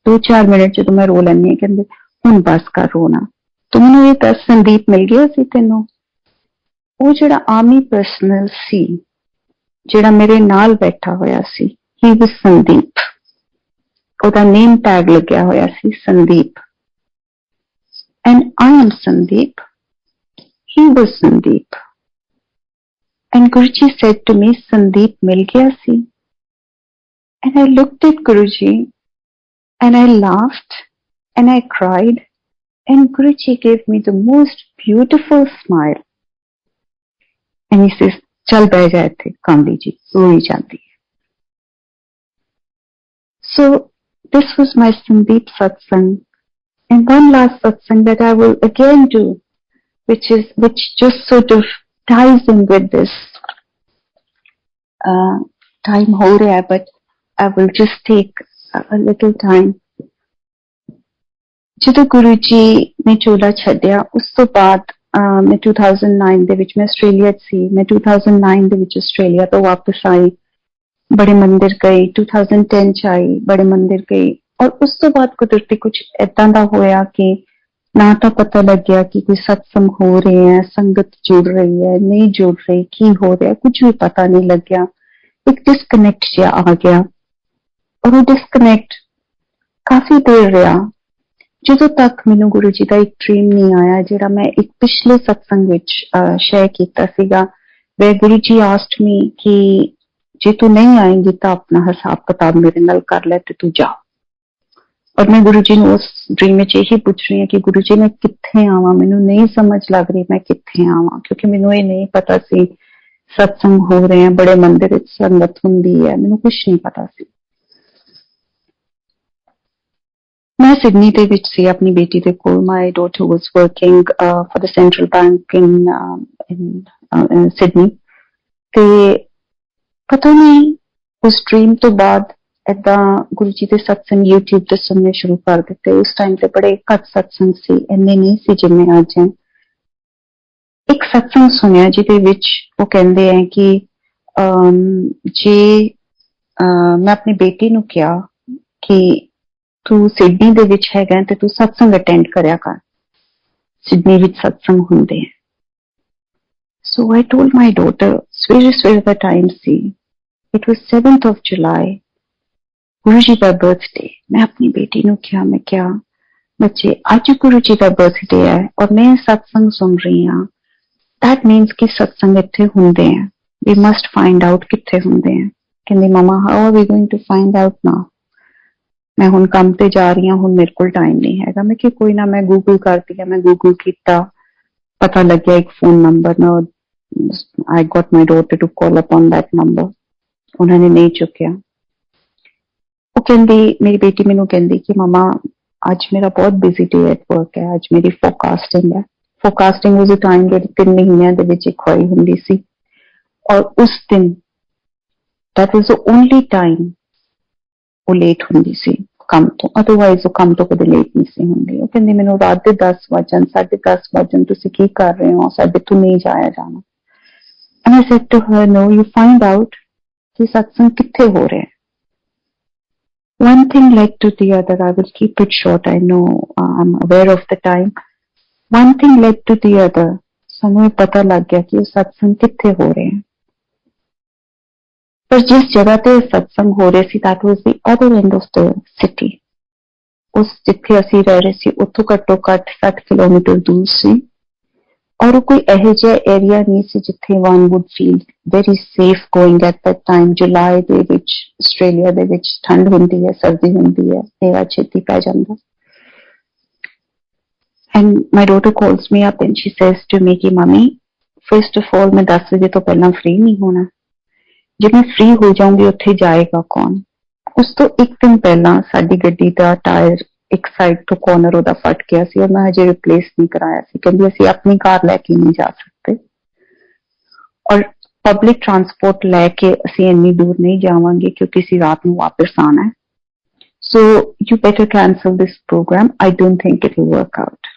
2-4 मिनट जो मैं रो लैनी, कहते हुण बस कर रोना। तू मैनूं ये दस संदीप मिल गया सी तैनूं? वो जिहड़ा आर्मी पर्सनल सी जिहड़ा मेरे नाल बैठा होया सी, ही वाज संदीप, ਉਹਦਾ नेम टैग लग्या होया सी Sandeep, and I am Sandeep, he was Sandeep, and Guruji said to me Sandeep मिल गया सी, and I looked at Guruji and I laughed and I cried, and Guruji gave me the most beautiful smile any से चल बह जा इत्थे कांदी जी रोई जाती है. So this was my Sandeep satsang, and one last satsang that I will again do, which just sort of ties in with this. Time ho raha hai, but I will just take a little time. ਜਦੋਂ ਗੁਰੂ ਜੀ ਨੇ ਚੋਲਾ ਛੱਡਿਆ ਉਸ ਤੋਂ ਬਾਅਦ ਮੈਂ 2009 ਦੇ ਵਿੱਚ ਮੈਂ ਆਸਟ੍ਰੇਲੀਆ 'ਚ ਸੀ. ਮੈਂ 2009 ਦੇ ਵਿੱਚ ਆਸਟ੍ਰੇਲੀਆ ਤੋਂ ਵਾਪਸ ਆਈ, ਬੜੇ ਮੰਦਿਰ ਗਈ. 2010 'ਚ ਆਈ, ਬੜੇ ਮੰਦਿਰ ਗਈ. ਔਰ ਉਸ ਤੋਂ ਬਾਅਦ ਕੁਦਰਤੀ ਕੁਛ ਏਦਾਂ ਦਾ ਹੋਇਆ ਕਿ ਨਾ ਤਾਂ ਪਤਾ ਲੱਗਿਆ ਕਿ ਕੋਈ ਸਤਸੰਗ ਹੋ ਰਹੇ ਹੈ, ਸੰਗਤ ਜੁੜ ਰਹੀ ਹੈ, ਨਹੀਂ ਜੁੜ ਰਹੀ, ਕੀ ਹੋ ਰਿਹਾ, ਕੁਝ ਵੀ ਪਤਾ ਨਹੀਂ ਲੱਗਿਆ. ਇੱਕ ਡਿਸਕਨੈਕਟ ਜਿਹਾ ਆ ਗਿਆ ਔਰ ਉਹ ਡਿਸਕਨੈਕਟ ਕਾਫੀ ਦੇਰ ਰਿਹਾ, ਜਦੋਂ ਤੱਕ ਮੈਨੂੰ ਗੁਰੂ ਜੀ ਦਾ ਇੱਕ ਡ੍ਰੀਮ ਨਹੀਂ ਆਇਆ, ਜਿਹੜਾ ਮੈਂ ਇੱਕ ਪਿਛਲੇ ਸਤਸੰਗ ਵਿੱਚ ਸ਼ੇਅਰ ਕੀਤਾ ਸੀਗਾ. ਵੇ ਗੁਰੂ ਜੀ ਆਸਕਡ ਮੀ ਕਿ ਜੇ ਤੂੰ ਨਹੀਂ ਆਏਂਗੀ ਤਾਂ ਆਪਣਾ ਹਿਸਾਬ ਕਿਤਾਬ ਮੇਰੇ ਨਾਲ ਕਰ ਲੈ ਤੇ ਤੂੰ ਜਾ. ਔਰ ਮੈਂ ਗੁਰੂ ਜੀ ਨੂੰ ਉਸ ਡ੍ਰੀਮ ਵਿੱਚ ਇਹੀ ਪੁੱਛ ਰਹੀ ਹਾਂ ਕਿ ਗੁਰੂ ਜੀ ਮੈਂ ਕਿੱਥੇ ਆਵਾਂ, ਮੈਨੂੰ ਨਹੀਂ ਸਮਝ ਲੱਗ ਰਹੀ ਮੈਂ ਕਿੱਥੇ ਆਵਾਂ, ਕਿਉਂਕਿ ਮੈਨੂੰ ਇਹ ਨਹੀਂ ਪਤਾ ਸੀ ਸਤਸੰਗ ਹੋ ਰਹੇ ਆ, ਬੜੇ ਮੰਦਿਰ ਵਿੱਚ ਸੰਗਤ ਹੁੰਦੀ ਹੈ, ਮੈਨੂੰ ਕੁਛ ਨਹੀਂ ਪਤਾ ਸੀ. ਮੈਂ ਸਿਡਨੀ ਦੇ ਵਿੱਚ ਸੀ ਆਪਣੀ ਬੇਟੀ ਦੇ ਕੋਲ. My daughter was working for the central bank in Sydney. ਤੇ ਪਤਾ ਨਹੀਂ ਉਸ ਡ੍ਰੀਮ ਤੋਂ ਬਾਅਦ ਏਦਾਂ ਗੁਰੂ ਜੀ ਦੇ ਸਤਸੰਗ YouTube ਤੇ ਸੁਣਨੇ ਸ਼ੁਰੂ ਕਰ ਦਿੱਤੇ. ਉਸ ਟਾਈਮ ਤੇ ਬੜੇ ਘੱਟ ਸਤਸੰਗ ਸੀ, ਇੰਨੇ ਨਹੀਂ ਸੀ ਜਿੰਨੇ ਅੱਜ ਹੈ. ਇੱਕ ਸਤਸੰਗ ਸੁਣਿਆ ਜਿਹਦੇ ਵਿੱਚ ਉਹ ਕਹਿੰਦੇ ਹੈ ਕਿ ਜੇ ਮੈਂ ਆਪਣੀ ਬੇਟੀ ਨੂੰ ਕਿਹਾ ਕਿ ਤੂੰ ਸਿਡਨੀ ਦੇ ਵਿੱਚ ਹੈਗਾ ਤੇ ਤੂੰ ਸਤਸੰਗ ਅਟੈਂਡ ਕਰਿਆ ਕਰ, ਸਿਡਨੀ ਵਿੱਚ ਸਤਸੰਗ ਹੁੰਦੇ ਹੈ. ਸੋ ਆਈ ਟੋਲਡ ਮਾਈ ਡਾਟਰ, ਸਵੇਰੇ ਦਾ ਟਾਈਮ ਸੀ, it was 7th of July, Guru ji ਦਾ ਬਰਥਡੇ. ਮੈਂ ਆਪਣੀ ਬੇਟੀ ਨੂੰ ਕਿਹਾ, ਮੈਂ ਕਿਹਾ ਬੱਚੇ ਅੱਜ ਗੁਰੂ ਜੀ ਦਾ ਬਰਥਡੇ ਹੈ ਔਰ ਮੈਂ ਸਤਸੰਗ ਸੁਣ ਰਹੀ ਹਾਂ, that means ਕਿ ਸਤਸੰਗ ਇੱਥੇ ਹੁੰਦੇ ਹੈ, we must find out ਕਿੱਥੇ ਹੁੰਦੇ ਹੈ. ਕਹਿੰਦੀ ਮਮਾ how are we going to find out now? ਮੈਂ ਹੁਣ ਕੰਮ ਤੇ ਜਾ ਰਹੀ ਹਾਂ, ਹੁਣ ਮੇਰੇ ਕੋਲ ਟਾਈਮ ਨਹੀਂ ਹੈਗਾ. ਮੈਂ ਕਿਹਾ ਕੋਈ ਨਾ, ਮੈਂ ਗੂਗਲ ਕਰਦੀ ਹਾਂ. ਮੈਂ ਗੂਗਲ ਕੀਤਾ, ਪਤਾ ਲੱਗਿਆ ਇੱਕ ਫੋਨ ਨੰਬਰ ਨਾਲ. I got my daughter to call upon that number. ਉਹਨਾਂ ਨੇ ਨਹੀਂ ਚੁੱਕਿਆ. ਉਹ ਕਹਿੰਦੀ, ਮੇਰੀ ਬੇਟੀ ਮੈਨੂੰ ਕਹਿੰਦੀ ਕਿ ਮਮਾ ਅੱਜ ਮੇਰਾ ਬਹੁਤ ਬਿਜ਼ੀ ਡੇ ਐਟ ਵਰਕ ਹੈ, ਅੱਜ ਮੇਰੀ ਫੋਰਕਾਸਟਿੰਗ ਹੈ. ਫੋਰਕਾਸਟਿੰਗ ਵਾਸ ਅ ਟਾਈਮ ਜਿਹੜੀ 3 ਮਹੀਨਿਆਂ ਦੇ ਵਿੱਚ ਇੱਕ ਹੋਈ ਹੁੰਦੀ ਸੀ ਔਰ ਉਸ ਦਿਨ that was the only time ਉਹ ਲੇਟ ਹੁੰਦੀ ਸੀ ਕੰਮ ਤੋਂ, ਅਦਰਵਾਈਜ਼ ਉਹ ਕੰਮ ਤੋਂ ਕਦੇ ਲੇਟ ਨਹੀਂ ਸੀ ਹੁੰਦੀ. ਉਹ ਕਹਿੰਦੀ ਮੈਨੂੰ ਰਾਤ ਦੇ 10 ਵਜਣ, 10:30 ਵਜਣ, ਤੁਸੀਂ ਕੀ ਕਰ ਰਹੇ ਹੋ, ਸਾਡੇ ਤੋਂ ਨਹੀਂ ਜਾਇਆ ਜਾਣਾ. And I said to her, no, you find out ਕਿ ਸਤਸੰਗ ਕਿੱਥੇ ਹੋ ਰਿਹਾ ਹੈ. One thing led to the other. I will keep it short. I know I'm aware of the time. One thing led to the other. ਸਾਨੂੰ ਇਹ ਪਤਾ ਲੱਗ ਗਿਆ ਕਿ ਉਹ ਸਤਸੰਗ ਕਿੱਥੇ ਹੋ ਰਹੇ ਹੈ. ਪਰ ਜਿਸ ਜਗ੍ਹਾ ਤੇ ਸਤਸੰਗ ਹੋ ਰਹੇ ਸੀ, that was the other end of the city. ਉਸ ਜਿੱਥੇ ਅਸੀਂ ਰਹਿ ਰਹੇ ਸੀ ਉੱਥੋਂ ਘੱਟੋ ਘੱਟ 60 ਕਿਲੋਮੀਟਰ ਦੂਰ ਸੀ ਔਰ ਉਹ ਕੋਈ ਇਹੋ ਜਿਹਾ ਏਰੀਆ ਨਹੀਂ ਸੀ ਜਿੱਥੇ one would feel very safe going at that time. ਜੁਲਾਈ ਦੇ ਵਿੱਚ ਆਸਟ੍ਰੇਲੀਆ ਦੇ ਵਿੱਚ ਠੰਡ ਹੁੰਦੀ ਹੈ, ਸਰਦੀ ਹੁੰਦੀ ਹੈ, ਹਨੇਰਾ ਛੇਤੀ ਪੈ ਜਾਂਦਾ. And my daughter calls me up and she says to me ਕਿ ਮੰਮੀ first of all ਮੈਂ 10 ਵਜੇ ਤੋਂ ਪਹਿਲਾਂ ਫ੍ਰੀ ਨਹੀਂ ਹੋਣਾ. ਜੇ ਮੈਂ ਫ੍ਰੀ ਹੋ ਜਾਊਂਗੀ ਉੱਥੇ ਜਾਏਗਾ ਕੌਣ? ਉਸ ਤੋਂ ਇੱਕ ਦਿਨ ਪਹਿਲਾਂ ਸਾਡੀ ਗੱਡੀ ਦਾ ਟਾਇਰ ਇੱਕ ਸਾਈਡ ਤੋਂ ਕਾਰਨਰ ਉਹਦਾ ਫਟ ਗਿਆ ਸੀ ਔਰ ਮੈਂ ਹਜੇ ਰਿਪਲੇਸ ਨਹੀਂ ਕਰਾਇਆ ਸੀ. ਕਹਿੰਦੀ ਅਸੀਂ ਆਪਣੀ ਕਾਰ ਲੈ ਕੇ ਨਹੀਂ ਜਾ ਸਕਦੇ ਔਰ ਪਬਲਿਕ ਟਰਾਂਸਪੋਰਟ ਲੈ ਕੇ ਅਸੀਂ ਇੰਨੀ ਦੂਰ ਨਹੀਂ ਜਾਵਾਂਗੇ ਕਿਉਂਕਿ ਅਸੀਂ ਰਾਤ ਨੂੰ ਵਾਪਸ ਆਉਣਾ ਹੈ. So you better cancel this programme. I don't think it will work out.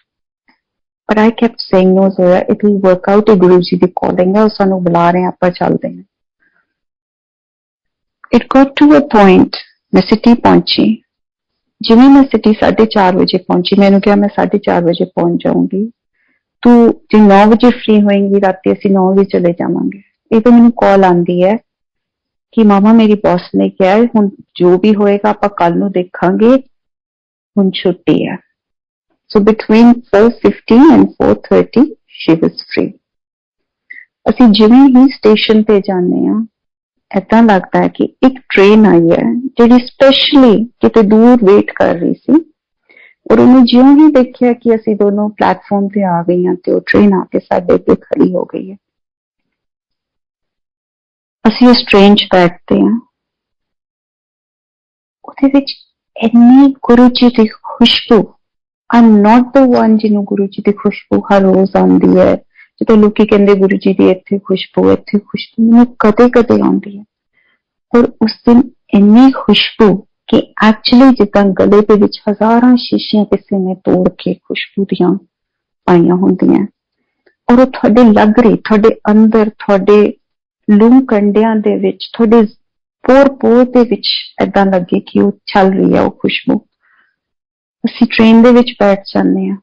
But I kept saying no Zoya, it will work out. ਇਹ ਗੁਰੂ ਜੀ ਦੀ calling ਹੈ, ਉਹ ਸਾਨੂੰ ਬੁਲਾ ਰਹੇ, ਆਪਾਂ ਚੱਲਦੇ ਹਾਂ. It got to a point, ਮੈਂ ਸਿਟੀ ਪਹੁੰਚੀ. ਜਿਵੇਂ ਮੈਂ ਸਿਟੀ 4:30 ਵਜੇ ਪਹੁੰਚੀ, ਮੈਨੂੰ ਕਿਹਾ ਮੈਂ 4:30 ਵਜੇ ਪਹੁੰਚ ਜਾਊਂਗੀ, ਤੂੰ ਜੇ 9 ਵਜੇ ਫ੍ਰੀ ਹੋਏਂਗੀ ਰਾਤੀ ਅਸੀਂ 9 ਵਜੇ ਚਲੇ ਜਾਵਾਂਗੇ. ਇਹ ਤਾਂ ਮੈਨੂੰ ਕਾਲ ਆਉਂਦੀ ਹੈ ਕਿ ਮਾਮਾ ਮੇਰੀ ਬੌਸ ਨੇ ਕਿਹਾ ਹੁਣ ਜੋ ਵੀ ਹੋਏਗਾ ਆਪਾਂ ਕੱਲ ਨੂੰ ਦੇਖਾਂਗੇ, ਹੁਣ ਛੁੱਟੀ ਹੈ. So between 4:15 and 4:30 she was free. ਅਸੀਂ ਜਿਵੇਂ ਹੀ ਸਟੇਸ਼ਨ ਤੇ ਜਾਂਦੇ ਹਾਂ ਏਦਾਂ ਲੱਗਦਾ ਹੈ ਕਿ ਇੱਕ ਟ੍ਰੇਨ ਆਈ ਹੈ ਜਿਹੜੀ ਸਪੈਸ਼ਲੀ ਕਿਤੇ ਦੂਰ ਵੇਟ ਕਰ ਰਹੀ ਸੀ ਔਰ ਉਹਨੇ ਜਿਉਂ ਹੀ ਦੇਖਿਆ ਕਿ ਅਸੀਂ ਦੋਨੋਂ ਪਲੇਟਫਾਰਮ ਤੇ ਆ ਗਈਆਂ ਤੇ ਉਹ ਟ੍ਰੇਨ ਆ ਕੇ ਸਾਡੇ ਅੱਗੇ ਖੜੀ ਹੋ ਗਈ ਹੈ. ਅਸੀਂ ਉਸ ਟ੍ਰੇਨ 'ਚ ਬੈਠਦੇ ਹਾਂ, ਉਹਦੇ ਵਿੱਚ ਇੰਨੀ ਗੁਰੂ ਜੀ ਦੀ ਖੁਸ਼ਬੂ, I'm not the one ਜਿਹਨੂੰ ਗੁਰੂ ਜੀ ਦੀ ਖੁਸ਼ਬੂ ਹਰ ਰੋਜ਼ ਆਉਂਦੀ ਹੈ। ਜਦੋਂ ਲੋਕੀ ਕਹਿੰਦੇ ਗੁਰੂ ਜੀ ਦੀ ਇੱਥੇ ਖੁਸ਼ਬੂ, ਮੈਨੂੰ ਕਦੇ ਕਦੇ ਆਉਂਦੀ ਹੈ। ਔਰ ਉਸ ਦਿਨ ਇੰਨੀ ਖੁਸ਼ਬੂ ਕਿ ਐਕਚੁਅਲੀ ਜਿੱਦਾਂ ਗਲੇ ਦੇ ਵਿੱਚ ਹਜ਼ਾਰਾਂ ਸ਼ੀਸ਼ੀਆਂ ਕਿਸੇ ਨੇ ਤੋੜ ਕੇ ਖੁਸ਼ਬੂ ਦੀਆਂ ਪਾਈਆਂ ਹੁੰਦੀਆਂ, ਔਰ ਉਹ ਤੁਹਾਡੇ ਲੱਗ ਰਹੀ, ਤੁਹਾਡੇ ਅੰਦਰ, ਤੁਹਾਡੇ ਲੂੰ ਕੰਡਿਆਂ ਦੇ ਵਿੱਚ, ਤੁਹਾਡੇ ਪੋਰ ਦੇ ਵਿੱਚ ਏਦਾਂ ਲੱਗੇ ਕਿ ਉਹ ਚੱਲ ਰਹੀ ਹੈ ਉਹ ਖੁਸ਼ਬੂ। ਅਸੀਂ ਟ੍ਰੇਨ ਦੇ ਵਿੱਚ ਬੈਠ ਜਾਂਦੇ ਹਾਂ,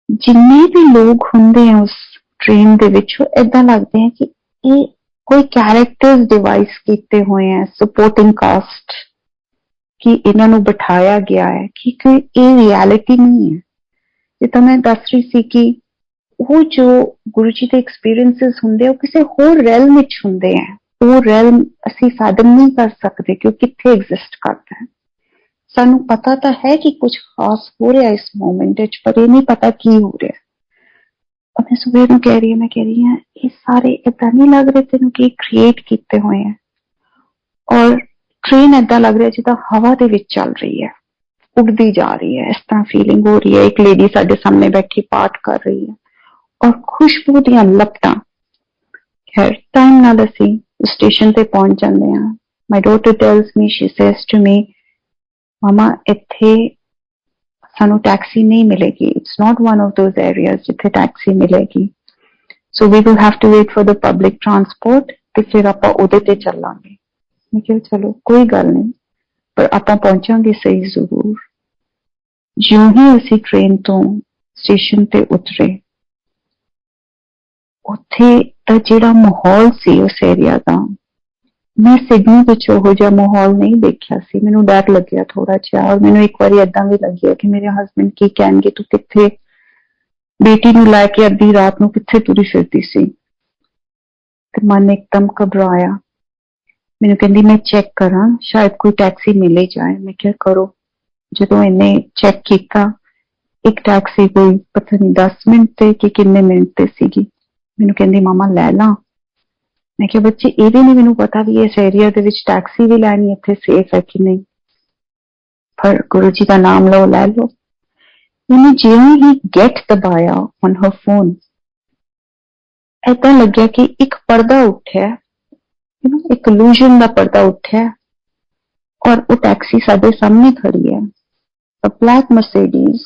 ਜਿੰਨੇ ਵੀ ਲੋਕ ਹੁੰਦੇ ਆ ਉਸ ਟ੍ਰੇਨ ਦੇ ਵਿੱਚ, ਉਹ ਏਦਾਂ ਲੱਗਦੇ ਆ ਕਿ ਇਹ ਕੋਈ ਕੈਰੈਕਟਰਸ ਡਿਵਾਈਸ ਕੀਤੇ ਹੋਏ ਆ, ਸਪੋਰਟਿੰਗ ਕਾਸਟ, ਕਿ ਇਹਨਾਂ ਨੂੰ ਬਿਠਾਇਆ ਗਿਆ ਹੈ, ਕਿ ਇਹ ਰਿਐਲਿਟੀ ਨਹੀਂ ਹੈ। ਜਿੱਦਾਂ ਮੈਂ ਦੱਸ ਰਹੀ ਸੀ ਕਿ ਉਹ ਜੋ ਗੁਰੂ ਜੀ ਦੇ ਐਕਸਪੀਰੀਐਂਸਿਸ ਹੁੰਦੇ, ਉਹ ਕਿਸੇ ਹੋਰ ਰੈਲਮ ਵਿੱਚ ਹੁੰਦੇ ਆ। ਉਹ ਰੈਲਮ ਅਸੀਂ ਫੈਦਮ ਨਹੀਂ ਕਰ ਸਕਦੇ ਕਿ ਉਹ ਕਿੱਥੇ ਐਗਜ਼ਿਸਟ ਕਰਦਾ ਹੈ। ਸਾਨੂੰ ਪਤਾ ਤਾਂ ਹੈ ਕਿ ਕੁਝ ਖਾਸ ਹੋ ਰਿਹਾ ਇਸ ਮੂਮੈਂਟ ਵਿੱਚ, ਪਰ ਇਹ ਨਹੀਂ ਪਤਾ ਕੀ ਹੋ ਰਿਹਾ। ਮੈਂ ਸੁਬੇਰ ਨੂੰ ਕਹਿ ਰਹੀ ਹਾਂ ਇਹ ਸਾਰੇ ਏਦਾਂ ਨਹੀਂ ਲੱਗ ਰਹੇ ਤੈਨੂੰ ਕਿ ਕ੍ਰੀਏਟ ਕੀਤੇ ਹੋਏ ਆ। ਔਰ ਟ੍ਰੇਨ ਏਦਾਂ ਲੱਗ ਰਿਹਾ ਜਿੱਦਾਂ ਹਵਾ ਦੇ ਵਿੱਚ ਚੱਲ ਰਹੀ ਹੈ, ਉੱਡਦੀ ਜਾ ਰਹੀ ਹੈ, ਇਸ ਤਰ੍ਹਾਂ ਫੀਲਿੰਗ ਹੋ ਰਹੀ ਹੈ। ਇੱਕ ਲੇਡੀ ਸਾਡੇ ਸਾਹਮਣੇ ਬੈਠੀ ਪਾਠ ਕਰ ਰਹੀ ਹੈ, ਔਰ ਖੁਸ਼ਬੂ ਦੀਆਂ ਲਪਟਾਂ। ਖੈਰ ਟਾਈਮ ਨਾਲ ਅਸੀਂ ਸਟੇਸ਼ਨ ਤੇ ਪਹੁੰਚ ਜਾਂਦੇ ਹਾਂ। My daughter tells me, she says to me, mama ਇੱਥੇ ਸਾਨੂੰ ਟੈਕਸੀ ਨਹੀਂ ਮਿਲੇਗੀ, it's not one of those areas ਜਿੱਥੇ ਟੈਕਸੀ ਮਿਲੇਗੀ, so we will have to wait for the public transport, ਤੇ ਫਿਰ ਆਪਾਂ ਉਹਦੇ ਤੇ ਚੱਲਾਂਗੇ। ਮੈਂ ਕਿਹਾ ਚਲੋ ਕੋਈ ਗੱਲ ਨਹੀਂ, ਪਰ ਆਪਾਂ ਪਹੁੰਚਾਂਗੇ ਸਹੀ ਜ਼ਰੂਰ। ਜਿਉਂ ਹੀ ਅਸੀਂ ਟ੍ਰੇਨ ਤੋਂ ਸਟੇਸ਼ਨ ਤੇ ਉਤਰੇ, ਉੱਥੇ ਦਾ ਜਿਹੜਾ ਮਾਹੌਲ ਸੀ ਉਸ ਏਰੀਆ ਦਾ, ਮੈਂ ਸਿਡਨੀ ਵਿੱਚ ਉਹੋ ਜਿਹਾ ਮਾਹੌਲ ਨਹੀਂ ਦੇਖਿਆ ਸੀ। ਮੈਨੂੰ ਡਰ ਲੱਗਿਆ ਥੋੜਾ ਜਿਹਾ, ਔਰ ਮੈਨੂੰ ਇੱਕ ਵਾਰੀ ਏਦਾਂ ਵੀ ਲੱਗਿਆ ਕਿ ਮੇਰੇ ਹਸਬੈਂਡ ਕੀ ਕਹਿਣਗੇ, ਤੂੰ ਕਿੱਥੇ ਬੇਟੀ ਨੂੰ ਲੈ ਕੇ ਅੱਧੀ ਰਾਤ ਨੂੰ ਕਿੱਥੇ ਤੁਰੀ ਫਿਰਦੀ ਸੀ। ਤੇ ਮਨ ਇੱਕਦਮ ਘਬਰਾਇਆ। ਮੈਨੂੰ ਕਹਿੰਦੀ ਮੈਂ ਚੈੱਕ ਕਰਾਂ, ਸ਼ਾਇਦ ਕੋਈ ਟੈਕਸੀ ਮਿਲੇ ਜਾਏ। ਮੈਂ ਕਿਹਾ ਕਰੋ। ਜਦੋਂ ਇਹਨੇ ਚੈੱਕ ਕੀਤਾ, ਇੱਕ ਟੈਕਸੀ ਕੋਈ ਪਤਾ ਨਹੀਂ 10 ਮਿੰਟ ਤੇ ਕਿ ਕਿੰਨੇ ਮਿੰਟ ਤੇ ਸੀਗੀ। ਮੈਨੂੰ ਕਹਿੰਦੀ ਮਾਮਾ ਲੈ ਲਾ। ਮੈਂ ਕਿਹਾ ਬੱਚੇ ਇਹ ਵੀ ਨਹੀਂ ਮੈਨੂੰ ਪਤਾ ਵੀ ਇਸ ਏਰੀਆ ਦੇ ਵਿੱਚ ਟੈਕਸੀ ਵੀ ਲੈਣੀ ਇੱਥੇ ਸੇਫ ਹੈ ਕਿ ਨਹੀਂ, ਪਰ ਗੁਰੂ ਜੀ ਦਾ ਨਾਮ ਲਓ, ਲੈ ਲਓ। ਮੈਨੂੰ ਜਿਵੇਂ ਹੀ ਗੈਟ ਦਬਾਇਆ ਔਨ ਹਰ ਫੋਨ, ਏਦਾਂ ਲੱਗਿਆ ਕਿ ਇੱਕ ਪਰਦਾ ਉੱਠਿਆ, ਇੱਕ ਇਲੂਜ਼ਨ ਦਾ ਪਰਦਾ ਉੱਠਿਆ, ਔਰ ਉਹ ਟੈਕਸੀ ਸਾਡੇ ਸਾਹਮਣੇ ਖੜੀ ਹੈ, ਬਲੈਕ ਮਰਸੀਡੀਜ਼।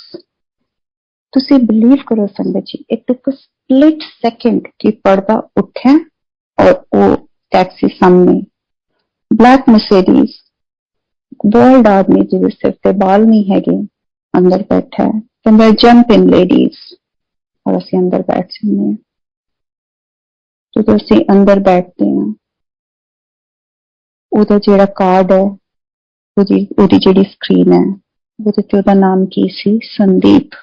ਤੁਸੀਂ ਬਿਲੀਵ ਕਰੋ ਸੰਗਤ ਜੀ, ਇਟ ਟੁਕ ਸਪਲਿਟ ਸੈਕਿੰਡ ਕਿ ਪਰਦਾ ਉੱਠਿਆ और वो टैक्सी सामने, ब्लैक मर्सिडीज, बोल्ड आदमी जिसके सिर पे बाल नहीं हैगे अंदर बैठा है, कहता जंप इन लेडीज, और असं अंदर बैठ जाते हैं। जो असं अंदर बैठते हैं, ਉਹਦਾ ਜਿਹੜਾ ਕਾਰਡ ਹੈ, ਉਹਦੀ ਜਿਹੜੀ ਸਕਰੀਨ ਹੈ, ਉਹਦੇ ਤੇ ਉਹਦਾ ਨਾਮ ਕੀ ਸੀ? ਸੰਦੀਪ।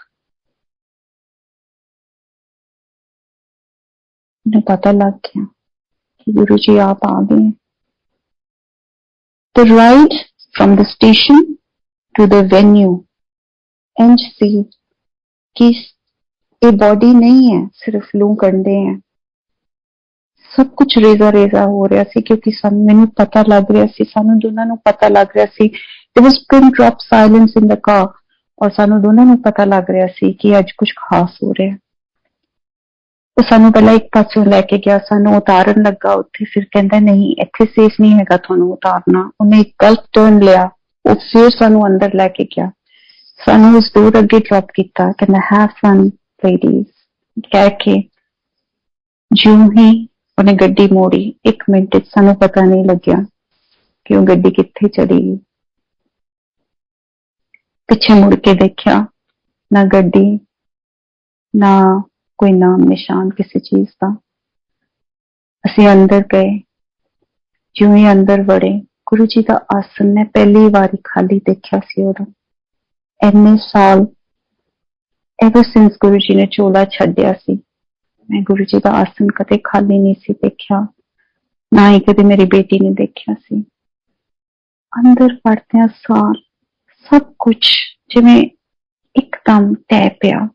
ਮੈਨੂੰ ਪਤਾ ਲੱਗ ਗਿਆ Guru Ji aap aa gaye. The ride from the station to the venue, इंज सी कि ये बॉडी नहीं है, सिर्फ लू कंडे हैं। सब कुछ रेजा रेजा हो रहा सी, क्योंकि मैनू पता लग रहा सी, सानू दोनों नू पता लग रहा सी। There was pin drop silence in the car, और सानू दोनों नू पता लग रहा सी कि अज कुछ खास हो रहा है। ਉਹ ਸਾਨੂੰ ਪਹਿਲਾਂ ਇੱਕ ਪਾਸੇ ਲੈ ਕੇ ਗਿਆ, ਸਾਨੂੰ ਉਤਾਰਨ ਲੱਗਾ ਉੱਥੇ, ਫਿਰ ਕਹਿੰਦਾ ਨਹੀਂ ਇੱਥੇ ਸੇਫ ਨਹੀਂ ਹੈਗਾ ਤੁਹਾਨੂੰ ਉਤਾਰਨਾ। ਉਹਨੇ ਇੱਕ ਗਲਤ ਟਰਨ ਲਿਆ, ਉਹ ਫਿਰ ਸਾਨੂੰ ਅੰਦਰ ਲੈ ਕੇ ਗਿਆ, ਸਾਨੂੰ ਉਸ ਡੋਰ ਅੱਗੇ ਡ੍ਰੌਪ ਕੀਤਾ, ਕਹਿੰਦਾ ਹੈਵ ਫਨ ਲੇਡੀਜ਼ ਕਹਿ ਕੇ। ਜਿਉਂ ਹੀ ਉਹਨੇ ਗੱਡੀ ਮੋੜੀ, 1 ਮਿੰਟ ਵਿੱਚ ਸਾਨੂੰ ਪਤਾ ਨਹੀਂ ਲੱਗਿਆ ਕਿ ਉਹ ਗੱਡੀ ਕਿੱਥੇ ਚਲੀ ਗਈ। ਪਿੱਛੇ ਮੁੜ ਕੇ ਦੇਖਿਆ, ਨਾ ਗੱਡੀ, ਨਾ ਕੋਈ ਨਾਮ ਨਿਸ਼ਾਨ ਕਿਸੇ ਚੀਜ਼ ਦਾ। ਅਸੀਂ ਅੰਦਰ ਗਏ। ਜਿਉਂ ਹੀ ਅੰਦਰ ਵੜੇ, ਗੁਰੂ ਜੀ ਦਾ ਆਸਨ ਮੈਂ ਪਹਿਲੀ ਵਾਰੀ ਖਾਲੀ ਦੇਖਿਆ ਸੀ ਉਦੋਂ। ਇੰਨੇ ਸਾਲ, ਐਵਰ ਸਿੰਸ ਗੁਰੂ ਜੀ ਨੇ ਚੋਲਾ ਛੱਡਿਆ ਸੀ, ਮੈਂ ਗੁਰੂ ਜੀ ਦਾ ਆਸਨ ਕਦੇ ਖਾਲੀ ਨਹੀਂ ਸੀ ਦੇਖਿਆ, ਨਾ ਹੀ ਕਦੇ ਮੇਰੀ ਬੇਟੀ ਨੇ ਦੇਖਿਆ ਸੀ। ਅੰਦਰ ਵੜਦਿਆਂ ਸਾਰ ਸਭ ਕੁਛ ਜਿਵੇਂ ਇੱਕਦਮ ਤਹਿ ਪਿਆ।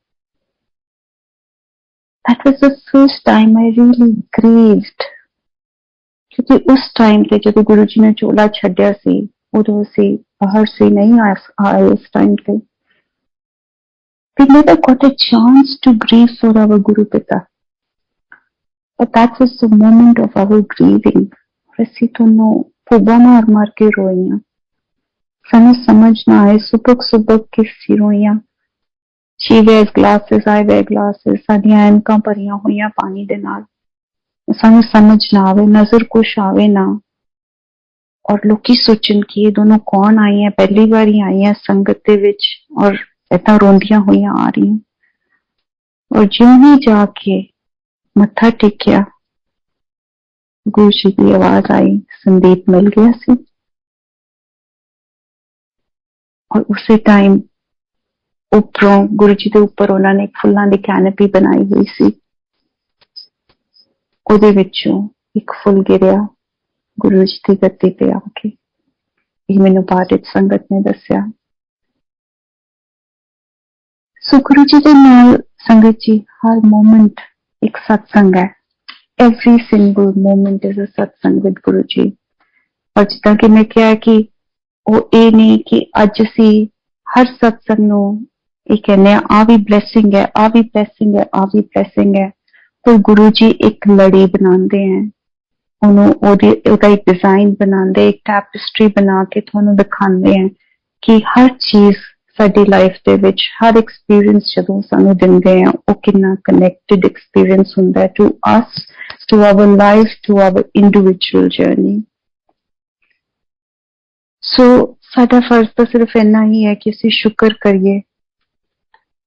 That was the first time I really grieved क्योंकि उस टाइम ਤੇ ਜਦੋਂ ਗੁਰੂ ਜੀ ਨੇ ਚੋਲਾ ਛੱਡਿਆ ਸੀ ਉਦੋਂ ਅਸੀਂ ਬਾਹਰ से नहीं आए उस टाइम पे we never got a chance to grieve for our Guru Pita. But that was the moment of our grieving. ਅਸੀਂ ਤੁਹਾਨੂੰ ਫੁੱਬਾ ਮਾਰ ਕੇ ਰੋਈਆਂ, ਸਾਨੂੰ ਸਮਝ ਨਾ ਆਏ, ਸੁਬਕ ਕੇ ਸੀ ਰੋਈਆਂ। She wears glasses, I wear glasses, ਸਾਡੀਆਂ ਐਨਕਾਂ ਭਰੀਆਂ ਹੋਈਆਂ ਪਾਣੀ ਦੇ ਨਾਲ, ਸਾਨੂੰ ਸਮਝ ਨਾ ਆਵੇ, ਨਜ਼ਰ ਕੁਛ ਆਵੇ ਨਾ, ਔਰ ਲੋਕੀ ਸੋਚਣ ਕਿ ਇਹ ਦੋਨੋਂ ਕੌਣ ਆਈ ਹੈ, ਪਹਿਲੀ ਵਾਰੀ ਆਈ ਹੈ ਸੰਗਤ ਦੇ ਵਿੱਚ ਔਰ ਏਦਾਂ ਰੋਂਦੀਆਂ ਹੋਈਆਂ ਆ ਰਹੀਆਂ। ਔਰ ਜਿਉਂ ਹੀ ਜਾ ਕੇ ਮੱਥਾ ਟੇਕਿਆ, ਗੁਰੂ ਜੀ ਦੀ ਆਵਾਜ਼ ਆਈ, ਸੰਦੀਪ ਮਿਲ ਗਿਆ ਸੀ। ਔਰ ਉਸੇ ਟਾਈਮ ਉੱਪਰੋਂ ਗੁਰੂ ਜੀ ਦੇ ਉੱਪਰ ਉਹਨਾਂ ਨੇ ਫੁੱਲਾਂ ਦੀ ਕੈਨਪੀ ਬਣਾਈ ਹੋਈ ਸੀ, ਉਹਦੇ ਵਿੱਚੋਂ ਇੱਕ ਫੁੱਲ ਗਿਰਿਆ ਗੁਰੂ ਜੀ ਦੀ ਗੱਦੀ ਤੇ ਆ ਕੇ। ਇਹ ਮੈਨੂੰ ਬਾਅਦ ਵਿੱਚ ਸੰਗਤ ਨੇ ਦੱਸਿਆ। ਸੋ ਗੁਰੂ ਜੀ ਦੇ ਨਾਲ ਸੰਗਤ ਜੀ ਹਰ ਮੋਮੈਂਟ ਇੱਕ ਸਤਸੰਗ ਹੈ। every single moment is a satsang with Guru Ji। और जिदा कि मैं किया कि वो ये नहीं कि अज असी हर सत्संग नूं ये कहने आ भी ब्लैसिंग है, आ भी ब्लैसिंग है, आ भी ब्लैसिंग है। तो गुरु जी एक लड़ी बनाते हैं, उन्होंने एक डिजाइन बनाते, एक टैपेस्ट्री बना के तुहानूं दिखाते हैं कि हर चीज साडी लाइफ दे विच, हर एक्सपीरियंस जदों सानूं दिंदे हैं वो कितना कनैक्टेड एक्सपीरियंस हुंदा है to us, to our life, to our individual journey. So साडा फर्ज तो सिर्फ इन्ना ही है कि असीं शुक्र करिए,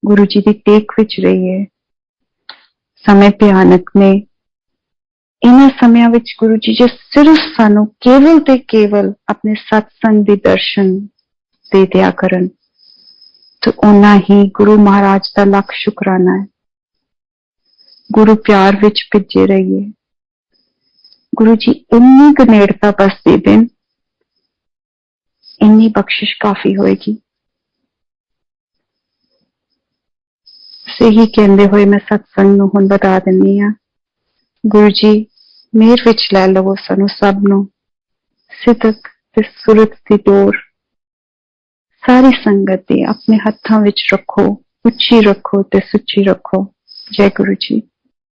गुरु जी दी टेक विच रहिए। समय भयानक ने, इन्हां समयां विच गुरु जी जे सिर्फ सानूं केवल ते केवल अपने सत्संग दे दर्शन दे दिया करन तो उन्ना ही गुरु महाराज का लख शुकराना है। गुरु प्यार विच भिजे रहिए, गुरु जी इन्नी क नेड़ता बस दे देन, इन्नी बख्शिश काफी होएगी। सही कहते हुए मैं सत्संग नूं हुण बता दिंदी हां। गुरु जी मेहर विच लै लवो सानू सब नूं, सिदक ते सुरत दी डोर सारी संगत दे अपने हत्थां विच रखो, उच्ची रखो ते सुच्ची रखो। जय गुरु जी।